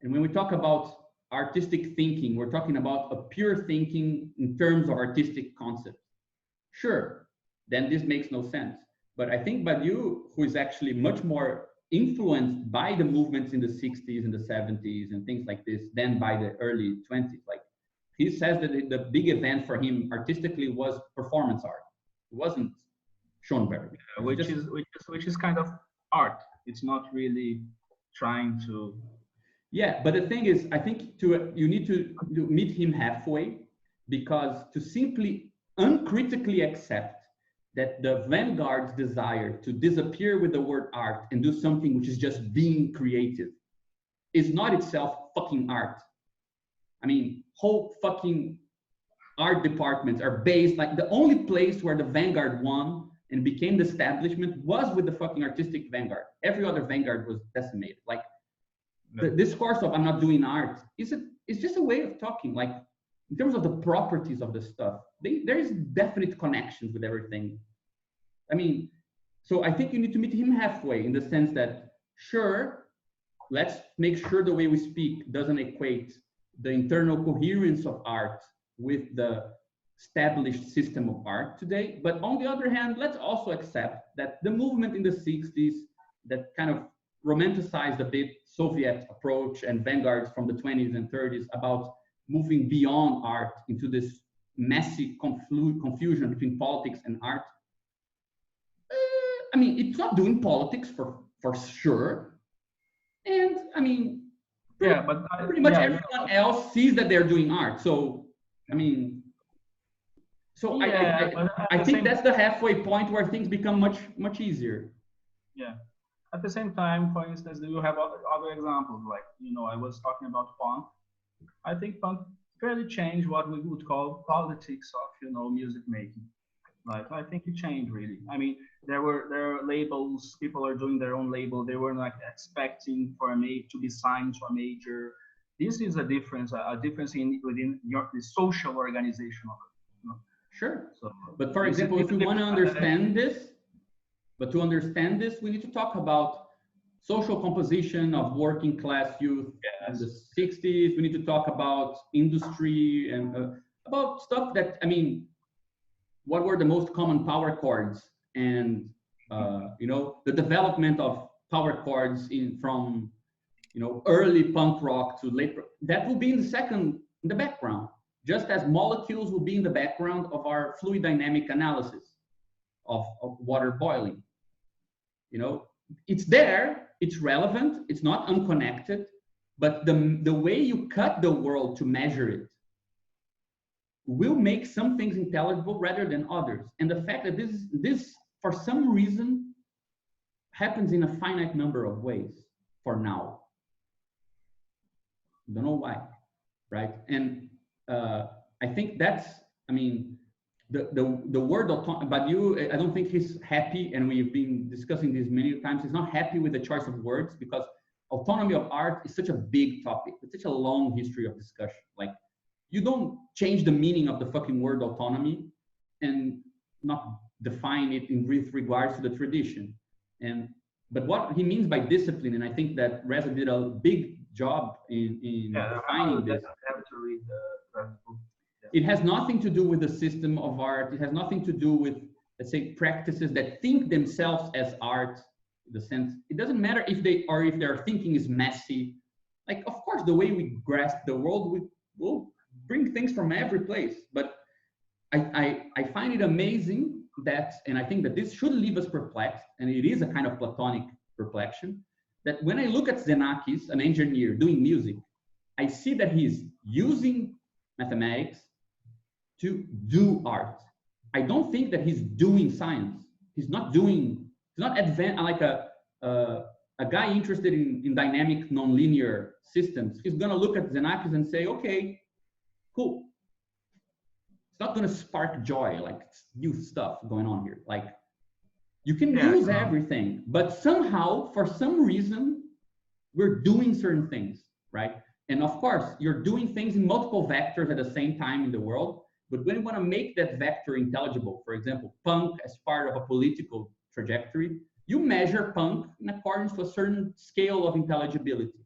And when we talk about artistic thinking, we're talking about a pure thinking in terms of artistic concepts. Sure, then this makes no sense. But I think Badiou, who is actually much more influenced by the movements in the 60s and the 70s and things like this than by the early 20s, he says that the big event for him artistically was performance art. It wasn't Schoenberg. Which is kind of art. It's not really trying to. Yeah, but the thing is, I think you need to meet him halfway, because to simply uncritically accept that the vanguard's desire to disappear with the word art and do something which is just being creative is not itself fucking art. I mean, whole fucking art departments are based, the only place where the vanguard won and became the establishment was with the fucking artistic vanguard. Every other vanguard was decimated. The discourse of I'm not doing art is just a way of talking. In terms of the properties of the stuff, there is definite connections with everything. I mean, so I think you need to meet him halfway, in the sense that, sure, let's make sure the way we speak doesn't equate the internal coherence of art with the established system of art today. But on the other hand, let's also accept that the movement in the 60s that kind of romanticized a bit Soviet approach and vanguards from the 20s and 30s about moving beyond art into this messy confusion between politics and art. I mean, it's not doing politics for sure. And I mean, Yeah, but pretty much everyone else sees that they're doing art. So, I mean, so I think that's the halfway point where things become much easier. Yeah. At the same time, for instance, you have other examples, like, you know, I was talking about punk. I think punk fairly changed what we would call politics of, you know, music making. Like, I think it changed really. I mean, there are labels, people are doing their own label. They were like expecting for to be signed to a major. This is a difference within the social organization of it. You know? Sure. So, but for example, if we want to understand this, but to understand this, we need to talk about social composition of working class youth in the 60s. We need to talk about industry and about stuff that, I mean, what were the most common power chords, and you know, the development of power chords from, you know, early punk rock to late. That will be in the background, just as molecules will be in the background of our fluid dynamic analysis of water boiling. You know, it's there, it's relevant, it's not unconnected, but the way you cut the world to measure it will make some things intelligible rather than others. And the fact that this for some reason happens in a finite number of ways for now. Don't know why, right? And I think that's, I mean, the word Badiou, I don't think he's happy, and we've been discussing this many times. He's not happy with the choice of words, because autonomy of art is such a big topic. It's such a long history of discussion. Like, you don't change the meaning of the fucking word autonomy and not define it with regards to the tradition. But what he means by discipline, and I think that Reza did a big job in defining this. I have to read the book. It has nothing to do with the system of art. It has nothing to do with, let's say, practices that think themselves as art. In the sense, it doesn't matter if their thinking is messy. Like, of course, the way we grasp the world, we will bring things from every place. But I find it amazing that, and I think that this should leave us perplexed, and it is a kind of Platonic perplexion, that when I look at Xenakis, an engineer doing music, I see that he's using mathematics to do art. I don't think that he's doing science. He's not advanced, like a guy interested in dynamic nonlinear systems. He's gonna look at Xenakis and say, okay, cool. It's not gonna spark joy, like new stuff going on here. Like, you can use everything, but somehow, for some reason, we're doing certain things, right? And of course, you're doing things in multiple vectors at the same time in the world. But when you want to make that vector intelligible, for example, punk as part of a political trajectory, you measure punk in accordance to a certain scale of intelligibility.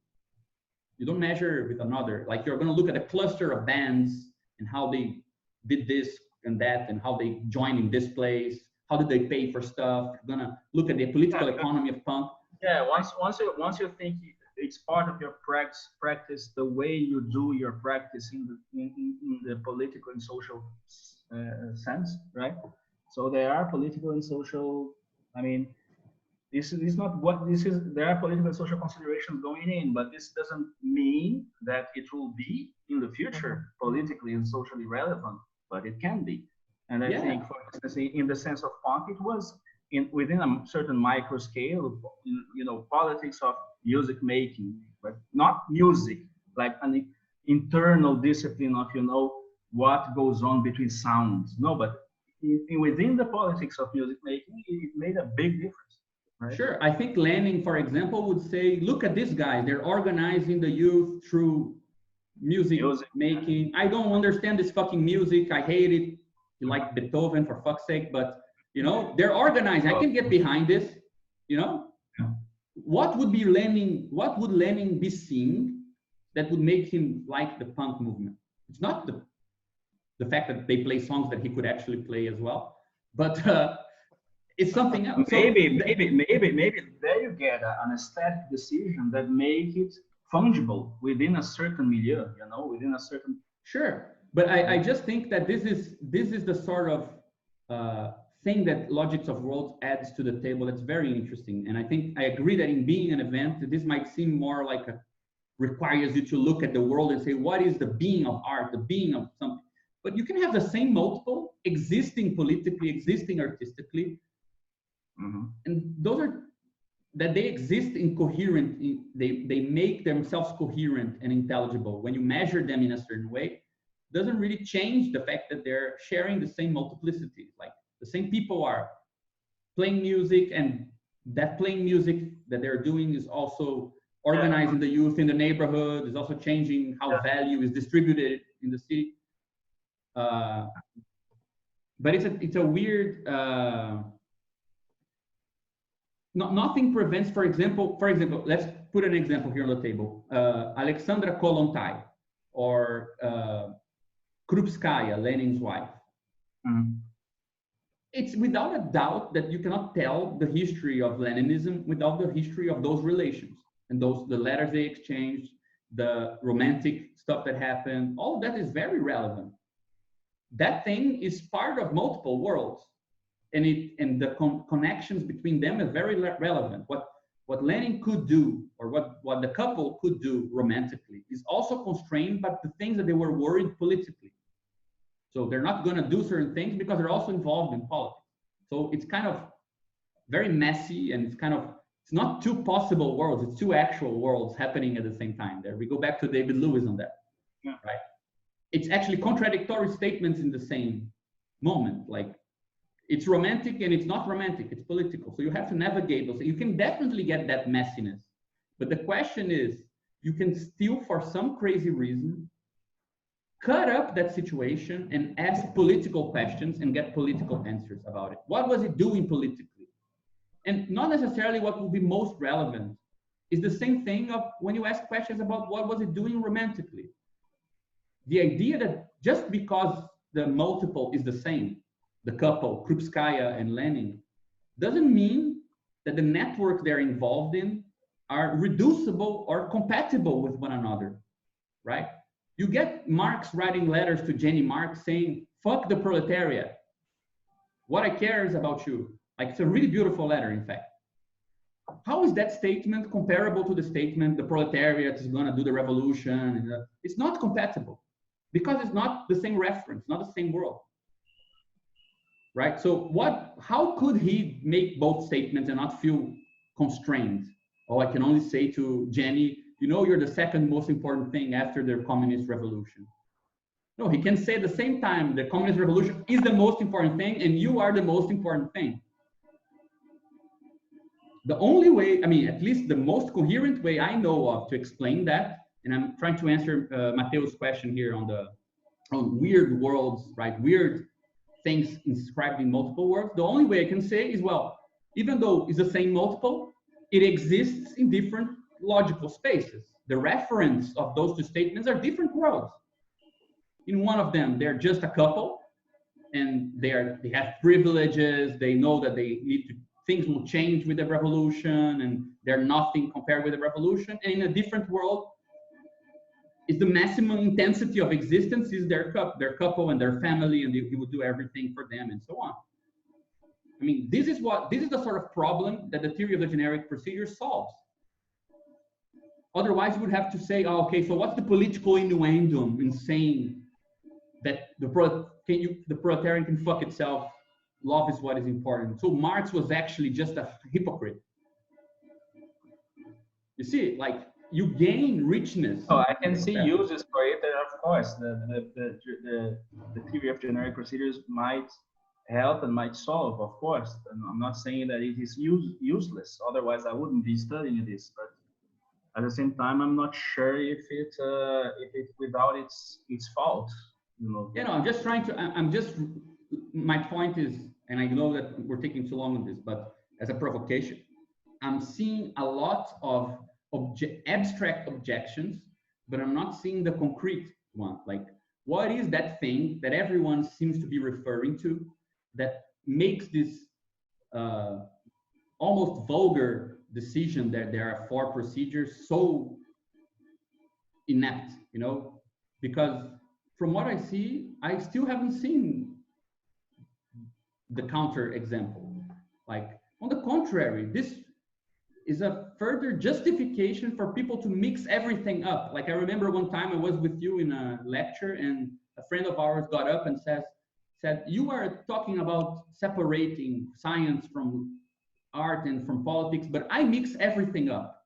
You don't measure with another. Like, you're going to look at a cluster of bands and how they did this and that, and how they joined in this place, how did they pay for stuff. You're going to look at the political economy of punk. Yeah, once you think it's part of your practice, the way you do your practice in the political and social sense, right? So there are political and social, I mean, this is not what this is. There are political and social considerations going in, but this doesn't mean that it will be in the future politically and socially relevant, but it can be. And I think, for instance, in the sense of punk, it was within a certain micro scale, you know, politics of music making, but not music, like an internal discipline of, you know, what goes on between sounds. No, but within the politics of music making, it made a big difference. Right? Sure. I think Lenin, for example, would say, look at this guy. They're organizing the youth through music making. I don't understand this fucking music. I hate it. You like Beethoven, for fuck's sake, but you know, they're organizing. I can get behind this, you know? Yeah. What would Lenin be seeing that would make him like the punk movement? It's not the fact that they play songs that he could actually play as well, but it's something else. Maybe there you get an aesthetic decision that make it fungible within a certain milieu, you know, within a certain. Sure, but I just think that this is the sort of thing that Logics of Worlds adds to the table that's very interesting. And I think I agree that in being an event, this might seem more like requires you to look at the world and say, what is the being of art, the being of something? But you can have the same multiple existing politically, existing artistically, and those are that they exist in coherent, they make themselves coherent and intelligible. When you measure them in a certain way, doesn't really change the fact that they're sharing the same multiplicity. Like the same people are playing music, and that playing music that they're doing is also organizing the youth in the neighborhood, is also changing how value is distributed in the city. But it's a weird, nothing prevents, for example, let's put an example here on the table. Alexandra Kollontai, or Krupskaya, Lenin's wife. It's without a doubt that you cannot tell the history of Leninism without the history of those relations and the letters they exchanged, the romantic stuff that happened. All of that is very relevant. That thing is part of multiple worlds, and the connections between them is very relevant. What Lenin could do, or what the couple could do romantically, is also constrained by the things that they were worried politically. So they're not going to do certain things because they're also involved in politics. So it's kind of very messy, and it's not two possible worlds, it's two actual worlds happening at the same time. There we go back to David Lewis on that, right? It's actually contradictory statements in the same moment. Like, it's romantic and it's not romantic, it's political. So you have to navigate those. You can definitely get that messiness. But the question is, you can still, for some crazy reason, cut up that situation and ask political questions and get political answers about it. What was it doing politically? And not necessarily what will be most relevant. Is the same thing of when you ask questions about what was it doing romantically. The idea that just because the multiple is the same, the couple, Krupskaya and Lenin, doesn't mean that the network they're involved in are reducible or compatible with one another, right? You get Marx writing letters to Jenny Marx saying, fuck the proletariat. What I care is about you. Like, it's a really beautiful letter, in fact. How is that statement comparable to the statement, the proletariat is going to do the revolution? It's not compatible because it's not the same reference, not the same world. Right? So how could he make both statements and not feel constrained? Oh, I can only say to Jenny, you know, you're the second most important thing after the communist revolution. No, he can say at the same time, the communist revolution is the most important thing and you are the most important thing. The only way, I mean, at least the most coherent way I know of to explain that, and I'm trying to answer Mateo's question here on weird worlds, right? Weird things inscribed in multiple worlds. The only way I can say is, well, even though it's the same multiple, it exists in different logical spaces. The reference of those two statements are different worlds. In one of them, they're just a couple, and they have privileges. They know that things will change with the revolution, and they're nothing compared with the revolution. And in a different world, is the maximum intensity of existence is their couple and their family, and he would do everything for them and so on. I mean, this is the sort of problem that the theory of the generic procedure solves. Otherwise, you would have to say, oh, okay, so what's the political innuendo in saying that the proletarian can fuck itself, love is what is important? So Marx was actually just a hypocrite. You see, like, you gain richness. Oh, I can see uses for it, and of course, the theory of generic procedures might help and might solve, of course. And I'm not saying that it is useless. Otherwise, I wouldn't be studying this. But at the same time, I'm not sure if it without its fault. You know. You know, I'm just trying to. My point is, and I know that we're taking too long on this, but as a provocation, I'm seeing a lot of abstract objections, but I'm not seeing the concrete one. Like, what is that thing that everyone seems to be referring to that makes this almost vulgar decision that there are 4 procedures so inept, you know? Because from what I see, I still haven't seen the counter example. Like, on the contrary, this is a further justification for people to mix everything up. Like I remember one time I was with you in a lecture and a friend of ours got up and said, you are talking about separating science from art and from politics, but I mix everything up.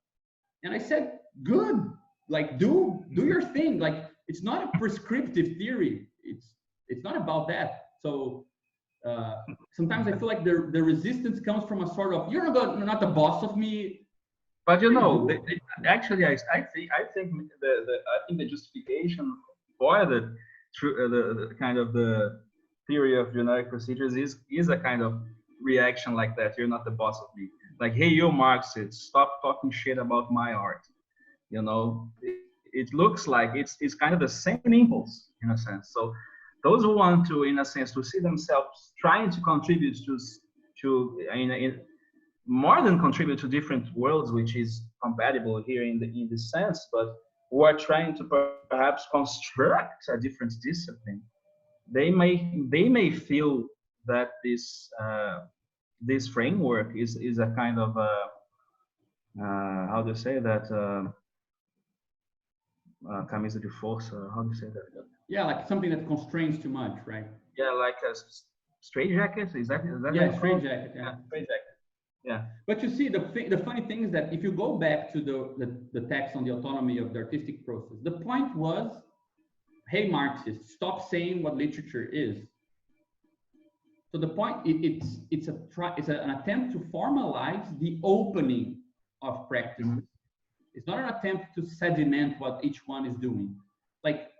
And I said, good, like do your thing. Like it's not a prescriptive theory. It's not about that. So sometimes I feel like the resistance comes from a sort of, you're not the boss of me. But you know, actually, I think the justification for the kind of the theory of generic procedures is a kind of reaction like that. You're not the boss of me. Like, hey, you Marxists, stop talking shit about my art. You know, it looks like it's kind of the same impulse in a sense. So those who want to, in a sense, to see themselves trying to contribute to in more than contribute to different worlds, which is compatible here in this sense, but who are trying to perhaps construct a different discipline, they may feel that this framework is a kind of how do you say that camisa de força, how do you say that? Yeah, like something that constrains too much, right? Yeah, like a straitjacket. Is that yeah, straitjacket? Yeah, straitjacket. Yeah. But you see, the funny thing is that if you go back to the text on the autonomy of the artistic process, the point was, hey Marxists, stop saying what literature is. So the point, it's an attempt to formalize the opening of practices. Mm-hmm. It's not an attempt to sediment what each one is doing. Like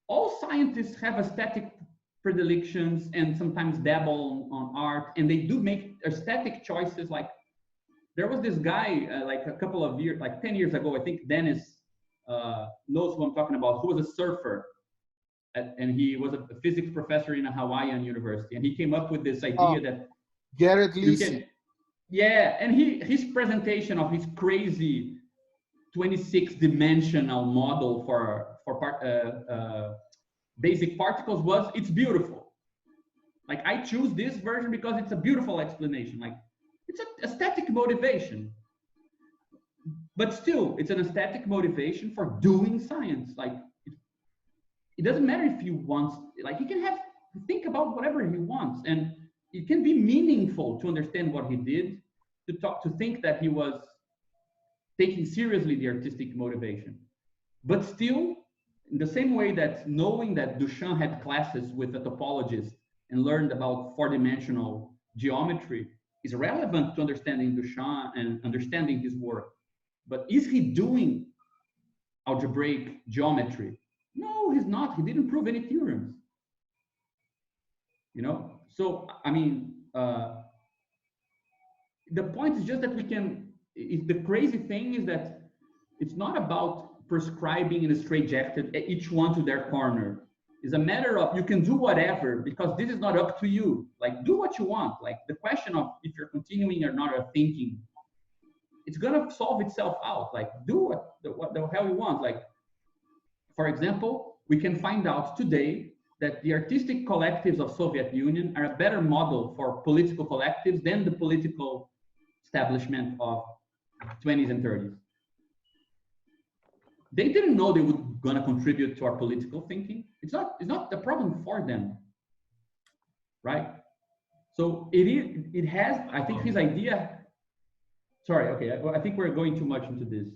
all scientists have aesthetic predilections and sometimes dabble on art, and they do make aesthetic choices. Like there was this guy like a couple of years, like 10 years ago, I think Dennis knows who I'm talking about, who was a surfer. And he was a physics professor in a Hawaiian university, and he came up with this idea that Garrett Leeson. Yeah, and his presentation of his crazy 26-dimensional model for basic particles was, it's beautiful. Like I choose this version because it's a beautiful explanation. Like it's an aesthetic motivation, but still it's an aesthetic motivation for doing science. Like it doesn't matter if he wants, like he can think about whatever he wants, and it can be meaningful to understand what he did, to think that he was taking seriously the artistic motivation. But still, in the same way that knowing that Duchamp had classes with a topologist and learned about four-dimensional geometry is relevant to understanding Duchamp and understanding his work. But is he doing algebraic geometry? No, he's not. He didn't prove any theorems. You know? So, I mean, the point is just that the crazy thing is that it's not about prescribing in a straitjacket each one to their corner. It's a matter of, you can do whatever, because this is not up to you. Like, do what you want. Like, the question of if you're continuing or not or thinking, it's gonna solve itself out. Like, do what the hell you want. Like, for example, we can find out today that the artistic collectives of Soviet Union are a better model for political collectives than the political establishment of 20s and 30s. They didn't know they were gonna contribute to our political thinking. It's not the problem for them, right? So it has, I think his idea, sorry, okay, I think we're going too much into this.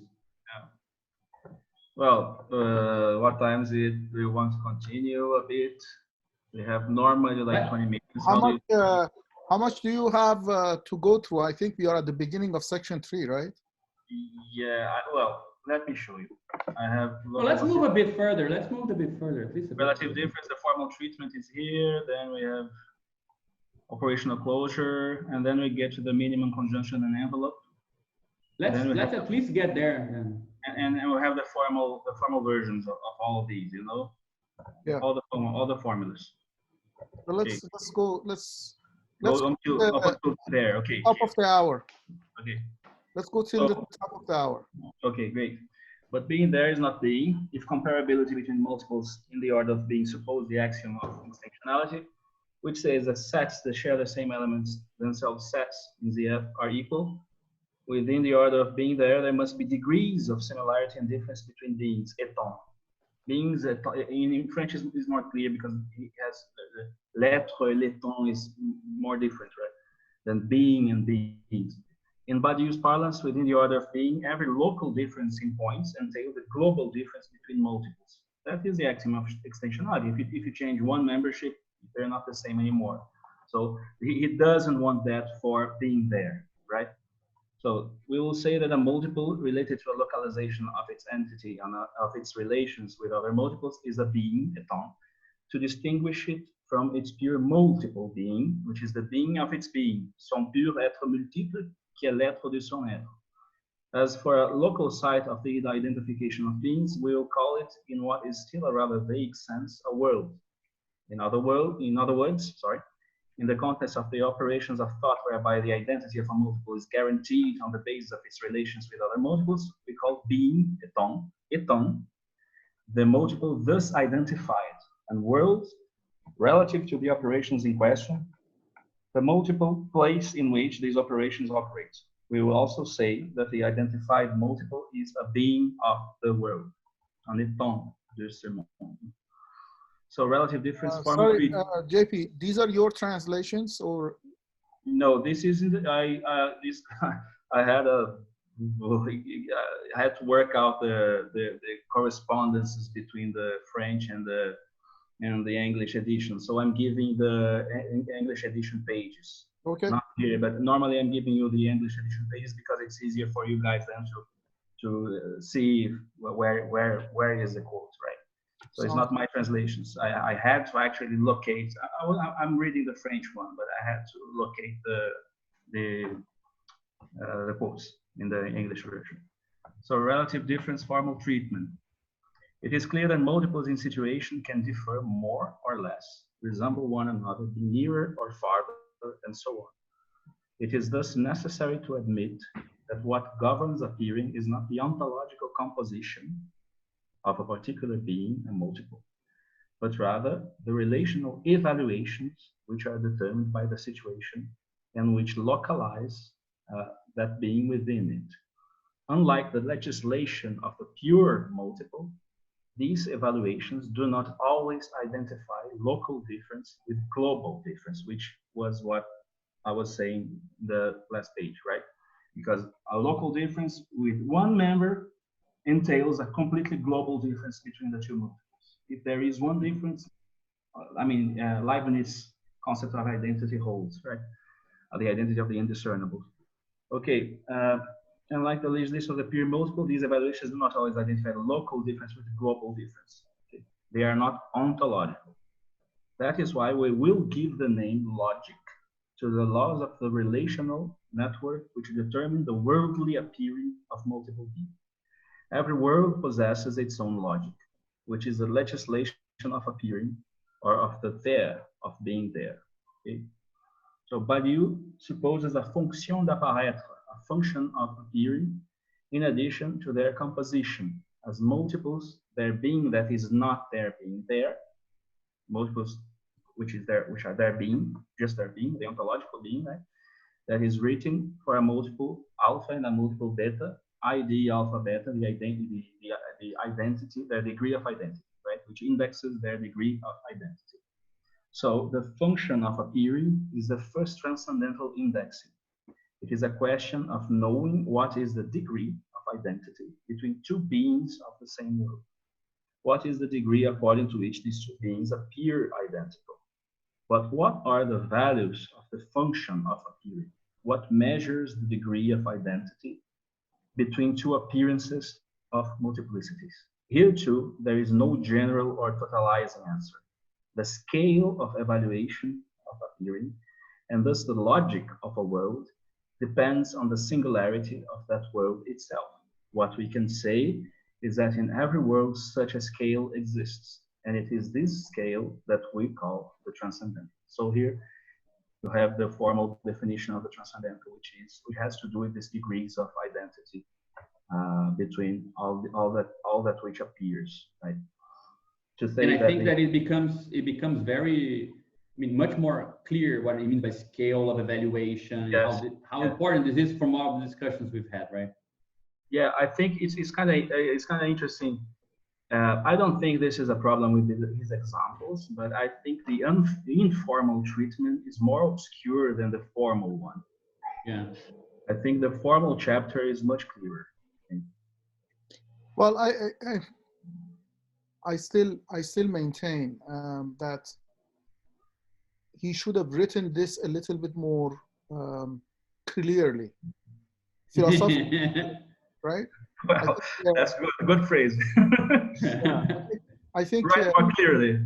Well, what time is it? Do you want to continue a bit? We have normally like 20 minutes. How much do you have to go through? I think we are at the beginning of section 3, right? Yeah, well, let me show you. I have. Well, let's move a bit further. Let's move a bit further. At least a relative difference, the formal treatment is here. Then we have operational closure, and then we get to the minimum conjunction and envelope. Let's at least get there. And we'll have the formal versions of all of these, you know. Yeah. All the formulas. So let's go. Let's go up until there. Okay. Top of the hour. Okay. Let's go till the top of the hour. Okay, great. But being there is not being. If comparability between multiples in the order of being suppose the axiom of distinctionality, which says that sets that share the same elements themselves sets in ZF are equal, Within the order of being there must be degrees of similarity and difference between beings, étant. Beings, in French is more clear because it has l'être, l'étant is more different, right, than being and beings. In Badiou's parlance, within the order of being, every local difference in points entails the global difference between multiples. That is the axiom of extensionality. If you change one membership, they're not the same anymore. So he doesn't want that for being there, right? So we will say that a multiple related to a localization of its entity and of its relations with other multiples is a being, étant, to distinguish it from its pure multiple being, which is the being of its being, son pur être multiple, qui est l'être de son être. As for a local site of the identification of beings, we will call it, in what is still a rather vague sense, a world. In other words, in the context of the operations of thought whereby the identity of a multiple is guaranteed on the basis of its relations with other multiples, we call being, étant, the multiple thus identified, and world, relative to the operations in question, the multiple place in which these operations operate. We will also say that the identified multiple is a being of the world, un étant de ce monde. So relative difference. Sorry, JP, these are your translations or? No, this isn't. I had I had to work out the correspondences between the French and the English edition. So I'm giving the English edition pages. Okay. Not here, but normally I'm giving you the English edition pages because it's easier for you guys then to see where is the quote, right? So it's not my translations. I had to actually locate. I'm reading the French one, but I had to locate the quotes in the English version. So relative difference, formal treatment. It is clear that multiples in situation can differ more or less, resemble one another, be nearer or farther, and so on. It is thus necessary to admit that what governs appearing is not the ontological composition of a particular being, a multiple, but rather the relational evaluations which are determined by the situation and which localize that being within it. Unlike the legislation of the pure multiple, these evaluations do not always identify local difference with global difference, which was what I was saying the last page, right? Because a local difference with one member entails a completely global difference between the two multiples. If there is one difference, I mean, Leibniz concept of identity holds, right? The identity of the indiscernible. Okay, and like the legislation of the pure multiple, these evaluations do not always identify the local difference with the global difference. Okay? They are not ontological. That is why we will give the name logic to the laws of the relational network which determine the worldly appearing of multiple beings. Every world possesses its own logic, which is the legislation of appearing or of the there, of being there. Okay? So Badiou supposes a fonction d'apparaître, a function of appearing, in addition to their composition as multiples, their being that is not their being there, multiples which are their being, just their being, the ontological being, right? That is written for a multiple alpha and a multiple beta, ID alpha beta, the identity, their degree of identity, right? Which indexes their degree of identity. So the function of appearing is the first transcendental indexing. It is a question of knowing what is the degree of identity between two beings of the same world. What is the degree according to which these two beings appear identical? But what are the values of the function of appearing? What measures the degree of identity between two appearances of multiplicities? Here too, there is no general or totalizing answer. The scale of evaluation of appearing, and thus the logic of a world, depends on the singularity of that world itself. What we can say is that in every world such a scale exists, and it is this scale that we call the transcendental. So here you have the formal definition of the transcendental, which has to do with these degrees of identity between all that which appears, right? And I think that it becomes very mean, much more clear what I mean by scale of evaluation, Yes. and how important this is from all the discussions we've had, right? Yeah, I think it's kind of interesting. I don't think this is a problem with his examples, but I think the informal treatment is more obscure than the formal one. Yeah. I think the formal chapter is much clearer. Well, I still maintain that he should have written this a little bit more clearly, philosophically, right? Well, that's good phrase. I think right more clearly.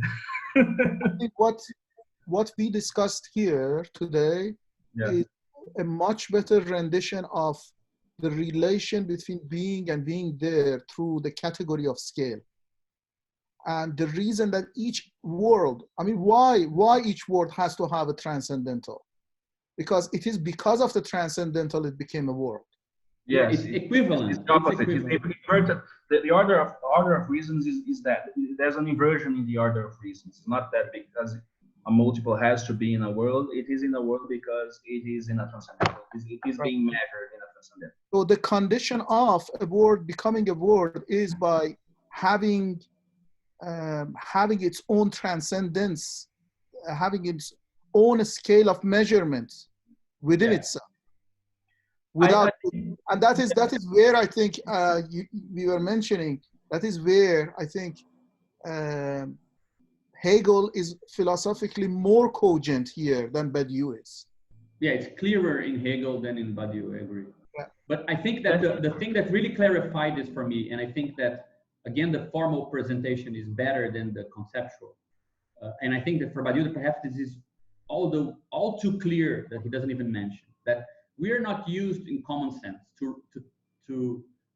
I think what we discussed here today is a much better rendition of the relation between being and being there through the category of scale. And the reason that each world, I mean, why each world has to have a transcendental? Because it is because of the transcendental it became a world. Yes, it's equivalent. It's the opposite. The order of reasons is that there's an inversion in the order of reasons. Not that because a multiple has to be in a world. It is in a world because it is in a transcendental. It is being measured in a transcendental. So the condition of a word becoming a word is by having its own transcendence, having its own scale of measurement within itself. Without, and that is where I think we were mentioning. That is where I think Hegel is philosophically more cogent here than Badiou is. Yeah, it's clearer in Hegel than in Badiou. I agree. Yeah. But I think that the thing that really clarified this for me, and I think that again the formal presentation is better than the conceptual, and I think that for Badiou perhaps this is all too clear that he doesn't even mention that. We are not used in common sense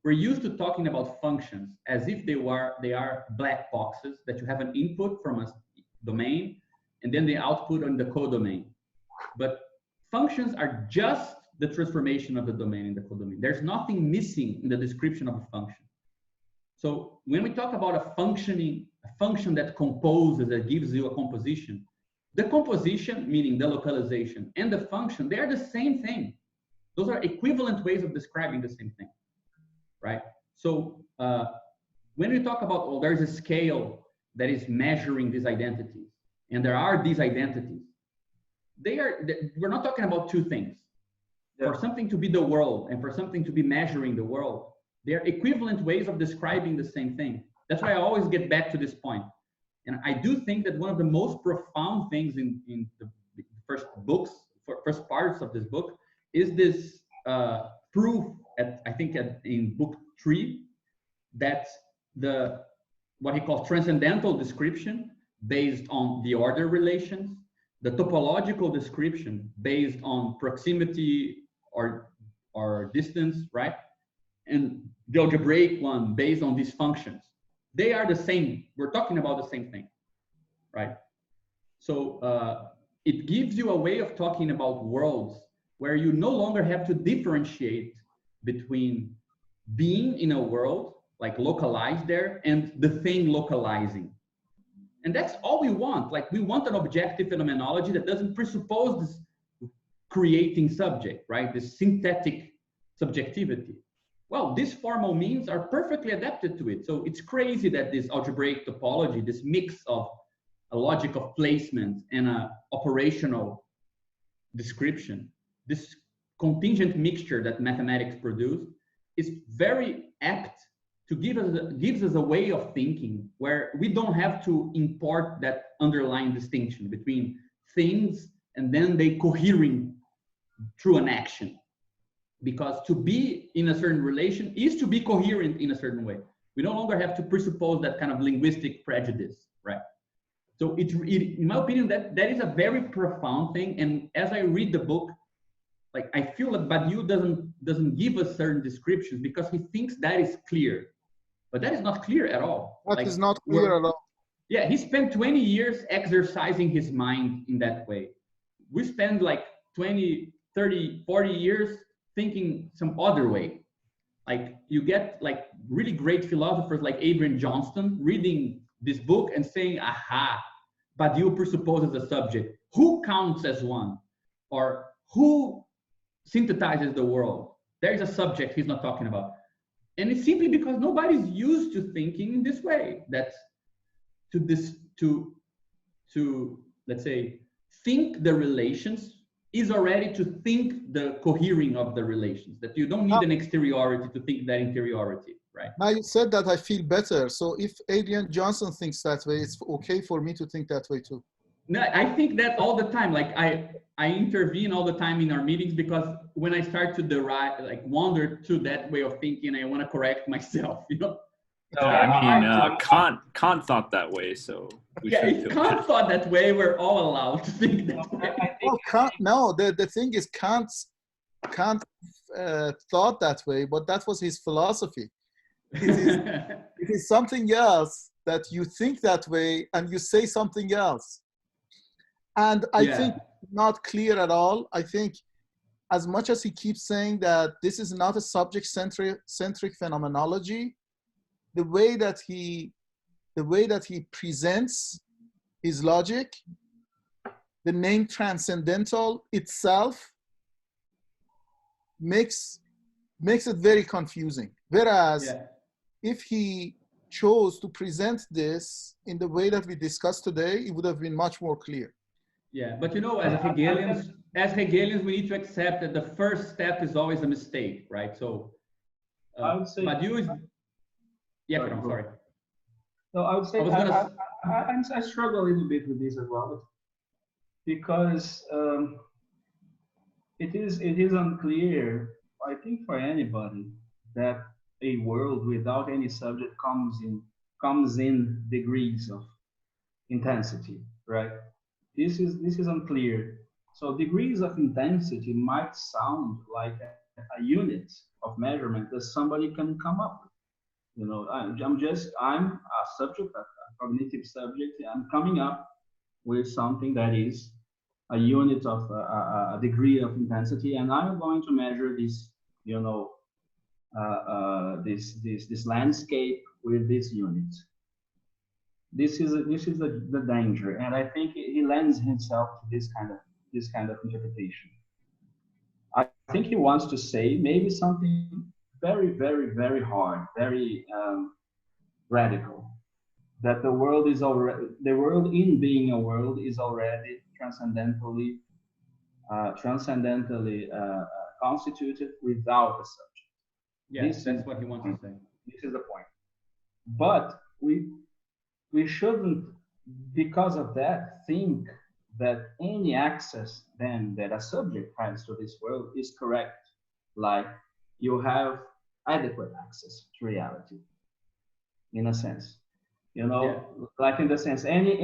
we're used to talking about functions as if they are black boxes that you have an input from a domain and then the output on the codomain. But functions are just the transformation of the domain in the codomain. There's nothing missing in the description of a function. So when we talk about a function that composes, that gives you a composition, the composition, meaning the localization, and the function, they are the same thing. Those are equivalent ways of describing the same thing, right? So when we talk about, well, there's a scale that is measuring these identities, and there are these identities, we're not talking about two things. For something to be the world and for something to be measuring the world, they're equivalent ways of describing the same thing. That's why I always get back to this point. And I do think that one of the most profound things in the first parts of this book is this proof in book 3 that what he calls transcendental description based on the order relations, the topological description based on proximity or distance, right? And the algebraic one based on these functions. They are the same. We're talking about the same thing, right? So it gives you a way of talking about worlds where you no longer have to differentiate between being in a world, like localized there, and the thing localizing. And that's all we want. Like, we want an objective phenomenology that doesn't presuppose this creating subject, right? This synthetic subjectivity. Well, these formal means are perfectly adapted to it. So it's crazy that this algebraic topology, this mix of a logic of placement and an operational description, this contingent mixture that mathematics produce is very apt to gives us a way of thinking where we don't have to import that underlying distinction between things and then they cohering through an action. Because to be in a certain relation is to be coherent in a certain way. We no longer have to presuppose that kind of linguistic prejudice, right? So in my opinion, that is a very profound thing. And as I read the book, like, I feel that Badiou doesn't give us certain descriptions because he thinks that is clear, but that is not clear at all. That is not clear at all. Yeah, he spent 20 years exercising his mind in that way. We spend like 20, 30, 40 years thinking some other way. Like, you get like really great philosophers like Adrian Johnston reading this book and saying, aha, Badiou presupposes a subject. who counts as one, or who synthesizes the world. There is a subject he's not talking about. And it's simply because nobody's used to thinking in this way. That to let's say, think the relations is already to think the cohering of the relations, that you don't need an exteriority to think that interiority, right? Now you said that, I feel better. So if Adrian Johnson thinks that way, it's okay for me to think that way too. No, I think that all the time. Like I intervene all the time in our meetings, because when I start to derive, like wander to that way of thinking, I want to correct myself, you know? No, I mean, Kant thought that way, so we Yeah, should if feel Kant bad. thought that way, we're all allowed to think that way. Oh, Kant, no, the thing is Kant thought that way, but that was his philosophy. It is something else that you think that way and you say something else. And I think not clear at all. I think as much as he keeps saying that this is not a subject-centric phenomenology, the way that he presents his logic, the name transcendental itself makes it very confusing. Whereas if he chose to present this in the way that we discussed today, it would have been much more clear. Yeah, but you know, as Hegelians, we need to accept that the first step is always a mistake, right? So, I would say, Badiou is. Yeah, I'm sorry. No, I would say I struggle a little bit with this as well, because it is unclear, I think, for anybody, that a world without any subject comes in degrees of intensity, right? This is unclear. So degrees of intensity might sound like a unit of measurement that somebody can come up with. You know, I'm a subject, a cognitive subject. I'm coming up with something that is a unit of a degree of intensity, and I'm going to measure this, you know, this landscape with this unit. This is the danger, and I think he lends himself to this kind of interpretation. I think he wants to say maybe something very, very, very hard, very radical, that the world in being a world is already transcendentally constituted without a subject. Yes, that's what he wants to say. This is the point. But we shouldn't, because of that, think that any access then that a subject has to this world is correct. Like you have adequate access to reality, in a sense. You know, like in the sense, any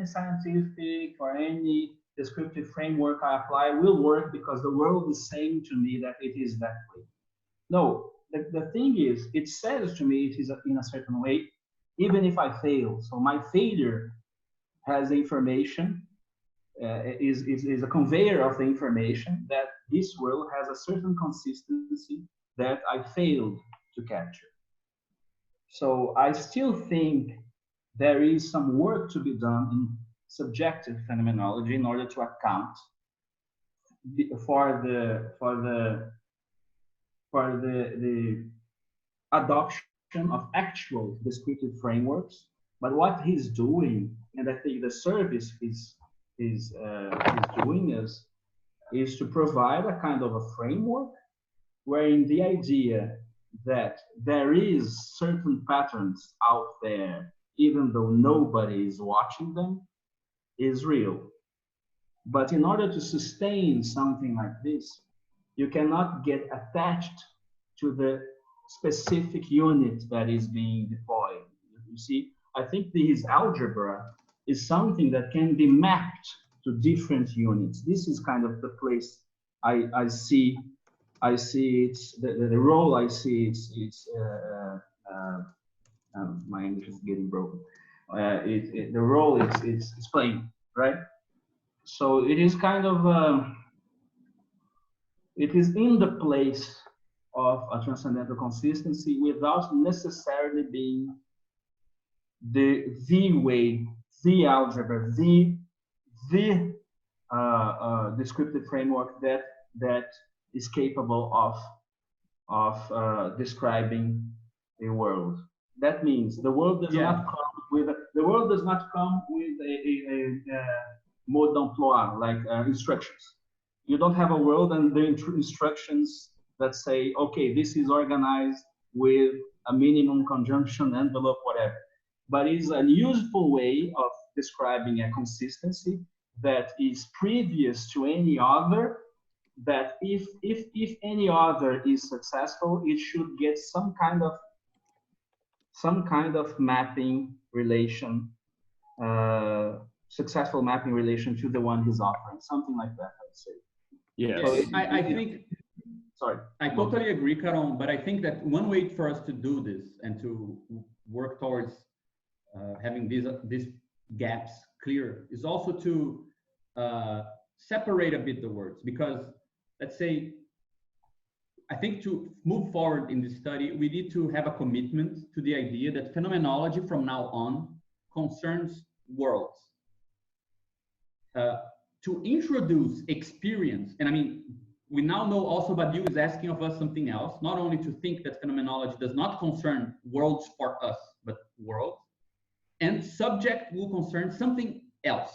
scientific or any descriptive framework I apply will work because the world is saying to me that it is that way. No, the thing is, it says to me it is in a certain way, even if I fail. So my failure has information, is a conveyor of the information that this world has a certain consistency that I failed to capture. So I still think there is some work to be done in subjective phenomenology in order to account for the adoption of actual descriptive frameworks. But what he's doing, and I think the service he's doing is to provide a kind of a framework wherein the idea that there is certain patterns out there, even though nobody is watching them, is real. But in order to sustain something like this, you cannot get attached to the specific unit that is being deployed. You see, I think his algebra is something that can be mapped to different units. This is kind of the place I see it's the role I see it's my English is getting broken. The role it's playing, right? So it is kind of it is in the place of a transcendental consistency without necessarily being the way, the algebra, the descriptive framework that is capable of describing a world. That means the world does not come with a mode d'emploi like instructions. You don't have a world and the instructions that say, okay, this is organized with a minimum conjunction envelope, whatever. But it's a useful way of describing a consistency that is previous to any other, that if any other is successful, it should get some kind of mapping relation, successful mapping relation to the one he's offering, something like that, I would say. Yeah, So I think, sorry. I totally agree, Caron, but I think that one way for us to do this and to work towards having these gaps clear is also to separate a bit the words, because let's say, I think to move forward in this study, we need to have a commitment to the idea that phenomenology from now on concerns worlds. To introduce experience, and I mean, we now know also Badiou is asking of us something else, not only to think that phenomenology does not concern worlds for us, but worlds, and subject will concern something else.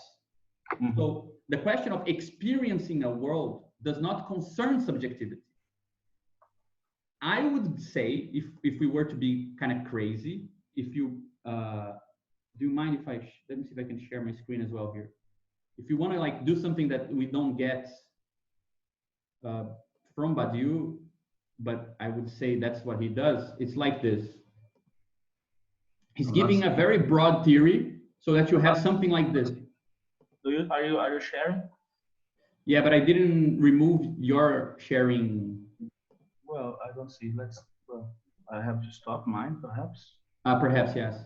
Mm-hmm. So the question of experiencing a world does not concern subjectivity. I would say, if we were to be kind of crazy, if you, do you mind if let me see if I can share my screen as well here. If you want to like do something that we don't get from Badiou, but I would say that's what he does, it's like this. He's giving a very broad theory so that you have something like this. Are you sharing? Yeah, but I didn't remove your sharing. Well, I don't see. Well, I have to stop mine, perhaps. Perhaps, yes.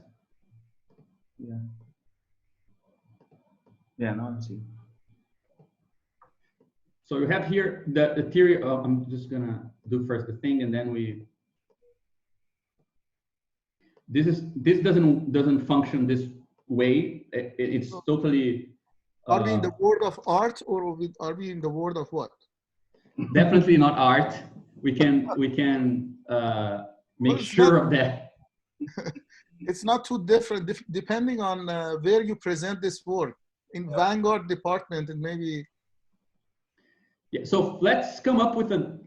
Yeah. Yeah, now I see. So you have here the theory. I'm just gonna do first the thing, and then we. This doesn't function this way. It's totally. Are we in the world of art, or are we in the world of what? Definitely not art. We can make sure of that. It's not too different depending on where you present this work. In Vanguard department, and maybe. Yeah. So let's come up with a.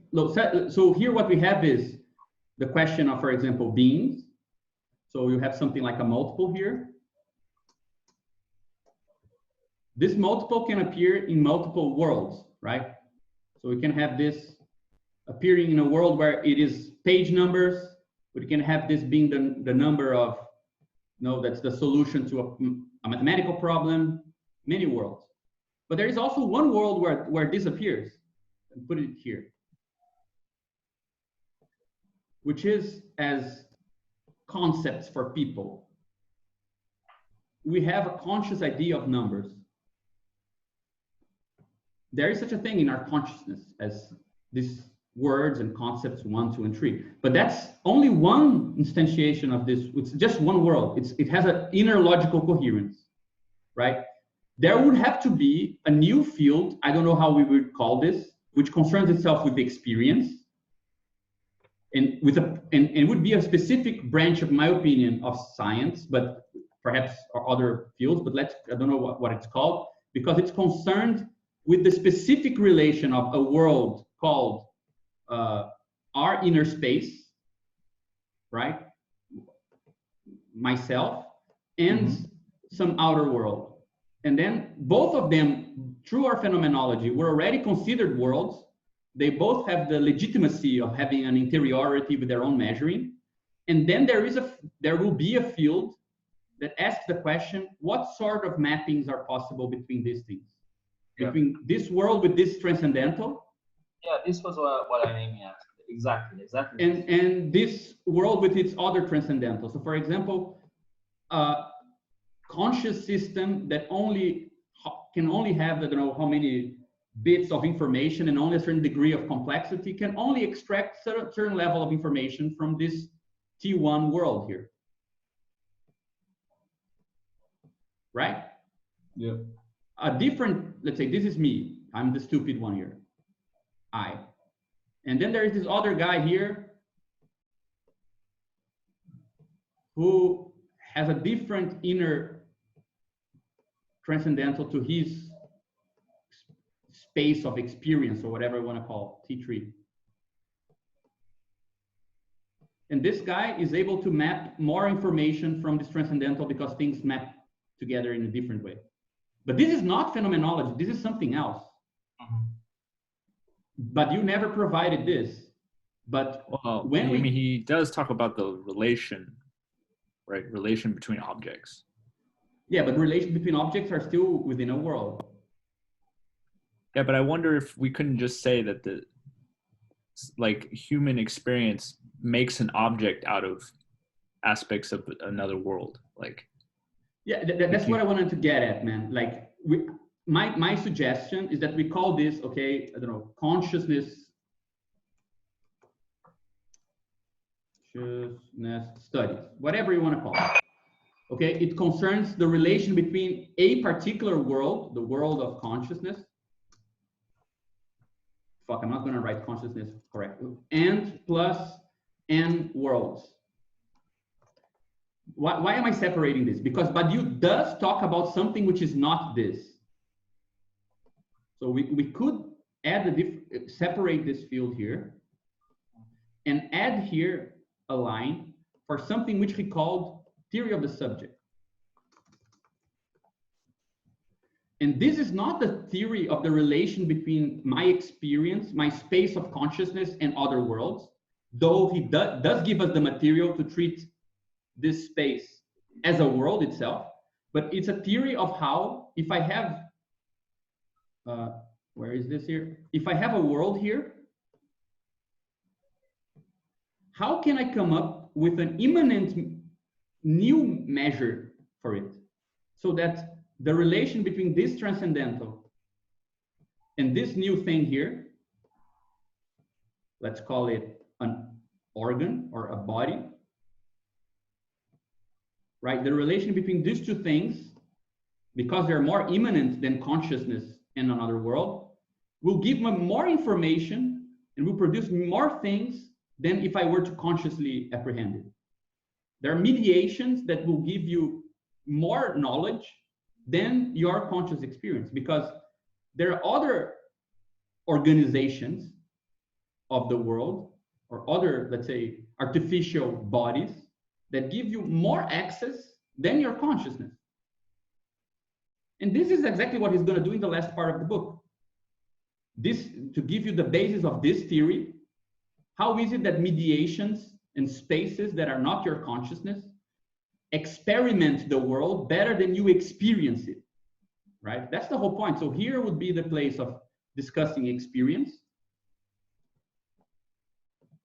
So here what we have is the question of, for example, beings. So you have something like a multiple here. This multiple can appear in multiple worlds, right? So we can have this appearing in a world where it is page numbers. We can have this being the number of, that's the solution to a mathematical problem, many worlds. But there is also one world where this appears, and put it here, which is as concepts for people. We have a conscious idea of numbers. There is such a thing in our consciousness as these words and concepts 1, 2, and 3. But that's only one instantiation of this. It's just one world. It has an inner logical coherence, right? There would have to be a new field, I don't know how we would call this, which concerns itself with the experience. And it would be a specific branch, of my opinion, of science, but perhaps other fields, but I don't know what it's called, because it's concerned with the specific relation of a world called our inner space, right? Myself, and some outer world. And then both of them, through our phenomenology, were already considered worlds. They both have the legitimacy of having an interiority with their own measuring. And then there will be a field that asks the question, what sort of mappings are possible between these things? Yeah. Between this world with this transcendental. Yeah, this was what I'm aiming at. Exactly. And this world with its other transcendental. So for example, conscious system that can only have, I don't know how many bits of information and only a certain degree of complexity, can only extract certain level of information from this T1 world here. Right? Yeah. a different, let's say this is me, I'm the stupid one here, I. And then there is this other guy here who has a different inner transcendental to his space of experience, or whatever you want to call it, T3. And this guy is able to map more information from this transcendental because things map together in a different way. But this is not phenomenology, this is something else. But you never provided this. But well, I mean, he does talk about the relation, right? Relation between objects. Yeah, but relations between objects are still within a world. Yeah, but I wonder if we couldn't just say that the like human experience makes an object out of aspects of another world. Like, yeah, that's what I wanted to get at, man. Like, my suggestion is that we call this, okay, I don't know, consciousness studies, whatever you want to call it. Okay, it concerns the relation between a particular world, the world of consciousness. Fuck, I'm not going to write consciousness correctly. And plus n worlds. Why am I separating this? Because Badiou does talk about something which is not this. So we could add separate this field here and add here a line for something which he called theory of the subject. And this is not the theory of the relation between my experience, my space of consciousness, and other worlds, though he does give us the material to treat this space as a world itself. But it's a theory of how, if I have, where is this here? If I have a world here, how can I come up with an immanent new measure for it, so that the relation between this transcendental and this new thing here, let's call it an organ or a body, right? The relation between these two things, because they're more immanent than consciousness in another world, will give me more information and will produce more things than if I were to consciously apprehend it. There are mediations that will give you more knowledge than your conscious experience, because there are other organizations of the world or other, let's say, artificial bodies that give you more access than your consciousness. And this is exactly what he's going to do in the last part of the book. This, to give you the basis of this theory, how is it that mediations and spaces that are not your consciousness experiment the world better than you experience it, right? That's the whole point. So here would be the place of discussing experience.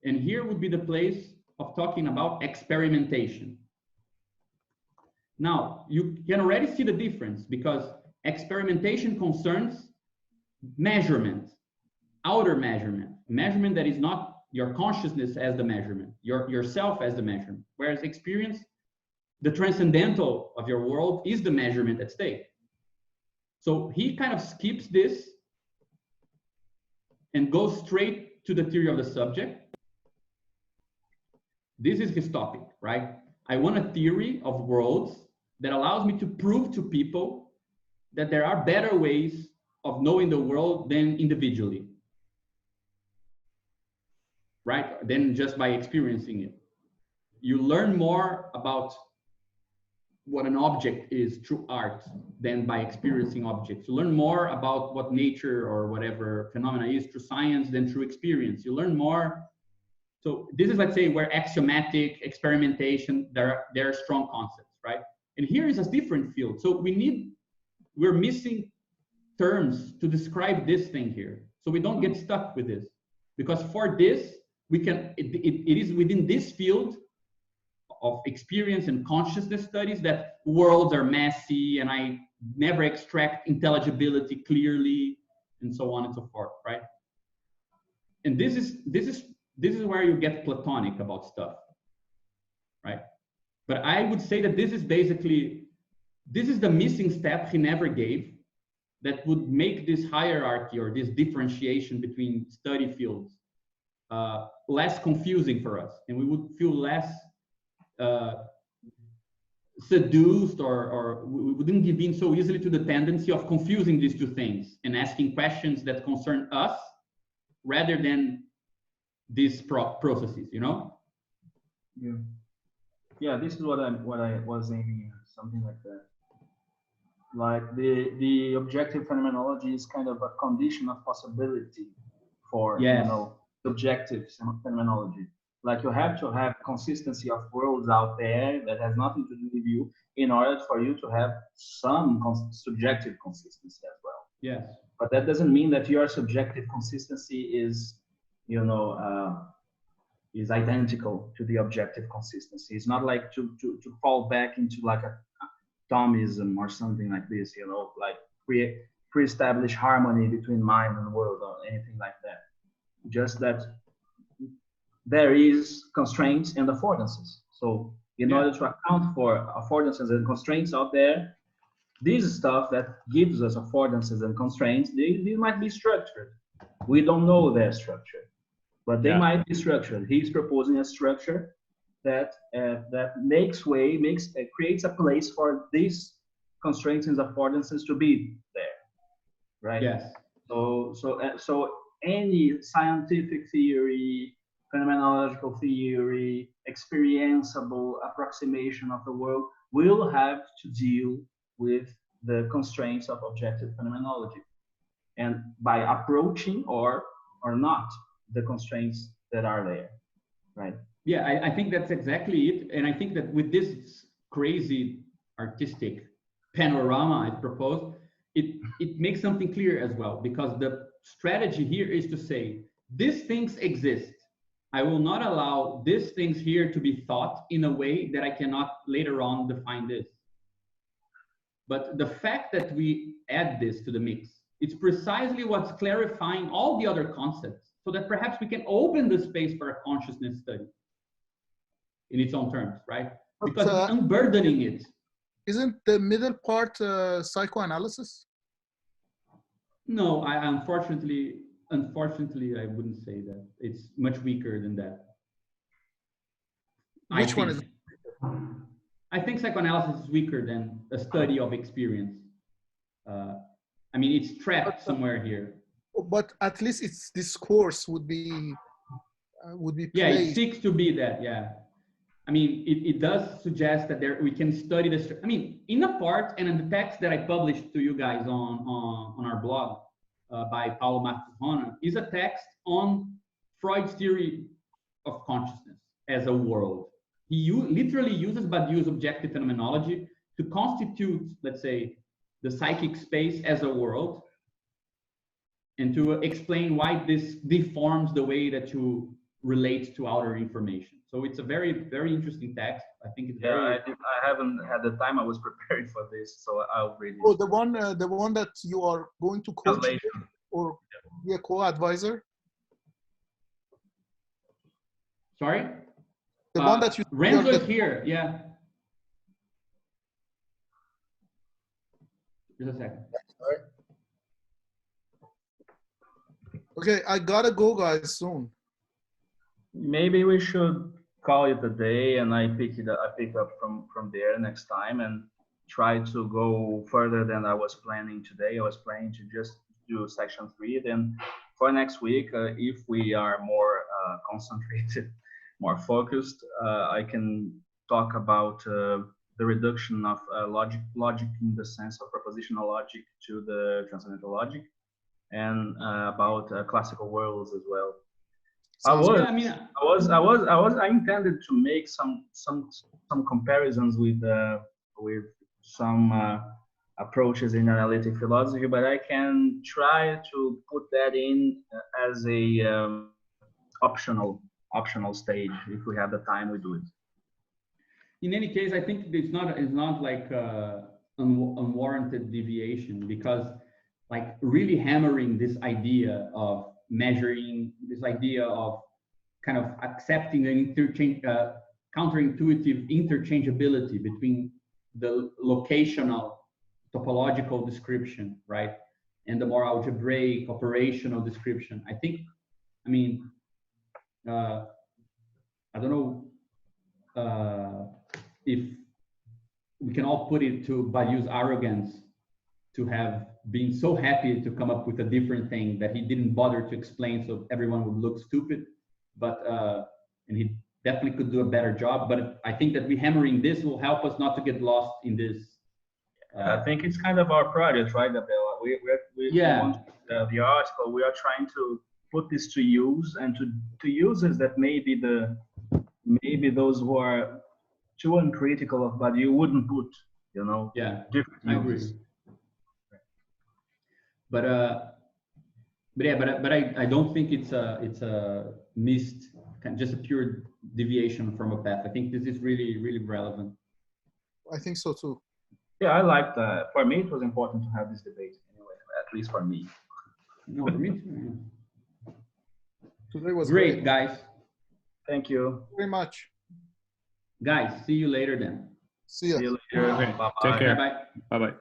And here would be the place of talking about experimentation. Now, you can already see the difference, because experimentation concerns measurement, outer measurement, measurement that is not your consciousness as the measurement, yourself as the measurement, whereas experience, the transcendental of your world, is the measurement at stake. So he kind of skips this and goes straight to the theory of the subject. This is his topic, right? I want a theory of worlds that allows me to prove to people that there are better ways of knowing the world than individually, right? Than just by experiencing it. You learn more about what an object is through art than by experiencing objects. You learn more about what nature or whatever phenomena is through science than through experience. You learn more. So this is, let's say, where axiomatic experimentation, there are strong concepts, right? And here is a different field. So we're missing terms to describe this thing here. So we don't get stuck with this, because for this, we can, it is within this field of experience and consciousness studies that worlds are messy and I never extract intelligibility clearly, and so on and so forth, right? And this is where you get Platonic about stuff, right? But I would say that this is basically, this is the missing step he never gave, that would make this hierarchy or this differentiation between study fields less confusing for us, and we would feel less seduced, or we wouldn't give in so easily to the tendency of confusing these two things and asking questions that concern us rather than these processes, you know? Yeah. Yeah, this is what I was aiming at, something like that. Like the objective phenomenology is kind of a condition of possibility for, Yes. you know, subjective phenomenology. Like you have to have consistency of worlds out there that has nothing to do with you in order for you to have some subjective consistency as well. Yes. But that doesn't mean that your subjective consistency is, you know, is identical to the objective consistency. It's not like to fall back into like a Thomism or something like this, you know, like pre-establish harmony between mind and world or anything like that. Just that there is constraints and affordances. So in order to account for affordances and constraints out there, this stuff that gives us affordances and constraints, they might be structured. We don't know their structure, but they might be structured. He's proposing a structure that creates a place for these constraints and affordances to be there, right? Yes. So any scientific theory, phenomenological theory, experienceable approximation of the world will have to deal with the constraints of objective phenomenology, and by approaching or not the constraints that are there, right? Yeah, I think that's exactly it. And I think that with this crazy artistic panorama I propose, it makes something clear as well, because the strategy here is to say, these things exist. I will not allow these things here to be thought in a way that I cannot later on define this. But the fact that we add this to the mix, it's precisely what's clarifying all the other concepts, so that perhaps we can open the space for a consciousness study in its own terms, right? Because it's unburdening it. Isn't the middle part psychoanalysis? No, unfortunately, I wouldn't say that. It's much weaker than that. Which one is? I think psychoanalysis is weaker than a study of experience. I mean, it's trapped somewhere here. But at least its discourse would be placed. Yeah, it seeks to be that. Yeah, I mean, it does suggest that we can study this. I mean, in a part, and in the text that I published to you guys on our blog by Paulo Martins is a text on Freud's theory of consciousness as a world. He literally uses Badiou's objective phenomenology to constitute, let's say, the psychic space as a world, and to explain why this deforms the way that you relate to outer information. So it's a very, very interesting text. I think it's very... I haven't had the time. I was preparing for this, so I'll read it. Oh, the one that you are going to coach or be a co-advisor? Sorry? The one that you... Renzo is here, yeah. Just a second. Okay, I gotta go, guys, soon. Maybe we should call it a day, and I pick up from there next time and try to go further than I was planning today. I was planning to just do section 3. Then for next week, if we are more concentrated, more focused, I can talk about the reduction of logic in the sense of propositional logic to the transcendental logic, and about classical worlds as well. I intended to make some comparisons with some approaches in analytic philosophy, but I can try to put that in as a optional stage. If we have the time, we do it. In any case, I think it's not like unwarranted deviation, because like really hammering this idea of measuring, this idea of kind of accepting an counterintuitive interchangeability between the locational topological description, right, and the more algebraic operational description. I think, I mean, I don't know if we can all put it to Badiou's arrogance to have been so happy to come up with a different thing that he didn't bother to explain so everyone would look stupid, but and he definitely could do a better job. But I think that hammering this will help us not to get lost in this. I think it's kind of our project, right, Abel? We want the article. We are trying to put this to use, and to users that maybe those who are too uncritical of Badiou wouldn't put, you know. Yeah, different I agree. But I don't think it's a missed, just a pure deviation from a path. I think this is really relevant. I think so too. Yeah, I like that. For me, it was important to have this debate anyway, at least for me. No, for me too. Today was great, guys. Thank you very much. Guys, see you later then. See ya. See you later. Okay. Take care. Bye-bye. Bye-bye.